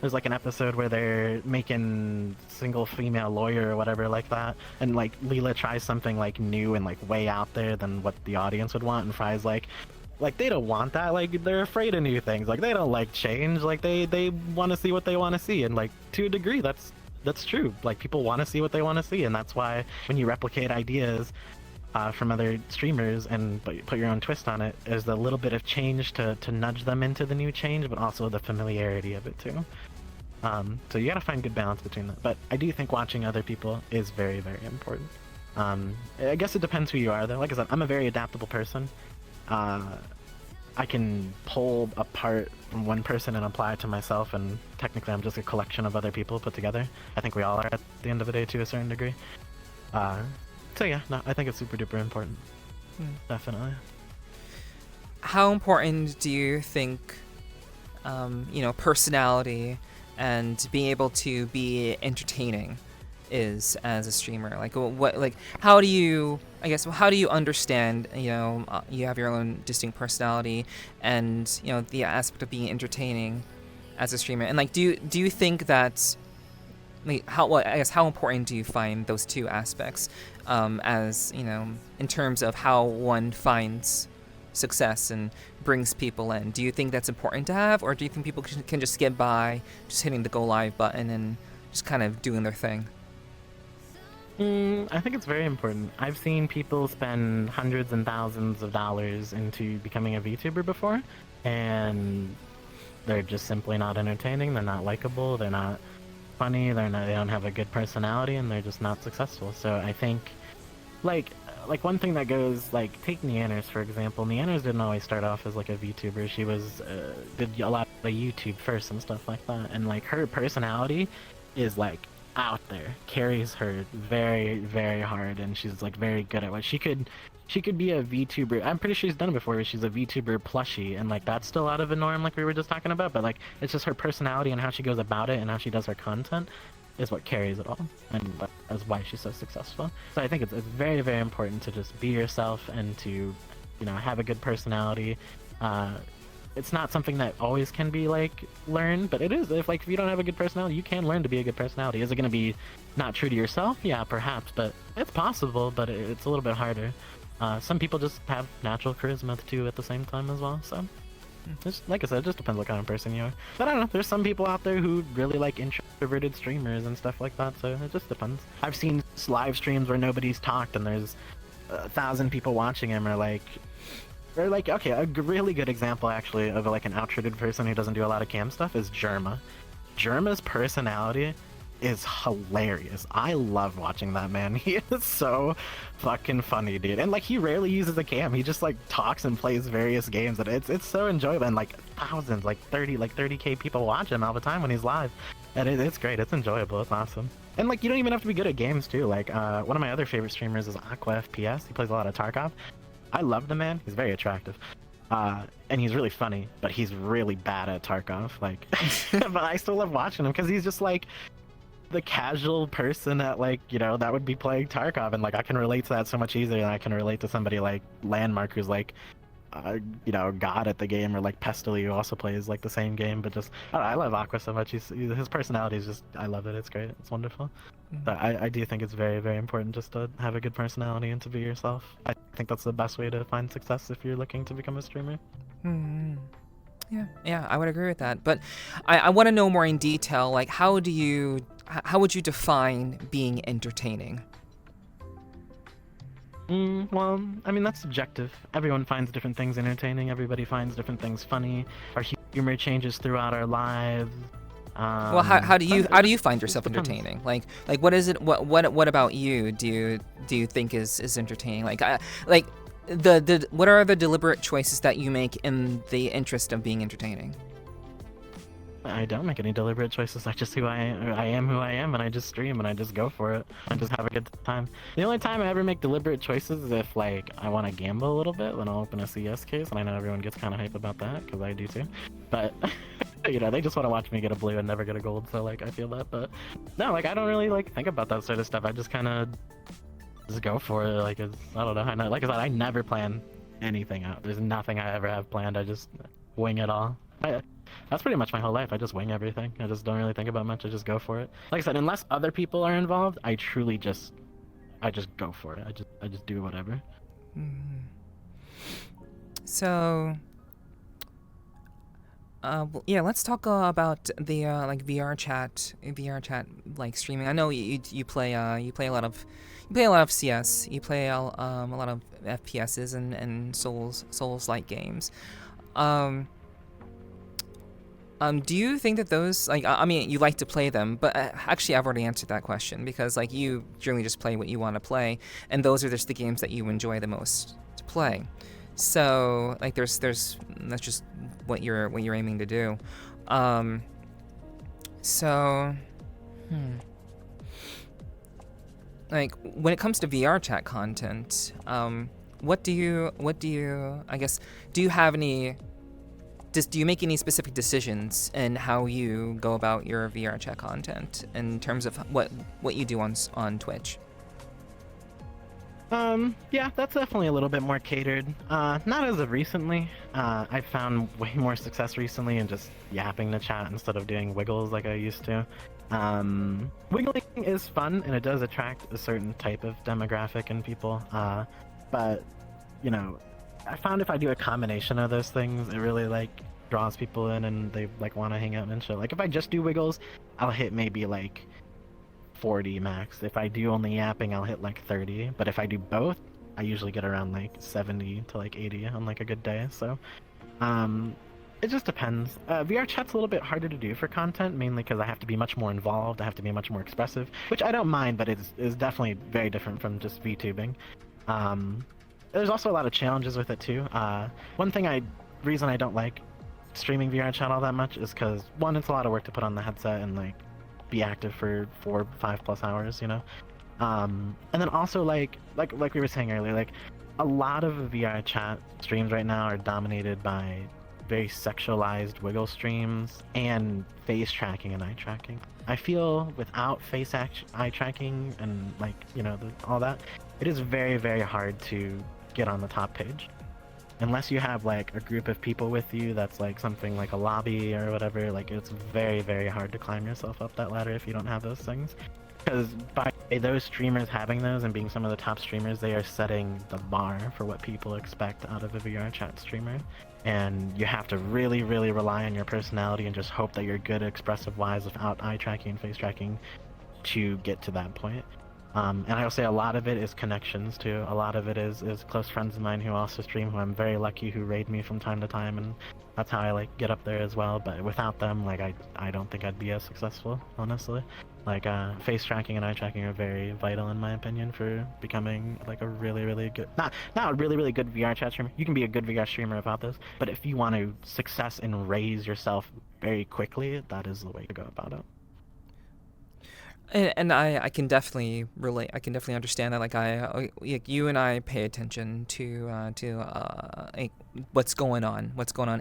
there's like an episode where they're making single female lawyer or whatever like that, and like Leela tries something like new and like way out there than what the audience would want, and Fry's like, like they don't want that. Like they're afraid of new things. Like they don't like change. Like they want to see what they want to see, and like to a degree that's true. Like people want to see what they want to see, and that's why when you replicate ideas from other streamers and put your own twist on it, is a little bit of change to nudge them into the new change, but also the familiarity of it too. So you gotta find good balance between that. But I do think watching other people is very, very important. I guess it depends who you are though. Like I said, I'm a very adaptable person. I can pull apart from one person and apply it to myself, and technically I'm just a collection of other people put together. I think we all are at the end of the day to a certain degree. So yeah, no, I think it's super duper important. Definitely. How important do you think, personality and being able to be entertaining is as a streamer? Like, how do you understand, you have your own distinct personality and, the aspect of being entertaining as a streamer? And like, do you think that, like, how important do you find those two aspects, as, in terms of how one finds success and brings people in? Do you think that's important to have, or do you think people can just get by just hitting the go live button and just kind of doing their thing? I think it's very important. I've seen people spend hundreds and thousands of dollars into becoming a VTuber before, and they're just simply not entertaining. They're not likable. They're not funny. They don't have a good personality, and they're just not successful. So I think, like one thing that goes, like, take Neanners for example. Neanners didn't always start off as like a VTuber. She was did a lot of YouTube first and stuff like that, and like her personality is like out there, carries her very, very hard, and she's like very good at what she could be a VTuber. I'm pretty sure she's done it before, where she's a VTuber plushie, and like that's still out of the norm, like we were just talking about, but like it's just her personality and how she goes about it and how she does her content is what carries it all, and that's why she's so successful. So I think it's very, very important to just be yourself and to, have a good personality. It's not something that always can be like learned, but it is. If you don't have a good personality, you can learn to be a good personality. Is it going to be not true to yourself? Yeah, perhaps, but it's possible, but it's a little bit harder. Some people just have natural charisma too at the same time as well, so just, like I said, it just depends what kind of person you are. But I don't know, there's some people out there who really like introverted streamers and stuff like that, so it just depends. I've seen live streams where nobody's talked and there's 1,000 people watching him, or like, okay, a really good example actually of like an outroverted person who doesn't do a lot of cam stuff is Germa. Germa's personality is hilarious. I love watching that man. He is so fucking funny, dude. And like he rarely uses a cam. He just like talks and plays various games, and it's so enjoyable. And like thousands, like 30k people watch him all the time when he's live, and it's great. It's enjoyable. It's awesome. And like you don't even have to be good at games too. Like one of my other favorite streamers is Aqua FPS. He plays a lot of Tarkov. I love the man. He's very attractive. And he's really funny, but he's really bad at Tarkov. Like, but I still love watching him because he's just like the casual person that, like, that would be playing Tarkov, and like I can relate to that so much easier than I can relate to somebody like Landmark, who's like, god at the game, or like Pestily, who also plays like the same game. But just, I love Aqua so much. His personality is just, I love it. It's great. It's wonderful. But I do think it's very, very important just to have a good personality and to be yourself. I think that's the best way to find success if you're looking to become a streamer. Yeah, I would agree with that. But I want to know more in detail, like how would you define being entertaining? Well, I mean, that's subjective. Everyone finds different things entertaining. Everybody finds different things funny. Our humor changes throughout our lives. Well, how do you find yourself entertaining? Like what is it? What about you? Do you think is entertaining? Like what are the deliberate choices that you make in the interest of being entertaining? I don't make any deliberate choices. I just I am who I am, and I just stream and I just go for it and just have a good time. The only time I ever make deliberate choices is if like I want to gamble a little bit, then I'll open a CS case, and I know everyone gets kind of hype about that because I do too. But they just want to watch me get a blue and never get a gold, so like I feel that. But no, like I don't really like think about that sort of stuff. I just kind of just go for it. Like I don't know. Like I said, I never plan anything out. There's nothing I ever have planned. I just wing it all. That's pretty much my whole life. I just wing everything. I just don't really think about much. I just go for it. Like I said, unless other people are involved, I truly just go for it. I just do whatever. So, well, yeah, let's talk about the like VR chat like streaming. I know you play a lot of CS. You play a lot of FPSs and Souls-like games. Um, do you think that those, like, I mean, you like to play them, but actually I've already answered that question, because like you generally just play what you want to play, and those are just the games that you enjoy the most to play. So like there's that's just what you're aiming to do. So like when it comes to VR chat content, what do you I guess, do you have any, do you make any specific decisions in how you go about your VR chat content in terms of what you do on Twitch? Yeah, that's definitely a little bit more catered. Not as of recently. I've found way more success recently in just yapping the chat instead of doing wiggles like I used to. Wiggling is fun and it does attract a certain type of demographic in people. But, you know, I found if I do a combination of those things, it really like draws people in and they like want to hang out and shit. Like if I just do wiggles, I'll hit maybe like 40 max. If I do only yapping, I'll hit like 30. But if I do both, I usually get around like 70 to like 80 on like a good day. So, it just depends. VR chat's a little bit harder to do for content, mainly because I have to be much more involved. I have to be much more expressive, which I don't mind, but it is definitely very different from just VTubing. There's also a lot of challenges with it too. One reason I don't like streaming VR chat all that much is because one, it's a lot of work to put on the headset and like be active for 4-5+ hours, you know. And then also like we were saying earlier, like a lot of VR chat streams right now are dominated by very sexualized wiggle streams and face tracking and eye tracking. I feel without eye tracking and like, you know, all that, it is very, very hard to get on the top page. Unless you have like a group of people with you that's like something like a lobby or whatever, like it's very, very hard to climb yourself up that ladder if you don't have those things. Because by those streamers having those and being some of the top streamers, they are setting the bar for what people expect out of a VR chat streamer. And you have to really, really rely on your personality and just hope that you're good expressive-wise without eye tracking and face tracking to get to that point. And I will say a lot of it is connections too. A lot of it is close friends of mine who also stream, who I'm very lucky, who raid me from time to time, and that's how I like get up there as well. But without them, like I don't think I'd be as successful, honestly. Like face tracking and eye tracking are very vital in my opinion for becoming like a really, really good, not a really, really good VR chat streamer. You can be a good VR streamer without this, but if you want to success and raise yourself very quickly, that is the way to go about it. And I can definitely relate. I can definitely understand that. Like you and I pay attention to like what's going on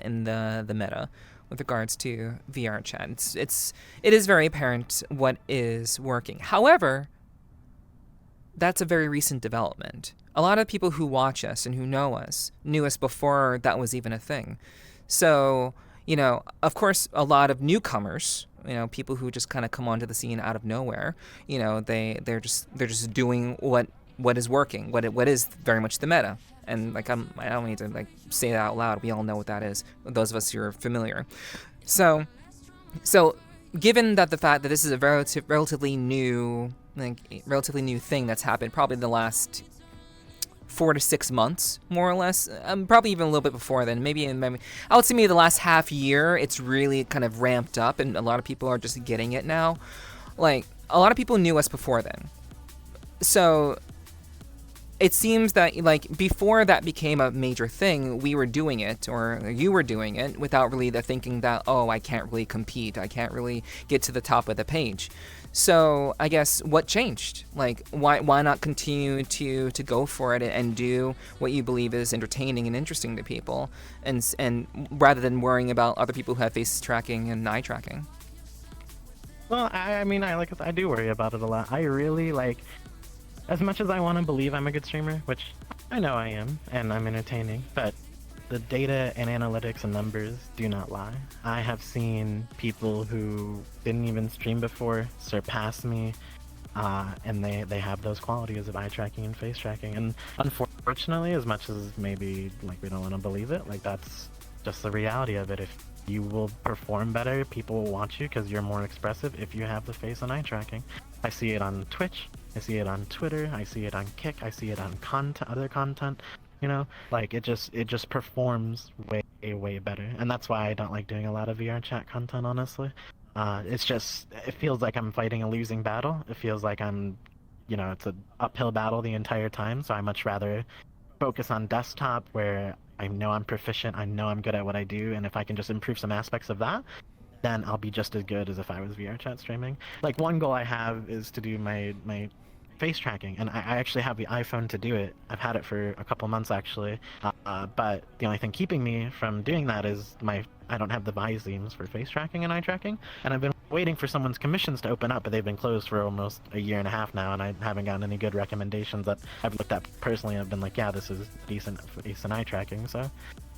in the meta with regards to VR chat. It is very apparent what is working. However, that's a very recent development. A lot of people who watch us and who know us knew us before that was even a thing. So, you know, of course, a lot of newcomers, you know, people who just kind of come onto the scene out of nowhere, you know, they're just doing what is working, what is very much the meta. And like I don't need to like say that out loud. We all know what that is. Those of us who are familiar. So given that the fact that this is a relatively new thing that's happened probably in the last 4 to 6 months, more or less. Probably even a little bit before then. I would say maybe the last half year, it's really kind of ramped up, and a lot of people are just getting it now. Like, a lot of people knew us before then. So, it seems that, like, before that became a major thing, we were doing it, or you were doing it, without really the thinking that, oh, I can't really compete, I can't really get to the top of the page. So I guess what changed? Like, why not continue to go for it and do what you believe is entertaining and interesting to people, and rather than worrying about other people who have face tracking and eye tracking? Well, I mean, I do worry about it a lot. I really like, as much as I want to believe I'm a good streamer, which I know I am, and I'm entertaining, but the data and analytics and numbers do not lie. I have seen people who didn't even stream before surpass me, and they have those qualities of eye tracking and face tracking. And unfortunately, Unfortunately, as much as maybe like we don't want to believe it, like that's just the reality of it. If you will perform better, people will watch you because you're more expressive if you have the face and eye tracking. I see it on Twitch, I see it on Twitter, I see it on Kick, I see it on other content. You know, like it just performs way better, and that's why I don't like doing a lot of VRChat content, honestly. It's just, it feels like I'm fighting a losing battle. It feels like it's an uphill battle the entire time, so I much rather focus on desktop where I know I'm proficient, I know I'm good at what I do, and if I can just improve some aspects of that, then I'll be just as good as if I was VRChat streaming. Like, one goal I have is to do my face tracking, and I actually have the iPhone to do it. I've had it for a couple months actually, but the only thing keeping me from doing that is I don't have the Visemes for face tracking and eye tracking, and I've been waiting for someone's commissions to open up, but they've been closed for almost a year and a half now, and I haven't gotten any good recommendations that I've looked at personally. I've been like, yeah, this is decent eye tracking. So,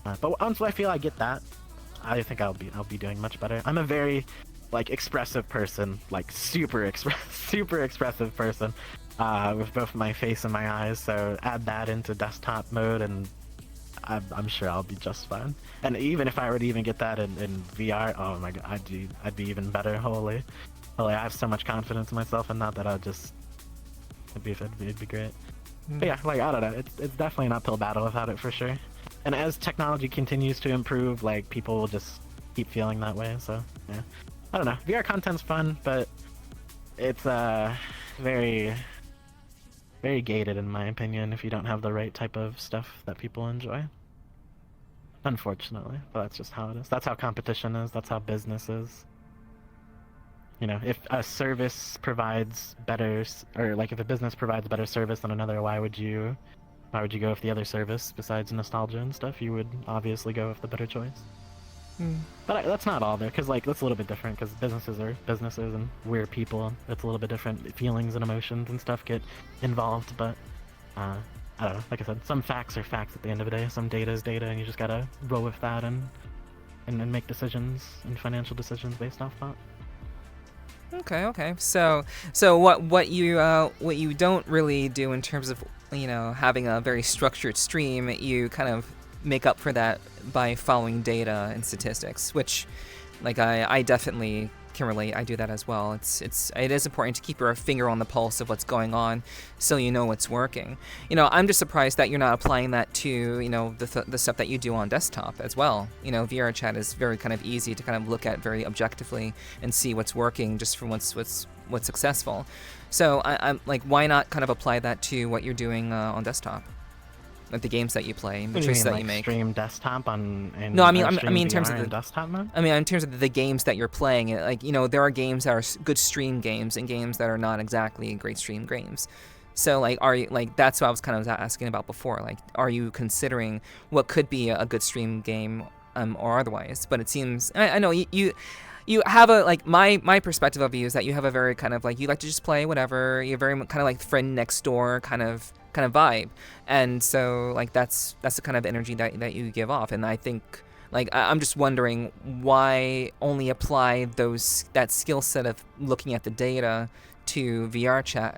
but once I feel I get that, I think I'll be doing much better. I'm a very expressive person, like super expressive person, with both my face and my eyes. So add that into desktop mode, and I'm sure I'll be just fine. And even if I were to even get that in VR, oh my god, I'd be even better. Holy, I have so much confidence in myself, and not that it'd be great. But yeah, I don't know, it's definitely an uphill battle without it for sure. And as technology continues to improve, people will just keep feeling that way. So yeah, I don't know. VR content's fun, but it's very very gated in my opinion if you don't have the right type of stuff that people enjoy. Unfortunately, but that's just how it is. That's how competition is. That's how business is. You know, if a service provides better, or if a business provides better service than another, why would you go with the other service besides nostalgia and stuff? You would obviously go with the better choice. But that's not all there, because that's a little bit different, because businesses are businesses and we're people, and it's a little bit different. Feelings and emotions and stuff get involved, but I don't know. Like I said, some facts are facts at the end of the day. Some data is data, and you just gotta roll with that and make decisions and financial decisions based off that. Okay. So what you don't really do in terms of having a very structured stream, you kind of make up for that by following data and statistics, which I definitely can relate. I do that as well. It is important to keep your finger on the pulse of what's going on, so you know what's working. I'm just surprised that you're not applying that to the stuff that you do on desktop as well. VRChat is very kind of easy to kind of look at very objectively and see what's working just from what's successful. So I'm why not kind of apply that to what you're doing on desktop? The games that you play, the choices that you make. Stream desktop on? No, I mean in terms of the desktop mode. I mean in terms of the games that you're playing. There are games that are good stream games and games that are not exactly great stream games. So are you that's what I was kind of asking about before. Are you considering what could be a good stream game or otherwise? But it seems I know you have a my perspective of you is that you have a very kind of you like to just play whatever. You're very kind of friend next door kind of vibe, and so that's the kind of energy that you give off. And I think I'm just wondering why only apply that skill set of looking at the data to VRChat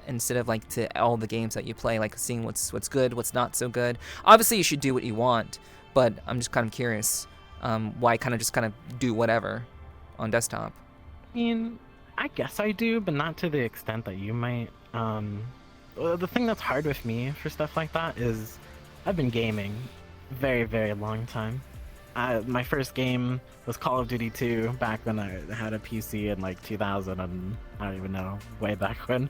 instead of to all the games that you play, seeing what's good, what's not so good. Obviously you should do what you want, but I'm just kind of curious why kind of just kind of do whatever on desktop. I mean, I guess I do, but not to the extent that you might. The thing that's hard with me for stuff like that is I've been gaming very, very long time. My first game was Call of Duty 2 back when I had a PC in 2000, and I don't even know, way back when.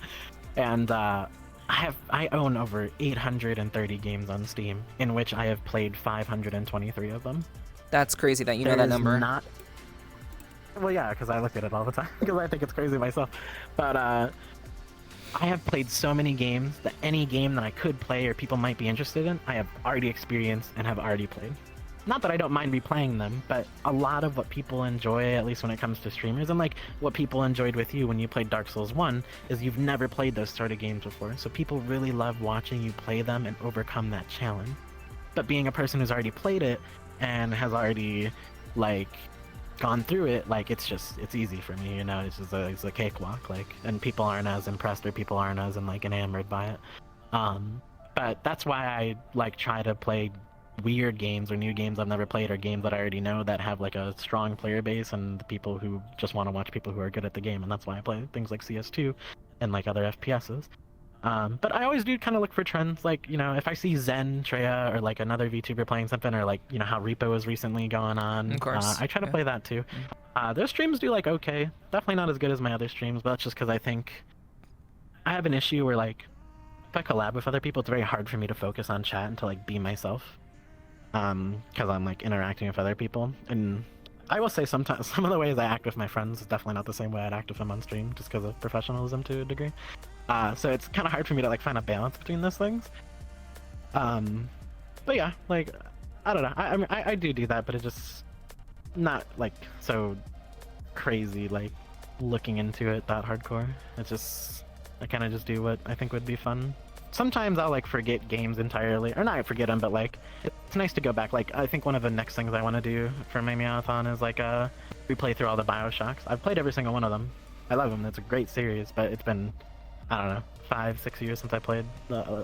And I own over 830 games on Steam, in which I have played 523 of them. That's crazy that you know that number. Well, yeah, because I look at it all the time, because I think it's crazy myself. But I have played so many games that any game that I could play or people might be interested in, I have already experienced and have already played. Not that I don't mind replaying them, but a lot of what people enjoy, at least when it comes to streamers, and what people enjoyed with you when you played Dark Souls 1, is you've never played those sort of games before. So people really love watching you play them and overcome that challenge. But being a person who's already played it and has already gone through it, it's easy for me, it's a cakewalk, and people aren't as impressed or people aren't as enamored by it. But But that's why I like try to play weird games or new games I've never played, or games that I already know that have like a strong player base and the people who just want to watch people who are good at the game. And that's why I play things like CS2 and like other FPSs. But I always do kind of look for trends, like, you know, if I see Zen, Treya, or like another VTuber playing something, or like, you know, how Repo is recently going on. Of course. I try to play that too. Their streams do like okay, definitely not as good as my other streams, but that's just because I think I have an issue where like if I collab with other people, it's very hard for me to focus on chat and to like be myself, because I'm like interacting with other people. And I will say sometimes some of the ways I act with my friends is definitely not the same way I'd act with them on stream, just because of professionalism to a degree. So it's kind of hard for me to like find a balance between those things. But yeah, like I don't know. I mean, I do that, but it's just not like so crazy, like looking into it that hardcore. It's just I kind of just do what I think would be fun. Sometimes I'll like forget games entirely, or not forget them, but like it's nice to go back. Like I think one of the next things I want to do for my Meowathon is like we play through all the Bioshocks. I've played every single one of them. I love them. It's a great series, but it's been, I don't know, 5-6 years since I played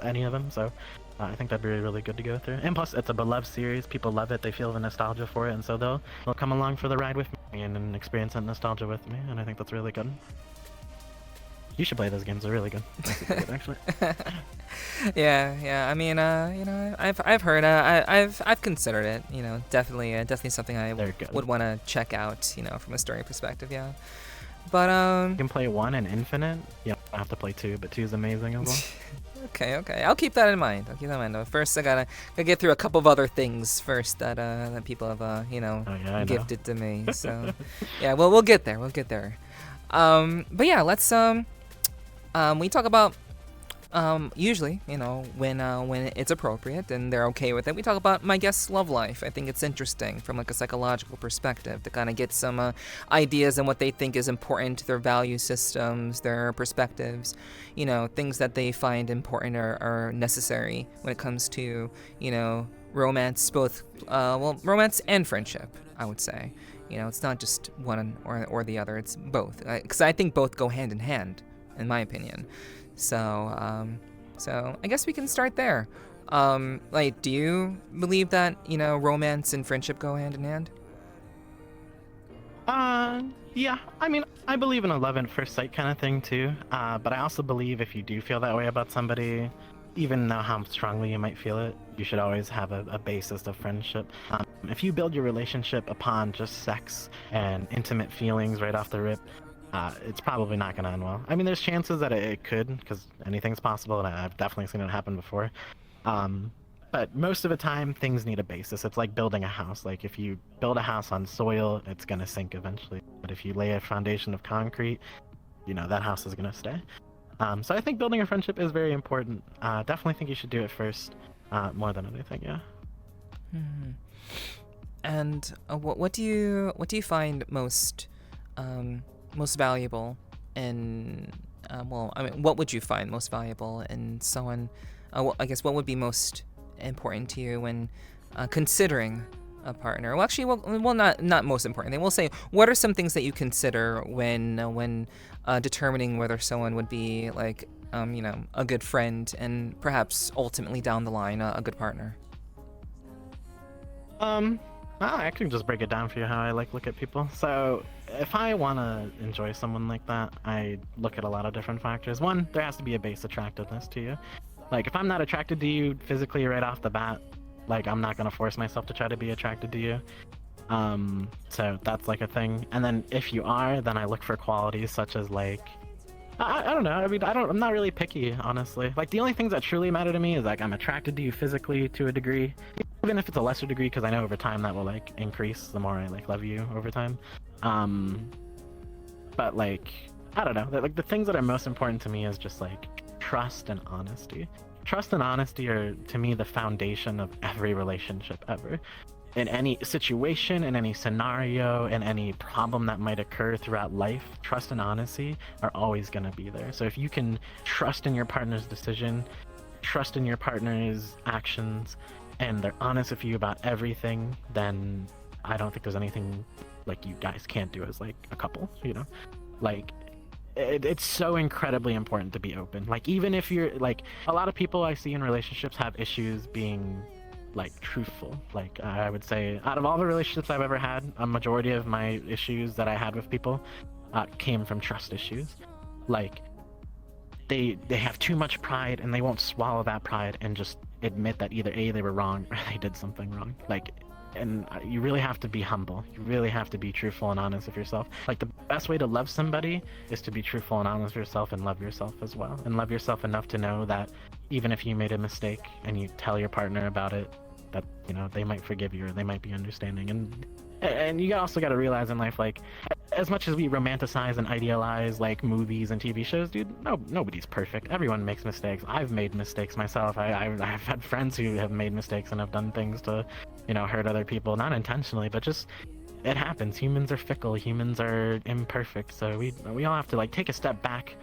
any of them. So I think that'd be really good to go through. And plus, it's a beloved series. People love it. They feel the nostalgia for it, and so they'll come along for the ride with me and experience that nostalgia with me. And I think that's really good. You should play those games. They're really good. Good actually. Yeah. I mean, you know, I've heard, I've considered it. You know, definitely something I would want to check out. You know, from a story perspective. Yeah. But you can play 1 and Infinite. Yeah, I have to play 2, but 2 is amazing as well. Okay. I'll keep that in mind. First, I gotta get through a couple of other things first that people have, you know, gifted to me. So, yeah, well, we'll get there. But yeah, let's we talk about usually, you know, when it's appropriate and they're okay with it, we talk about my guest's love life. I think it's interesting from like a psychological perspective to kind of get some ideas on what they think is important, their value systems, their perspectives, you know, things that they find important or necessary when it comes to, you know, romance, both romance and friendship, I would say. You know, it's not just one or the other, it's both, because I think both go hand in hand, in my opinion. So I guess we can start there. Like, do you believe that, you know, romance and friendship go hand in hand? Yeah. I mean, I believe in a love at first sight kind of thing too. But I also believe if you do feel that way about somebody, even though how strongly you might feel it, you should always have a basis of friendship. If you build your relationship upon just sex and intimate feelings right off the rip, it's probably not going to end well. I mean, there's chances that it could, because anything's possible, and I've definitely seen it happen before. But most of the time, things need a basis. It's like building a house. Like, if you build a house on soil, it's going to sink eventually. But if you lay a foundation of concrete, you know, that house is going to stay. So I think building a friendship is very important. Definitely think you should do it first, more than anything, yeah. Mm-hmm. And what do you find most valuable in what would you find most valuable in someone? I guess what would be most important to you when considering a partner? Well, actually, not most importantly. We'll say, what are some things that you consider when determining whether someone would be like you know, a good friend and perhaps ultimately down the line a good partner? I can just break it down for you how I look at people. So if I want to enjoy someone like that, I look at a lot of different factors. One, there has to be a base attractiveness to you. Like, if I'm not attracted to you physically right off the bat, like, I'm not going to force myself to try to be attracted to you. So that's like a thing. And then if you are, then I look for qualities such as like, I don't know. I mean, I'm not really picky, honestly. Like, the only things that truly matter to me is like I'm attracted to you physically to a degree, even if it's a lesser degree, because I know over time that will like increase the more I like love you over time. But like, I don't know. Like, the things that are most important to me is just like trust and honesty. Trust and honesty are, to me, the foundation of every relationship ever. In any situation, in any scenario, in any problem that might occur throughout life, trust and honesty are always going to be there. So if you can trust in your partner's decision, trust in your partner's actions, and they're honest with you about everything, then I don't think there's anything like you guys can't do as like a couple, you know? Like, it's so incredibly important to be open. Like, even if you're like, a lot of people I see in relationships have issues being like truthful. Like, I would say out of all the relationships I've ever had, a majority of my issues that I had with people came from trust issues. Like, they have too much pride and they won't swallow that pride and just admit that either A, they were wrong, or they did something wrong. Like, and you really have to be humble. You really have to be truthful and honest with yourself. Like, the best way to love somebody is to be truthful and honest with yourself, and love yourself as well. And love yourself enough to know that even if you made a mistake and you tell your partner about it, that, you know, they might forgive you or they might be understanding. And you also got to realize in life, like, as much as we romanticize and idealize like movies and TV shows, dude, nobody's perfect. Everyone makes mistakes. I've made mistakes myself. I've had friends who have made mistakes and have done things to, you know, hurt other people, not intentionally, but just it happens. Humans are fickle. Humans are imperfect. So we all have to like take a step back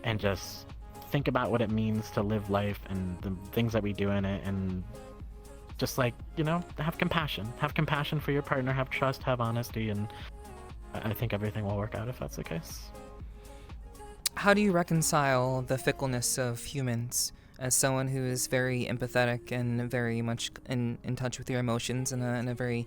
and just think about what it means to live life and the things that we do in it, and just like, you know, have compassion for your partner, have trust, have honesty, and I think everything will work out if that's the case. How do you reconcile the fickleness of humans as someone who is very empathetic and very much in touch with your emotions in a very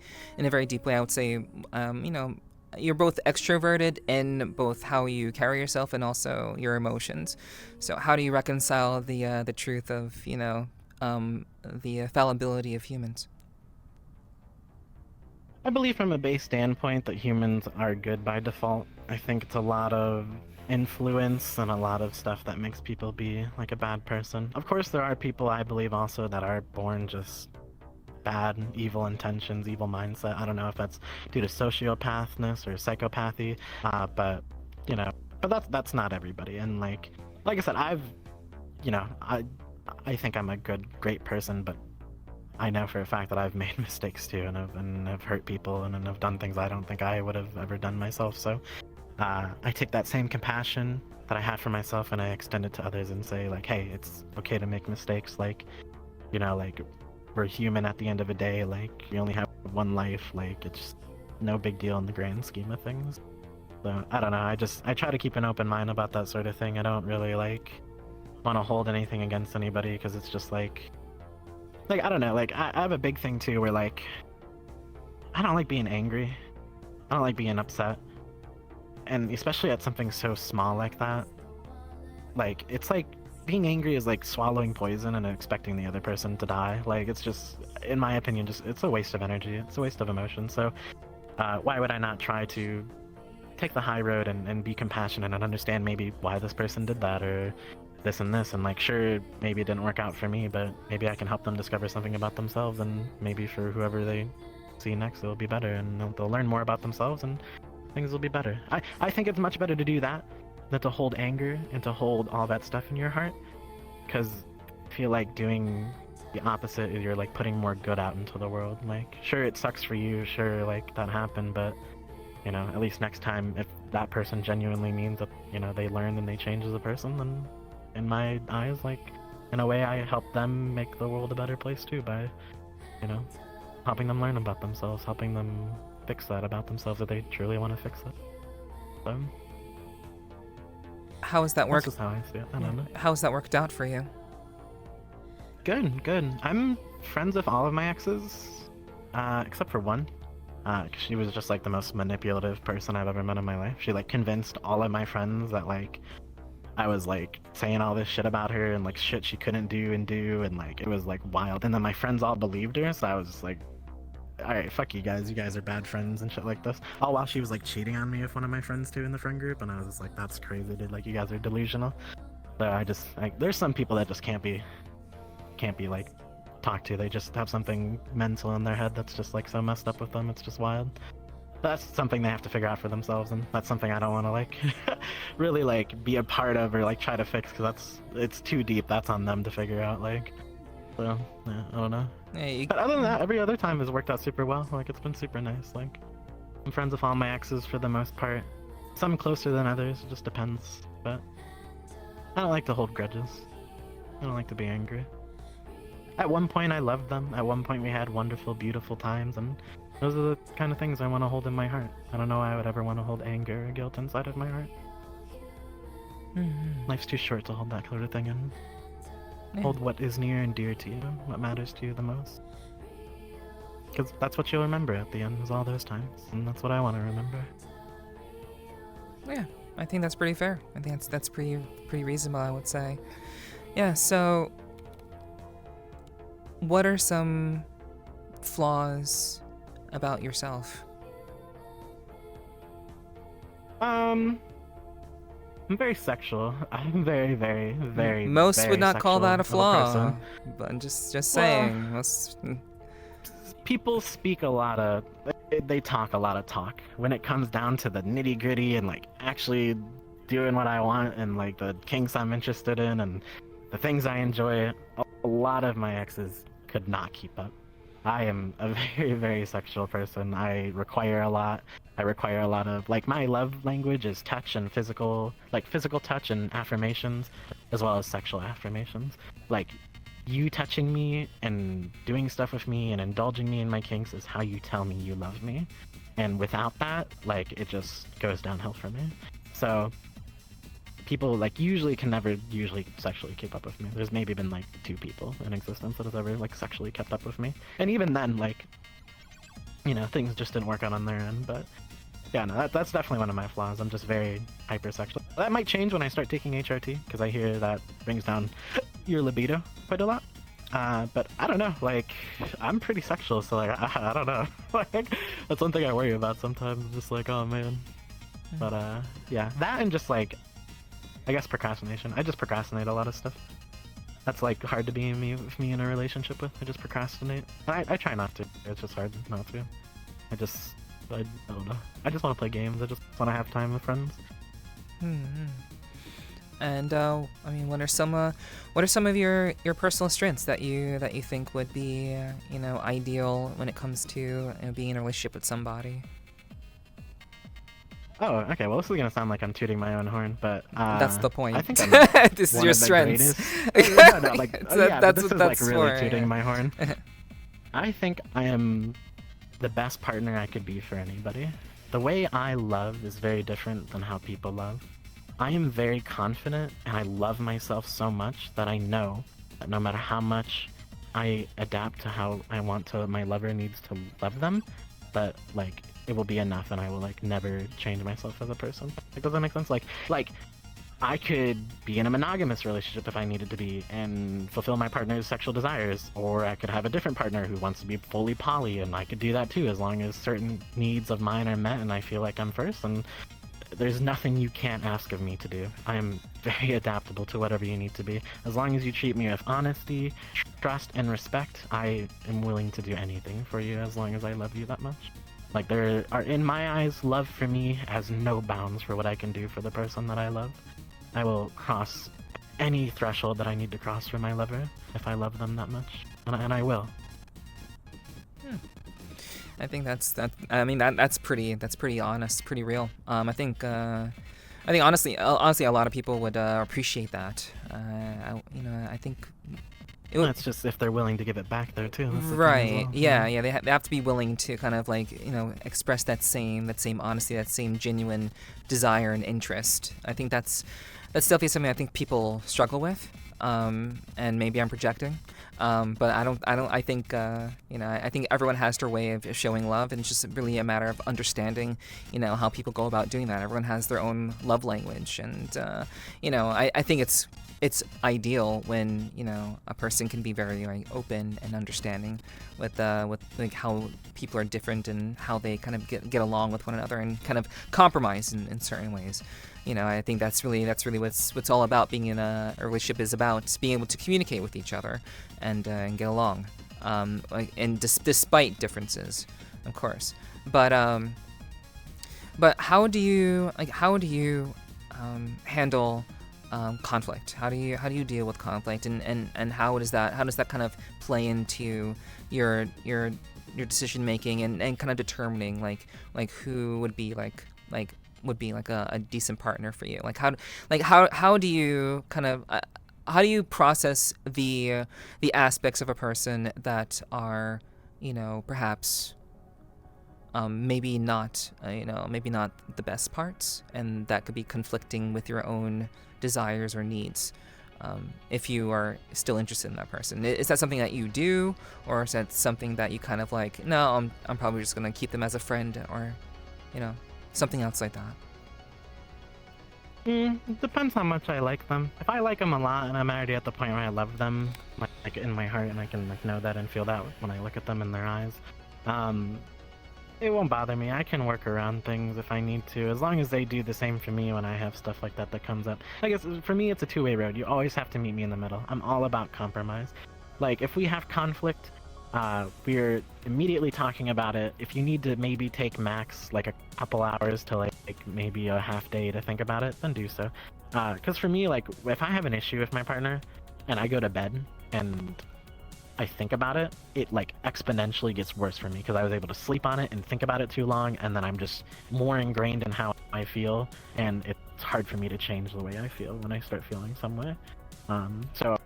deep way? I would say, you know, you're both extroverted in both how you carry yourself and also your emotions. So how do you reconcile the truth of, you know, the fallibility of humans? I believe from a base standpoint that humans are good by default. I think it's a lot of influence and a lot of stuff that makes people be like a bad person. Of course, there are people, I believe, also that are born just bad, evil intentions, evil mindset. I don't know if that's due to sociopathness or psychopathy, but you know, but that's not everybody. And like I said, you know, I think I'm a great person, but I know for a fact that I've made mistakes too, and I've hurt people, and I've done things I don't think I would have ever done myself. So I take that same compassion that I have for myself and I extend it to others and say, like, hey, it's okay to make mistakes. Like, you know, like, we're human at the end of a day. Like, you only have one life. Like, it's no big deal in the grand scheme of things. So I don't know. I try to keep an open mind about that sort of thing. I don't really like want to hold anything against anybody, because it's just like I don't know, like I have a big thing too where like I don't like being angry. I don't like being upset. And especially at something so small like that. Like, it's like being angry is like swallowing poison and expecting the other person to die. Like, it's just, in my opinion, just it's a waste of energy. It's a waste of emotion. So why would I not try to take the high road and be compassionate and understand maybe why this person did that, or this and this, and like, sure, maybe it didn't work out for me, but maybe I can help them discover something about themselves, and maybe for whoever they see next it'll be better, and they'll learn more about themselves and things will be better. I think it's much better to do that than to hold anger and to hold all that stuff in your heart, because I feel like doing the opposite is you're like putting more good out into the world. Like, sure, it sucks for you, sure, like that happened, but you know, at least next time, if that person genuinely means that, you know, they learn and they change as a person, then in my eyes, like, in a way, I help them make the world a better place too, by, you know, helping them learn about themselves, helping them fix that about themselves if they truly want to fix it. So, how has that worked? That's just how I see it. I don't know. How has that worked out for you? Good. I'm friends with all of my exes, except for one. 'Cause she was just like the most manipulative person I've ever met in my life. She like convinced all of my friends that like I was like saying all this shit about her and like shit she couldn't do, and like it was like wild. And then my friends all believed her, so I was just like, alright, fuck you guys are bad friends and shit like this. All while she was like cheating on me with one of my friends too in the friend group, and I was just like, that's crazy, dude, like you guys are delusional. So I just like, there's some people that just can't be like talked to. They just have something mental in their head that's just like so messed up with them, it's just wild. That's something they have to figure out for themselves, and that's something I don't want to like really like be a part of or like try to fix, because it's too deep. That's on them to figure out. Like, so yeah, I don't know. But other than that, every other time has worked out super well. Like, it's been super nice. Like, I'm friends with all my exes for the most part. Some closer than others, it just depends. But I don't like to hold grudges. I don't like to be angry. At one point I loved them. At one point we had wonderful, beautiful times, and those are the kind of things I want to hold in my heart. I don't know why I would ever want to hold anger or guilt inside of my heart. Life's too short to hold that sort of thing in. Yeah. Hold what is near and dear to you, what matters to you the most. Because that's what you'll remember at the end, is all those times. And that's what I want to remember. Yeah, I think that's pretty fair. I think that's pretty reasonable, I would say. Yeah, so what are some flaws about yourself? I'm very sexual. I'm very, very, very, Most very would not call that a sexual of flaw, person. but I'm just saying. Most, People speak a lot of, they talk a lot of talk. When it comes down to the nitty gritty and like actually doing what I want and like the kinks I'm interested in and the things I enjoy, a lot of my exes could not keep up. I am a very, very sexual person. I require a lot. I require a lot of, like, my love language is touch and physical, like physical touch and affirmations, as well as sexual affirmations. Like, you touching me and doing stuff with me and indulging me in my kinks is how you tell me you love me. And without that, like, it just goes downhill for me. So people like usually can never sexually keep up with me. There's maybe been like 2 people in existence that has ever like sexually kept up with me. And even then, like, you know, things just didn't work out on their end. But yeah, no, that's definitely one of my flaws. I'm just very hypersexual. That might change when I start taking HRT, because I hear that brings down your libido quite a lot. But I don't know, like, I'm pretty sexual, so like, I don't know. Like, that's one thing I worry about sometimes, just like, oh man. But yeah, that and just like, I guess procrastination. I just procrastinate a lot of stuff. That's like hard to be with me in a relationship with. I just procrastinate. I try not to. It's just hard not to. I don't know. I just want to play games. I just want to have time with friends. And I mean, what are some of your personal strengths that you think would be ideal when it comes to being in a relationship with somebody? Oh, okay. Well, this is gonna sound like I'm tooting my own horn, but that's the point. I think I'm this is one your of the strengths. No, like, yeah, but that's this what is that's like really for, tooting yeah. my horn. I think I am the best partner I could be for anybody. The way I love is very different than how people love. I am very confident, and I love myself so much that I know that no matter how much I adapt to how I want to, my lover needs to love them, but like, it will be enough, and I will like never change myself as a person. Like, does that make sense? Like I could be in a monogamous relationship if I needed to be and fulfill my partner's sexual desires, or I could have a different partner who wants to be fully poly, and I could do that too, as long as certain needs of mine are met and I feel like I'm first. And there's nothing you can't ask of me to do. I am very adaptable to whatever you need to be. As long as you treat me with honesty, trust, and respect, I am willing to do anything for you as long as I love you that much. Like, there are, in my eyes, love for me has no bounds for what I can do for the person that I love. I will cross any threshold that I need to cross for my lover if I love them that much, and I will. I think that's pretty honest, pretty real. I think honestly, a lot of people would appreciate that. I think. It's just if they're willing to give it back there too. That's the Right. thing as well. Yeah. They have to be willing to kind of like express that same honesty, that same genuine desire and interest. I think that's definitely something I think people struggle with. And maybe I'm projecting. But I think I think everyone has their way of showing love, and it's just really a matter of understanding how people go about doing that. Everyone has their own love language, and I think it's ideal when a person can be very like open and understanding with like how people are different and how they kind of get along with one another and kind of compromise in certain ways. I think that's really what's all about. Being in a relationship is about being able to communicate with each other and get along, despite differences, of course. But how do you handle conflict? How do you deal with conflict, and how does that kind of play into your decision making and kind of determining like who would be a decent partner for you? How do you kind of how do you process the aspects of a person that are perhaps maybe not the best parts, and that could be conflicting with your own desires or needs, if you are still interested in that person. Is that something that you do, or is that something that you kind of like, no, I'm probably just gonna keep them as a friend, or something else like that? It depends how much I like them. If I like them a lot and I'm already at the point where I love them, like in my heart, and I can like know that and feel that when I look at them in their eyes, it won't bother me. I can work around things if I need to, as long as they do the same for me when I have stuff like that comes up. I guess for me, it's a two-way road. You always have to meet me in the middle. I'm all about compromise. Like, if we have conflict, we're immediately talking about it. If you need to maybe take max like a couple hours to like maybe a half day to think about it, then do so. Because for me, like, if I have an issue with my partner and I go to bed and I think about it, it like exponentially gets worse for me because I was able to sleep on it and think about it too long, and then I'm just more ingrained in how I feel, and it's hard for me to change the way I feel when I start feeling some way. So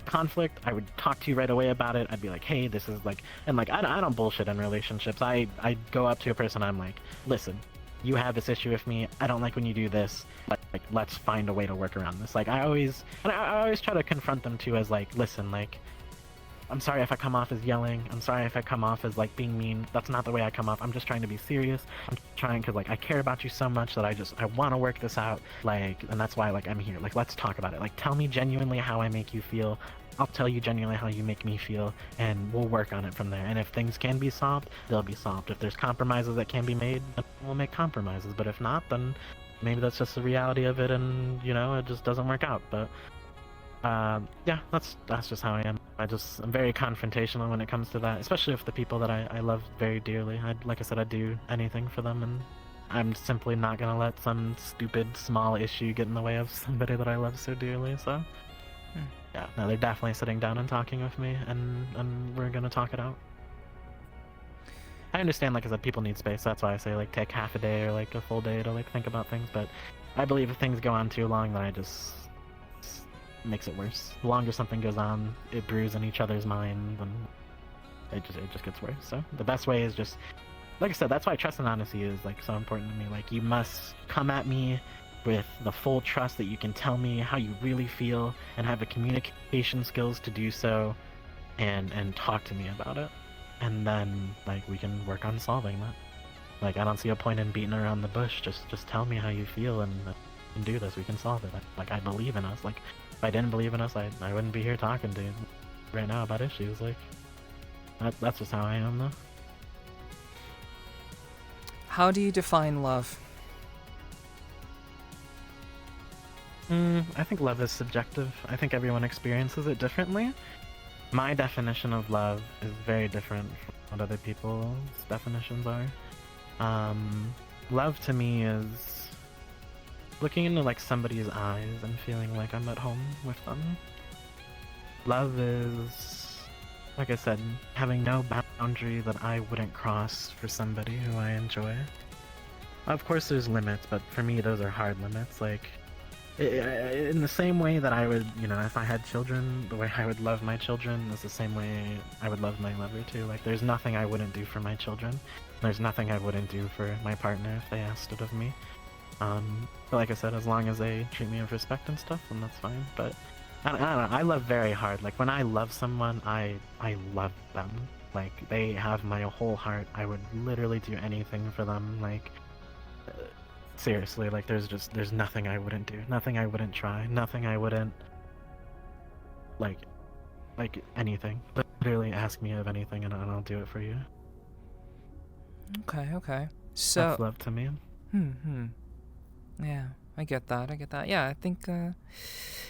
conflict, I would talk to you right away about it. I'd be like, hey, this is like, and like, I don't bullshit in relationships. I go up to a person, I'm like, listen, you have this issue with me, I don't like when you do this, like let's find a way to work around this. Like, I always try to confront them too, as like, listen, like, I'm sorry if I come off as yelling. I'm sorry if I come off as like being mean. That's not the way I come off. I'm just trying to be serious. I'm trying because like I care about you so much that I want to work this out. Like, and that's why like I'm here. Like, let's talk about it. Like, tell me genuinely how I make you feel. I'll tell you genuinely how you make me feel, and we'll work on it from there. And if things can be solved, they'll be solved. If there's compromises that can be made, then we'll make compromises. But if not, then maybe that's just the reality of it, and it just doesn't work out. But yeah, that's just how I am. I'm very confrontational when it comes to that, especially with the people that I love very dearly. Like I said, I'd do anything for them, and I'm simply not gonna let some stupid small issue get in the way of somebody that I love so dearly. So yeah, no, they're definitely sitting down and talking with me, and we're gonna talk it out. I understand, like I said, people need space. That's why I say like take half a day or like a full day to like think about things. But I believe if things go on too long, then it makes it worse. The longer something goes on, it brews in each other's minds, and it just gets worse. So the best way is just, like I said, that's why trust and honesty is like so important to me. Like, you must come at me with the full trust that you can tell me how you really feel and have the communication skills to do so, and talk to me about it, and then like we can work on solving that. Like, I don't see a point in beating around the bush. Just tell me how you feel, and we can do this. We can solve it. Like, I believe in us. Like, if I didn't believe in us, I wouldn't be here talking to you right now about issues. Like, that's just how I am, though. How do you define love? I think love is subjective. I think everyone experiences it differently. My definition of love is very different from what other people's definitions are. Love to me is looking into like somebody's eyes and feeling like I'm at home with them. Love is, like I said, having no boundary that I wouldn't cross for somebody who I enjoy. Of course there's limits, but for me those are hard limits. Like, in the same way that I would, if I had children, the way I would love my children is the same way I would love my lover too. Like, there's nothing I wouldn't do for my children. There's nothing I wouldn't do for my partner if they asked it of me. But like I said, as long as they treat me with respect and stuff, then that's fine. But I don't know, I love very hard. Like, when I love someone, I love them. Like, they have my whole heart. I would literally do anything for them. Like, seriously, like, there's nothing I wouldn't do, nothing I wouldn't try, nothing I wouldn't like anything. Literally ask me of anything and I'll do it for you. Okay. So that's love to me. Yeah, I get that. Yeah, I think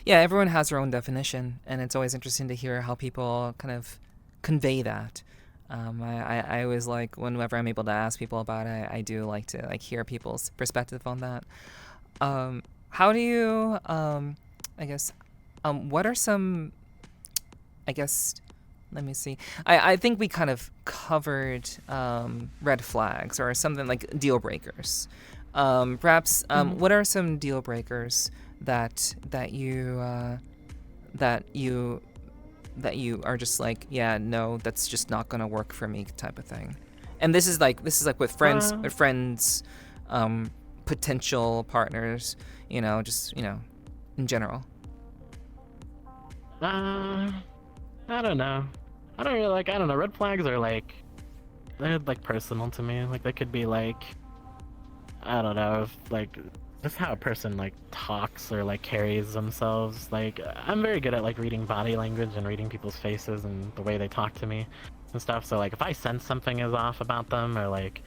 everyone has their own definition, and it's always interesting to hear how people kind of convey that. I always like, whenever I'm able to ask people about it, I do like to like hear people's perspective on that. How do you, what are some, let me see. I think we kind of covered red flags or something like deal breakers. Perhaps, what are some deal breakers that you are just like, yeah, no, that's just not gonna work for me, type of thing? And this is like with friends, potential partners, in general? I don't know. I don't really like. I don't know. Red flags are like they're like personal to me. Like they could be like I don't know, if, like just how a person like talks or like carries themselves. Like I'm very good at like reading body language and reading people's faces and the way they talk to me and stuff. So like if I sense something is off about them or like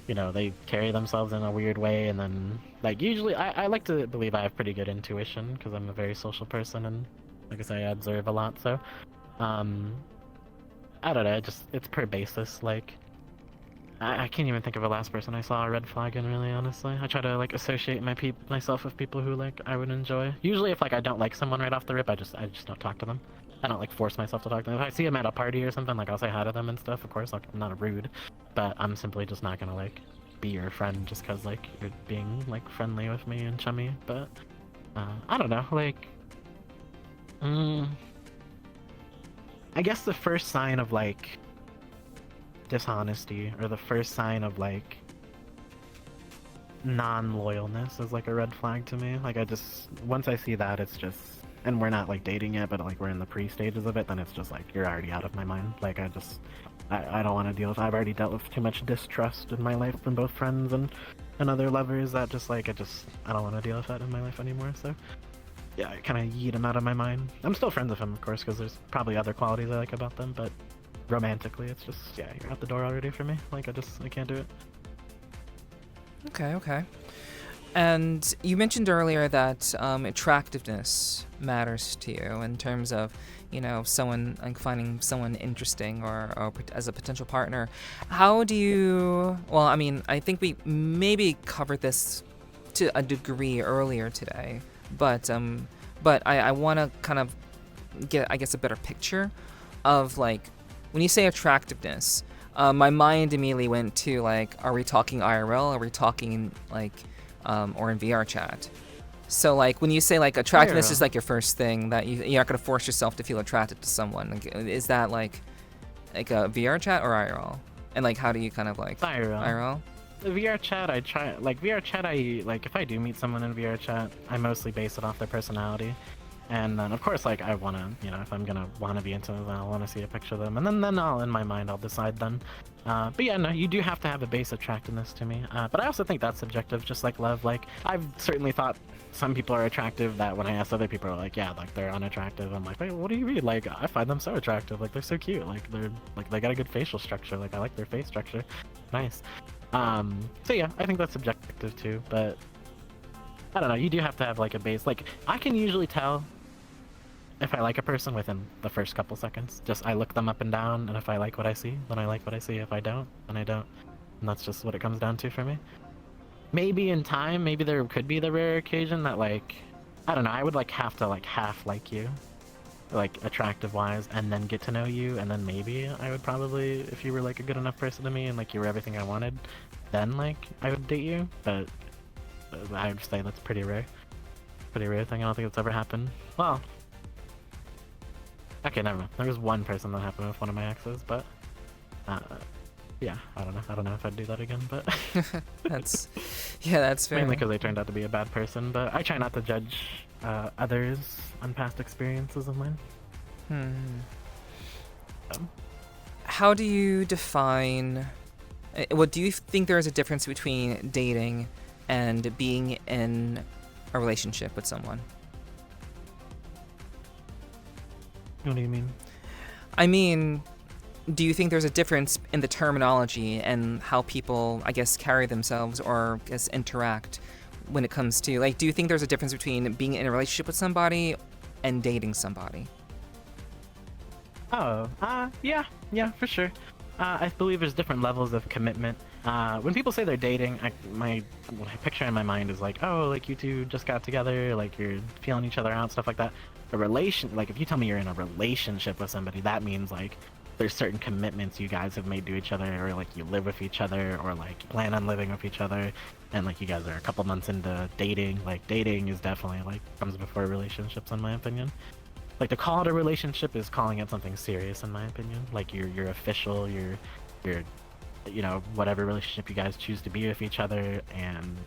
they carry themselves in a weird way, and then like usually I like to believe I have pretty good intuition because I'm a very social person and like I say I observe a lot. So um I don't know, it's per basis. Like I can't even think of a last person I saw a red flag in, really, honestly. I try to like associate myself with people who like I would enjoy. Usually if like I don't like someone right off the rip, I just don't talk to them. I don't like force myself to talk to them. If I see them at a party or something, like I'll say hi to them and stuff, of course. Like, I'm not rude, but I'm simply just not gonna like be your friend just because like you're being like friendly with me and chummy. But I don't know, like I guess the first sign of like dishonesty or the first sign of like non-loyalness is like a red flag to me. Like once I see that, it's just, and we're not like dating yet, but like we're in the pre-stages of it, then it's just like you're already out of my mind. Like I don't want to deal with. I've already dealt with too much distrust in my life from both friends and other lovers that just like I don't want to deal with that in my life anymore. So yeah, I kind of yeet him out of my mind. I'm still friends with him, of course, because there's probably other qualities I like about them, but romantically, it's just, yeah, you're out the door already for me. Like, I can't do it. Okay. And you mentioned earlier that attractiveness matters to you in terms of, someone, like finding someone interesting or as a potential partner. How do you, well, I mean, I think we maybe covered this to a degree earlier today, but I want to kind of get, I guess, a better picture of like, when you say attractiveness, my mind immediately went to like, are we talking IRL? Are we talking like, or in VRChat? So like, when you say like attractiveness IRL. is like your first thing that you're not gonna force yourself to feel attracted to someone. Like, is that like a VRChat or IRL? And like, how do you kind of like IRL? The VRChat, I try like VRChat. I like if I do meet someone in VRChat, I mostly base it off their personality. And then, of course, like, I want to, if I'm going to want to be into them, I'll want to see a picture of them. And then in my mind, I'll decide then. But yeah, no, you do have to have a base attractiveness to me. But I also think that's subjective, just like love. Like, I've certainly thought some people are attractive that when I ask other people, are like, yeah, like, they're unattractive. I'm like, wait, what do you mean? Like, I find them so attractive. Like, they're so cute. Like, they got a good facial structure. Like, I like their face structure. Nice. So yeah, I think that's subjective too. But I don't know, you do have to have, like, a base. Like, I can usually tell if I like a person within the first couple seconds. Just I look them up and down, and if I like what I see, then I like what I see. If I don't, then I don't. And that's just what it comes down to for me. Maybe in time, maybe there could be the rare occasion that, like, I don't know, I would like have to like half like you, like attractive wise, and then get to know you, and then maybe I would probably, if you were like a good enough person to me and like you were everything I wanted, then like I would date you. But I would say that's pretty rare thing. I don't think it's ever happened. Well, okay, never mind. There was one person that happened with one of my exes, but yeah, I don't know if I'd do that again, but that's fair. mainly because they turned out to be a bad person. But I try not to judge others on past experiences of mine. How do you define? Do you think there is a difference between dating and being in a relationship with someone? What do you mean? I mean, do you think there's a difference in the terminology and how people, I guess, carry themselves or, I guess, interact when it comes to, like, do you think there's a difference between being in a relationship with somebody and dating somebody? Oh, yeah, for sure. I believe there's different levels of commitment. When people say they're dating, my picture in my mind is like, oh, like you two just got together, like you're feeling each other out, stuff like that. Like if you tell me you're in a relationship with somebody, that means like there's certain commitments you guys have made to each other, or like you live with each other, or like plan on living with each other, and like you guys are a couple months into dating. Like dating is definitely like comes before relationships, in my opinion. Like to call it a relationship is calling it something serious, in my opinion. Like you're official, you're whatever relationship you guys choose to be with each other, and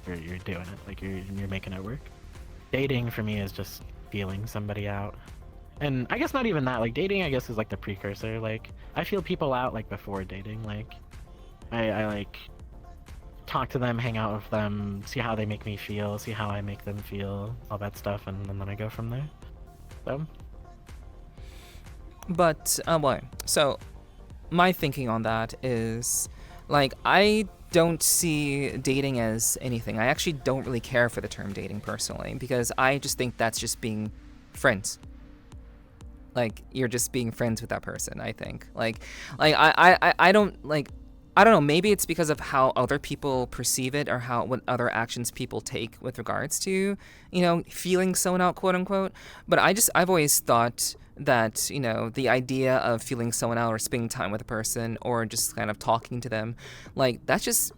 you're doing it. Like you're making it work. dating for me is just feeling somebody out. And I guess not even that. Like dating, I guess is like the precursor. Like I feel people out like before dating. Like I like talk to them, hang out with them, see how they make me feel, see how I make them feel, all that stuff, and then I go from there. So. But well, so my thinking on that is, like, I don't see dating as anything. I actually don't really care for the term dating personally, because I just think that's just being friends. Like, you're just being friends with that person, I think. Like I don't like. I don't know, maybe it's because of how other people perceive it or what other actions people take with regards to, feeling someone out, quote unquote. But I've always thought that, the idea of feeling someone out or spending time with a person or just kind of talking to them, like, that's just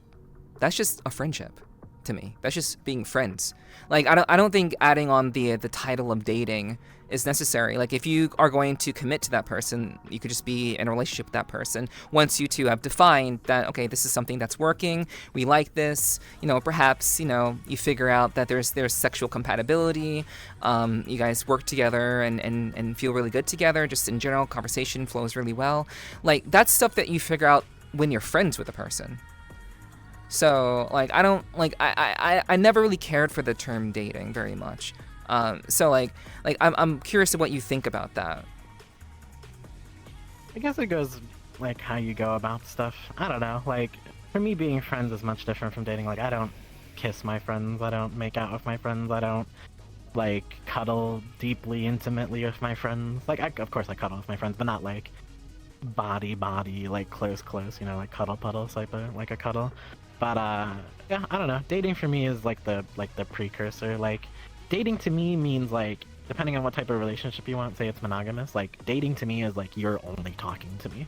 a friendship to me. That's just being friends. Like, I don't think adding on the title of dating is necessary. Like, if you are going to commit to that person, you could just be in a relationship with that person once you two have defined that, okay, this is something that's working, we like this, perhaps, you figure out that there's sexual compatibility, you guys work together and feel really good together, just in general, conversation flows really well. Like, that's stuff that you figure out when you're friends with a person. So, like, I don't, like, I never really cared for the term dating very much. So, like, I'm curious of what you think about that. I guess it goes, like, how you go about stuff. I don't know, like, for me, being friends is much different from dating. Like, I don't kiss my friends, I don't make out with my friends, I don't, like, cuddle deeply, intimately with my friends. Like, of course I cuddle with my friends, but not, like, body, like, close, like, cuddle puddle type of, like, a cuddle. But, yeah, I don't know. Dating for me is, like, the precursor. Like, dating to me means, like, depending on what type of relationship you want, say it's monogamous, like, dating to me is, like, you're only talking to me.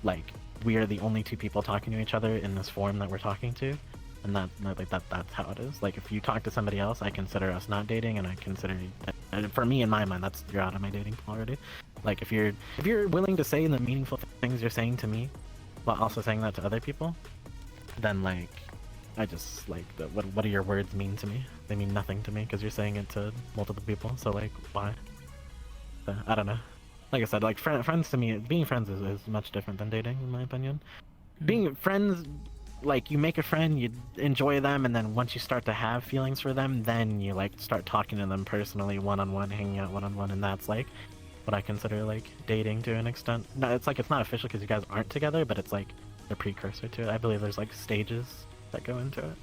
Like, we are the only two people talking to each other in this form that we're talking to. And that's how it is. Like, if you talk to somebody else, I consider us not dating, and I consider, and for me, in my mind, you're out of my dating pool already. Like, if you're willing to say the meaningful things you're saying to me, while also saying that to other people, then, like, I just, like, what do your words mean to me? They mean nothing to me because you're saying it to multiple people, so, like, why? I don't know. Like I said, like, friends to me, being friends is much different than dating, in my opinion. Being friends, like, you make a friend, you enjoy them, and then once you start to have feelings for them, then you, like, start talking to them personally, one-on-one, hanging out one-on-one, and that's, like, what I consider, like, dating to an extent. No, it's, like, it's not official because you guys aren't together, but it's, like, the precursor to it. I believe there's, like, stages that go into it.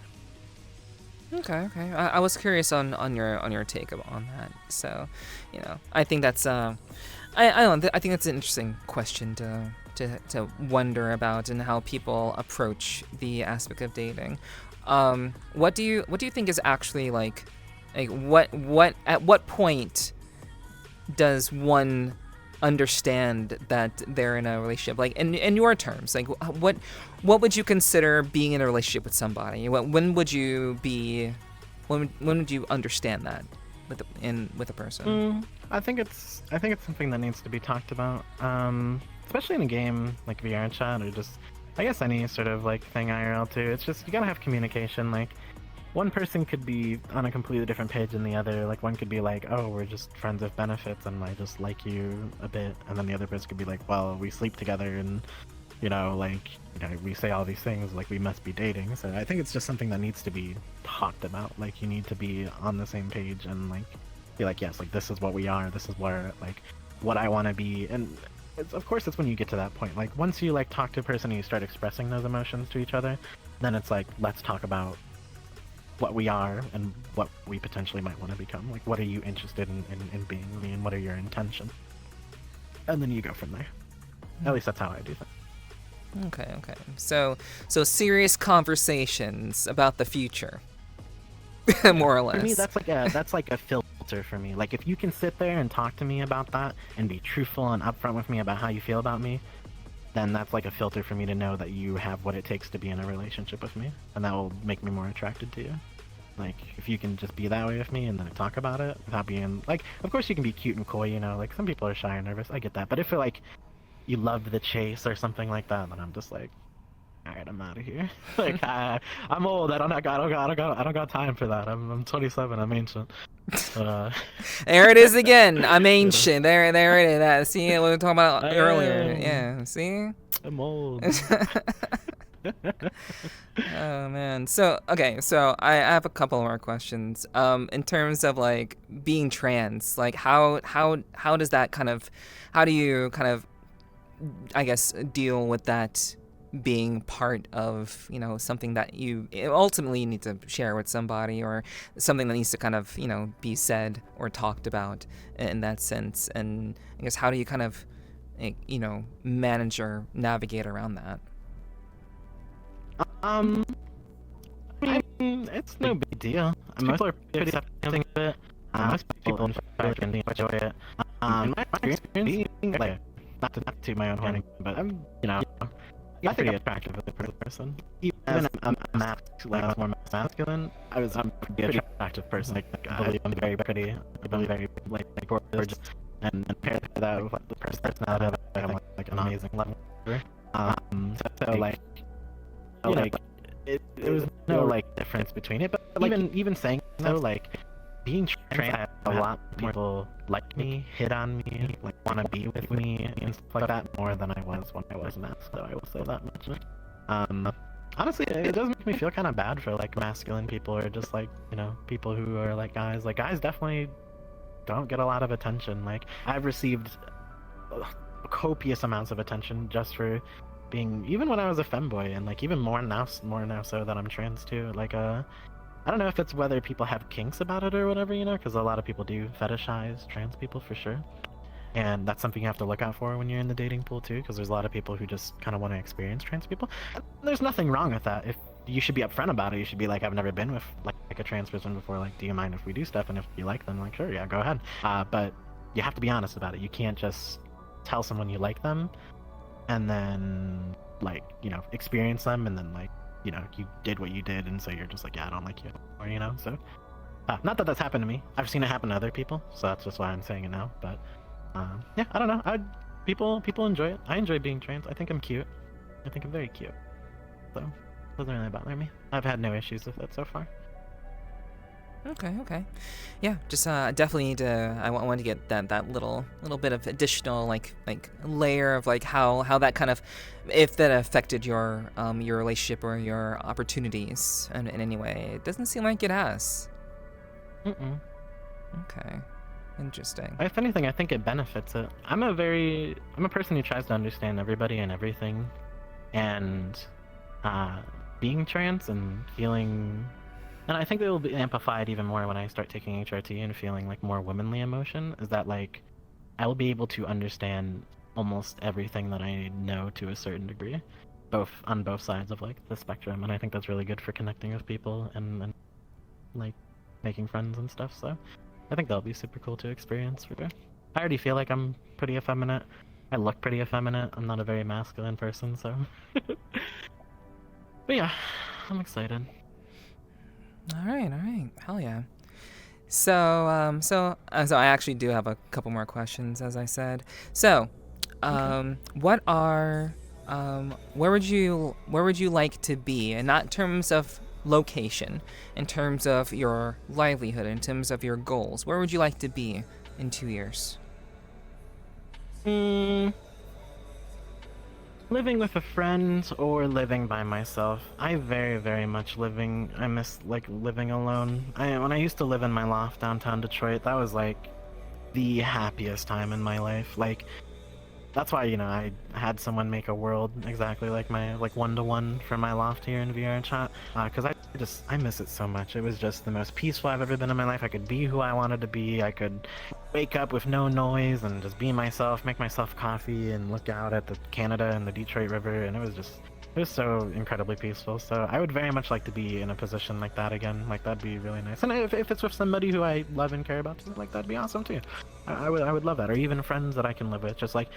Okay. I was curious on your take on that. So, I think that's I think that's an interesting question to wonder about, and how people approach the aspect of dating. What do you think is actually, like what at what point does one understand that they're in a relationship? Like, in your terms, like, what would you consider being in a relationship with somebody? When would you understand that with a person? I think it's something that needs to be talked about, especially in a game like VRChat, or just, I guess, any sort of, like, thing IRL too. It's just, you gotta have communication. Like, one person could be on a completely different page than the other. Like, one could be like, oh, we're just friends with benefits and I just like you a bit, and then the other person could be like, well, we sleep together and, we say all these things, like, we must be dating. So I think it's just something that needs to be talked about. Like, you need to be on the same page and, like, be like, yes, like, this is what we are, this is where, like, what I want to be. And of course it's when you get to that point, like, once you, like, talk to a person and you start expressing those emotions to each other, then it's like, let's talk about what we are and what we potentially might want to become. Like, what are you interested in being with me, and what are your intentions? And then you go from there. At least that's how I do things. Okay. So serious conversations about the future, more or less. For me, that's like a filter for me. Like, if you can sit there and talk to me about that and be truthful and upfront with me about how you feel about me, then that's like a filter for me to know that you have what it takes to be in a relationship with me, and that will make me more attracted to you. Like, if you can just be that way with me and then talk about it without being, like, of course you can be cute and coy, like, some people are shy and nervous, I get that, but if you're like, you love the chase or something like that, then I'm just like, right, I'm out of here. Like, I'm old. I don't got time for that. I'm 27. I'm ancient. But, There it is again. I'm ancient. There it is. That, see, we were talking about I earlier. am. Yeah, see? I'm old. Oh man. So okay, so I have a couple more questions. In terms of like being trans, like how does that kind of, how do you kind of, I guess, deal with that being part of, you know, something that you ultimately need to share with somebody, or something that needs to kind of, you know, be said or talked about in that sense? And I guess how do you kind of, you know, manage or navigate around that? I mean, it's no big deal. Most people are pretty accepting of it. Most people, in fact, really enjoy it. In my experience, being like, not to toot my own horn, but I'm, you know, I'm pretty attractive as a person. Even I'm like more masculine. I'm a pretty attractive person. Like, I believe I'm very pretty. I believe very like gorgeous. And pair that with like the personality, I'm like an amazing level. So like. It was no like difference between it, but like, even saying so, like being trans, I have a lot of people like me, hit on me, like want to be with me and stuff like that more than I was when I was masked. So I will say that much. Honestly, it does make me feel kind of bad for like masculine people, or just like, you know, people who are like guys. Like, guys definitely don't get a lot of attention. Like, I've received copious amounts of attention just for being, even when I was a femboy, and like even more now so that I'm trans too. Like, I don't know if it's whether people have kinks about it or whatever, you know, because a lot of people do fetishize trans people for sure, and that's something you have to look out for when you're in the dating pool too, because there's a lot of people who just kind of want to experience trans people. And there's nothing wrong with that. If you should be upfront about it, you should be like, I've never been with like a trans person before. Like, do you mind if we do stuff? And if you like them, like, sure, yeah, go ahead. But you have to be honest about it. You can't just tell someone you like them and then, like, you know, experience them, and then, like, you know, you did what you did, and so you're just like, yeah, I don't like you anymore, you know? So, not that that's happened to me. I've seen it happen to other people, so that's just why I'm saying it now. But, yeah, I don't know. People enjoy it. I enjoy being trans. I think I'm cute. I think I'm very cute. So, it doesn't really bother me. I've had no issues with it so far. Okay. Yeah, just definitely need to. I want to get that little bit of additional like layer of like how that kind of, if that affected your relationship or your opportunities in any way. It doesn't seem like it has. Okay, interesting. If anything, I think it benefits it. I'm a person who tries to understand everybody and everything, and being trans and feeling. And I think it will be amplified even more when I start taking HRT and feeling like more womanly emotion, is that like I will be able to understand almost everything that I know to a certain degree, on both sides of like the spectrum, and I think that's really good for connecting with people and like making friends and stuff. So I think that'll be super cool to experience for sure. I already feel like I'm pretty effeminate. I look pretty effeminate. I'm not a very masculine person, so. But yeah, I'm excited. All right. Hell yeah. So I actually do have a couple more questions, as I said. So, what are, where would you like to be, and not in terms of location, in terms of your livelihood, in terms of your goals? Where would you like to be in 2 years? Living with a friend or living by myself. I very, very much I miss like living alone. When I used to live in my loft downtown Detroit, that was like the happiest time in my life. Like, that's why, you know, I had someone make a world exactly like my, like, one-to-one for my loft here in VRChat, because I miss it so much. It was just the most peaceful I've ever been in my life. I could be who I wanted to be. I could wake up with no noise and just be myself, make myself coffee, and look out at the Canada and the Detroit River, and it was so incredibly peaceful. So I would very much like to be in a position like that again. Like, that'd be really nice. And if it's with somebody who I love and care about, like, that'd be awesome too. I would love that. Or even friends that I can live with. Just like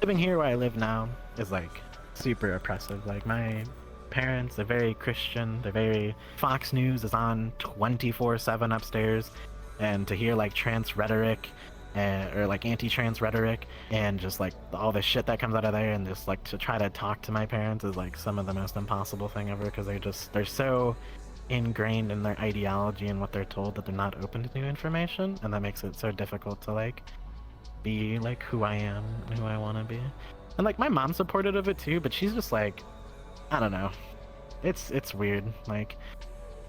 living here where I live now is like super oppressive. Like, my parents, they're very Christian. They're very, Fox News is on 24/7 upstairs, and to hear like trans rhetoric or like anti-trans rhetoric, and just like all the shit that comes out of there, and just like to try to talk to my parents is like some of the most impossible thing ever, because they're so ingrained in their ideology and what they're told that they're not open to new information, and that makes it so difficult to like be like who I am and who I want to be. And like my mom's supportive of it too, but she's just like, I don't know, it's weird. Like,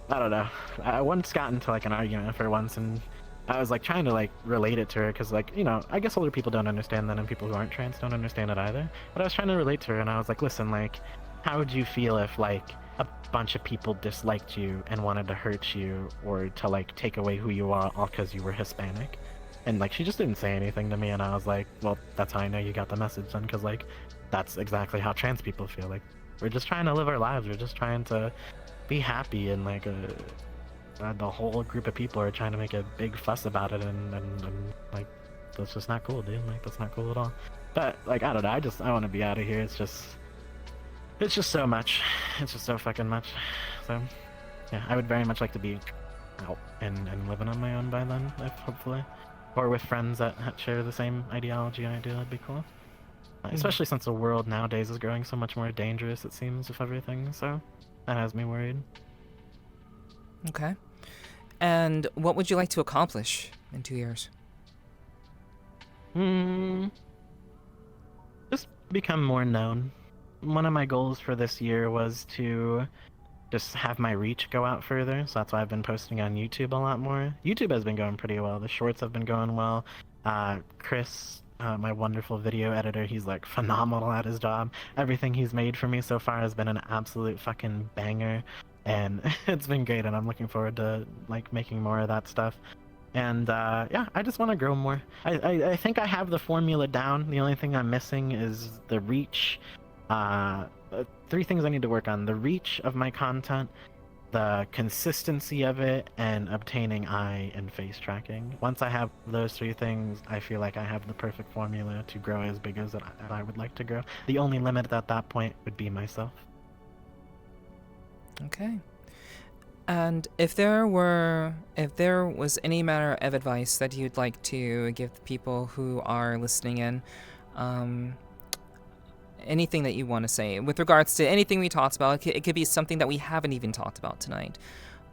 I don't know, I once got into like an argument with her once, and I was like trying to like relate it to her, because like, you know, I guess older people don't understand that, and people who aren't trans don't understand it either, but I was trying to relate to her, and I was like, listen, like, how would you feel if like a bunch of people disliked you and wanted to hurt you or to like take away who you are all because you were Hispanic? And like she just didn't say anything to me, and I was like, well, that's how I know you got the message then, because like that's exactly how trans people feel. Like, we're just trying to live our lives, we're just trying to be happy, and like the whole group of people are trying to make a big fuss about it, and like, that's just not cool, dude. Like, that's not cool at all. But like, I don't know, I want to be out of here. It's just so much. It's just so fucking much. So yeah, I would very much like to be out and living on my own by then, if hopefully, or with friends that share the same ideology I do. That'd be cool. Especially since the world nowadays is growing so much more dangerous, it seems, with everything. So that has me worried. Okay. And what would you like to accomplish in 2 years? Just become more known. One of my goals for this year was to just have my reach go out further, so that's why I've been posting on YouTube a lot more. YouTube has been going pretty well. The shorts have been going well. Chris, my wonderful video editor, he's like phenomenal at his job. Everything he's made for me so far has been an absolute fucking banger, and it's been great, and I'm looking forward to like making more of that stuff. And yeah, I just want to grow more. I think I have the formula down. The only thing I'm missing is the reach. 3 things I need to work on: the reach of my content, the consistency of it, and obtaining eye and face tracking. Once I have those 3 things, I feel like I have the perfect formula to grow as big as I would like to grow. The only limit at that point would be myself. Okay. And if there was any matter of advice that you'd like to give the people who are listening in, anything that you want to say with regards to anything we talked about, it could be something that we haven't even talked about tonight.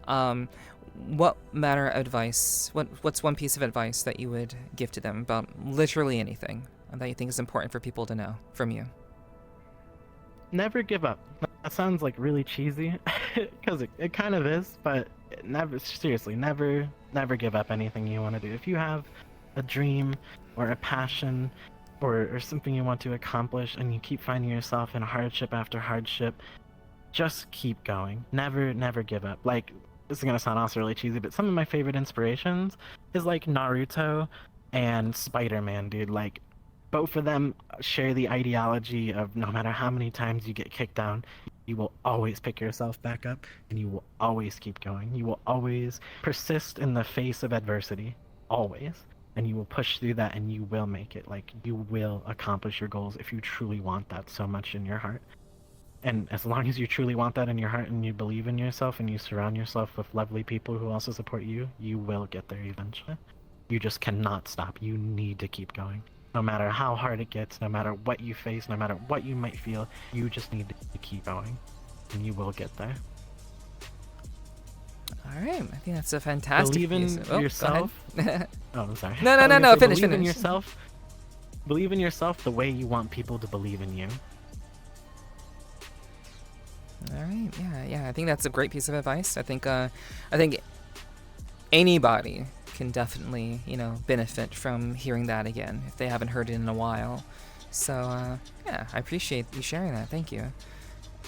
What matter of advice, what's one piece of advice that you would give to them about literally anything that you think is important for people to know from you? Never give up. That sounds like really cheesy, because it kind of is, but seriously, never give up anything you want to do. If you have a dream or a passion or something you want to accomplish, and you keep finding yourself in hardship after hardship, just keep going. Never give up. Like, this is gonna sound also really cheesy, but some of my favorite inspirations is like Naruto and Spider-Man, dude. Like, both of them share the ideology of no matter how many times you get kicked down, you will always pick yourself back up, and you will always keep going. You will always persist in the face of adversity. Always. And you will push through that, and you will make it. Like, you will accomplish your goals if you truly want that so much in your heart. And as long as you truly want that in your heart, and you believe in yourself, and you surround yourself with lovely people who also support you, you will get there eventually. You just cannot stop. You need to keep going. No matter how hard it gets, no matter what you face, no matter what you might feel, you just need to keep going, and you will get there. All right, I think that's a fantastic. Believe in yourself. Oh, I'm sorry. No. Finish. Believe in yourself. Believe in yourself the way you want people to believe in you. All right. Yeah. I think that's a great piece of advice. I think anybody can definitely, benefit from hearing that again if they haven't heard it in a while. So yeah, I appreciate you sharing that. Thank you.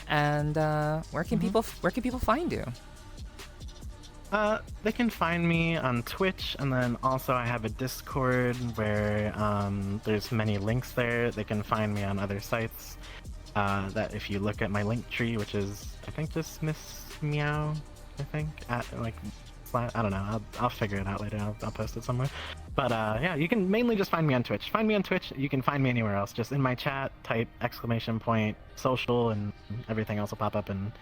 And where can people find you? They can find me on Twitch, and then also I have a Discord where there's many links there. They can find me on other sites. That if you look at my link tree, which is I think just Miss Meow, I think at like I don't know. I'll figure it out later. I'll post it somewhere. But yeah, you can mainly just find me on Twitch. Find me on Twitch. You can find me anywhere else. Just in my chat, type !social, and everything else will pop up in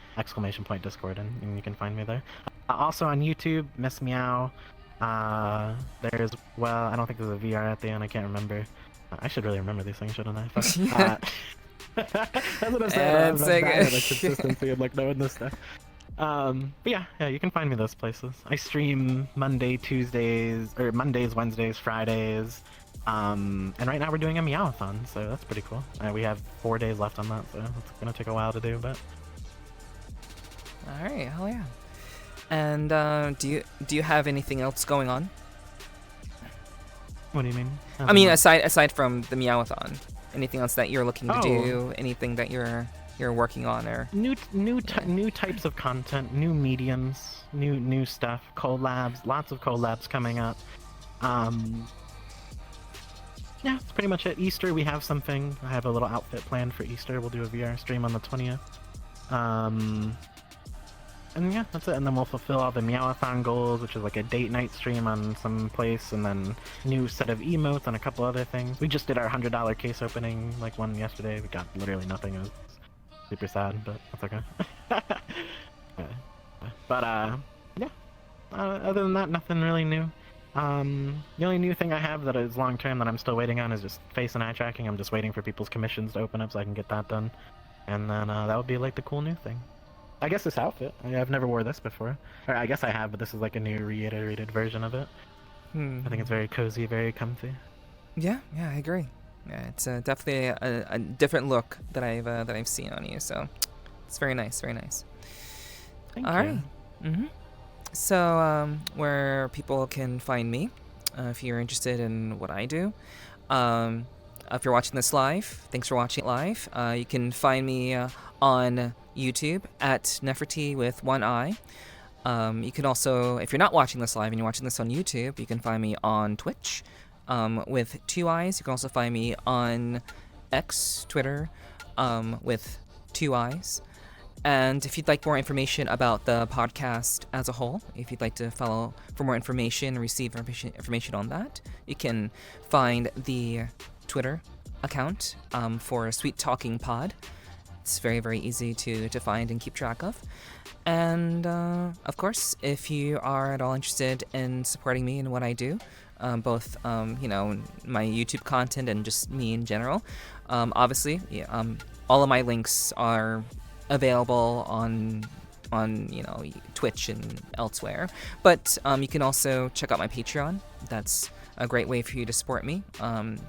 !Discord, and you can find me there. Also on YouTube, Miss Meow. There's, well, I don't think there's a VR at the end. I can't remember. I should really remember these things, shouldn't I? That's what I'm saying. I'm bad at the consistency of like knowing this stuff. But yeah, you can find me those places. I stream Mondays, Wednesdays, Fridays. And right now we're doing a Meowathon, so that's pretty cool. We have 4 days left on that, so it's gonna take a while to do, but. All right, hell yeah. And do you have anything else going on? What do you mean? I mean, aside from the Meowathon, anything else that you're looking to do? Anything that you're working on, or new types of content, new mediums, new stuff, collabs, lots of collabs coming up. Yeah, that's pretty much it. Easter, we have something. I have a little outfit planned for Easter. We'll do a VR stream on the 20th. And yeah, that's it. And then we'll fulfill all the Meowathon goals, which is like a date night stream on some place, and then new set of emotes and a couple other things. We just did our $100 case opening, like one yesterday. We got literally nothing. It was super sad, but that's okay. But yeah. Other than that, nothing really new. The only new thing I have that is long term that I'm still waiting on is just face and eye tracking. I'm just waiting for people's commissions to open up so I can get that done. And then that would be like the cool new thing. I guess this outfit. I've never wore this before. Or I guess I have, but this is like a new reiterated version of it. I think it's very cozy, very comfy. Yeah, I agree. Yeah, it's definitely a different look that I've seen on you. So it's very nice, very nice. Thank you. All right. Mm-hmm. So where people can find me, if you're interested in what I do. If you're watching this live, thanks for watching it live. You can find me on YouTube at Nepherti with one eye. You can also, if you're not watching this live and you're watching this on YouTube, you can find me on Twitch with 2 eyes. You can also find me on X, Twitter, with 2 eyes. And if you'd like more information about the podcast as a whole, if you'd like to follow for more information, receive information on that, you can find the Twitter account for Sweet Talking Pod. It's very, very easy to find and keep track of. And of course, if you are at all interested in supporting me and what I do, both my YouTube content and just me in general, obviously, all of my links are available on Twitch and elsewhere. But you can also check out my Patreon. That's a great way for you to support me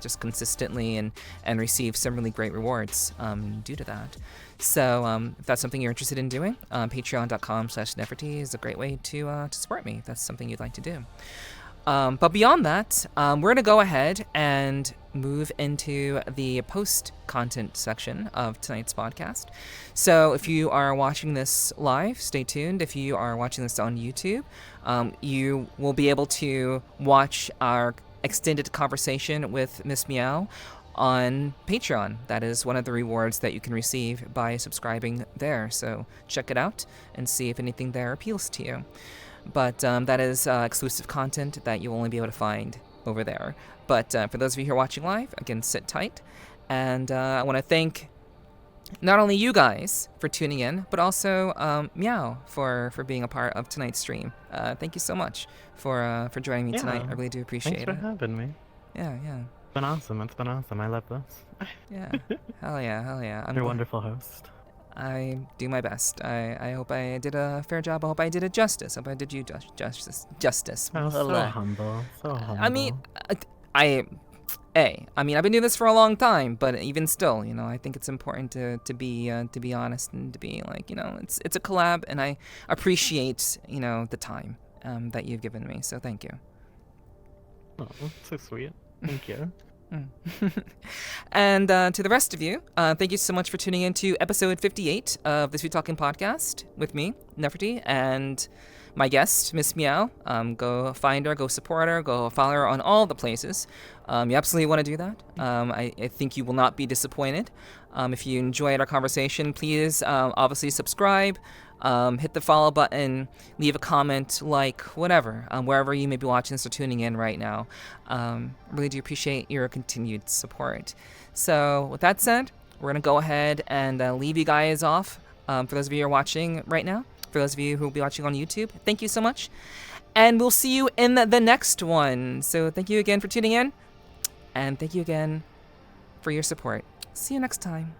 just consistently and receive some really great rewards due to that. So if that's something you're interested in doing, patreon.com/Nepherti is a great way to support me if that's something you'd like to do. But beyond that, we're going to go ahead and move into the post-content section of tonight's podcast. So if you are watching this live, stay tuned. If you are watching this on YouTube, you will be able to watch our extended conversation with Miss Meow on Patreon. That is one of the rewards that you can receive by subscribing there. So check it out and see if anything there appeals to you. But that is exclusive content that you'll only be able to find over there. But for those of you who are watching live, again, sit tight. And I want to thank not only you guys for tuning in, but also Meow for being a part of tonight's stream. Thank you so much for joining me tonight. I really do appreciate it. Thanks for having me. Yeah. It's been awesome. It's been awesome. I love this. Yeah. Hell yeah. You're a wonderful host. I do my best. I hope I did a fair job. I hope I did it justice. I hope I did you justice. Oh, so humble. So humble. I mean, I've been doing this for a long time, but even still, I think it's important to be honest and to be like, it's a collab, and I appreciate, the time that you've given me. So thank you. Oh, so sweet. Thank you. And to the rest of you, thank you so much for tuning in to episode 58 of the Sweet Talking Podcast with me, Nepherti, and my guest, Miss Meow. Go find her, go support her, go follow her on all the places. You absolutely want to do that. I think you will not be disappointed. If you enjoyed our conversation, please obviously subscribe. Hit the follow button, leave a comment, like, whatever, wherever you may be watching this or tuning in right now. Really do appreciate your continued support. So with that said, we're going to go ahead and leave you guys off. For those of you who are watching right now, for those of you who will be watching on YouTube, thank you so much. And we'll see you in the next one. So thank you again for tuning in. And thank you again for your support. See you next time.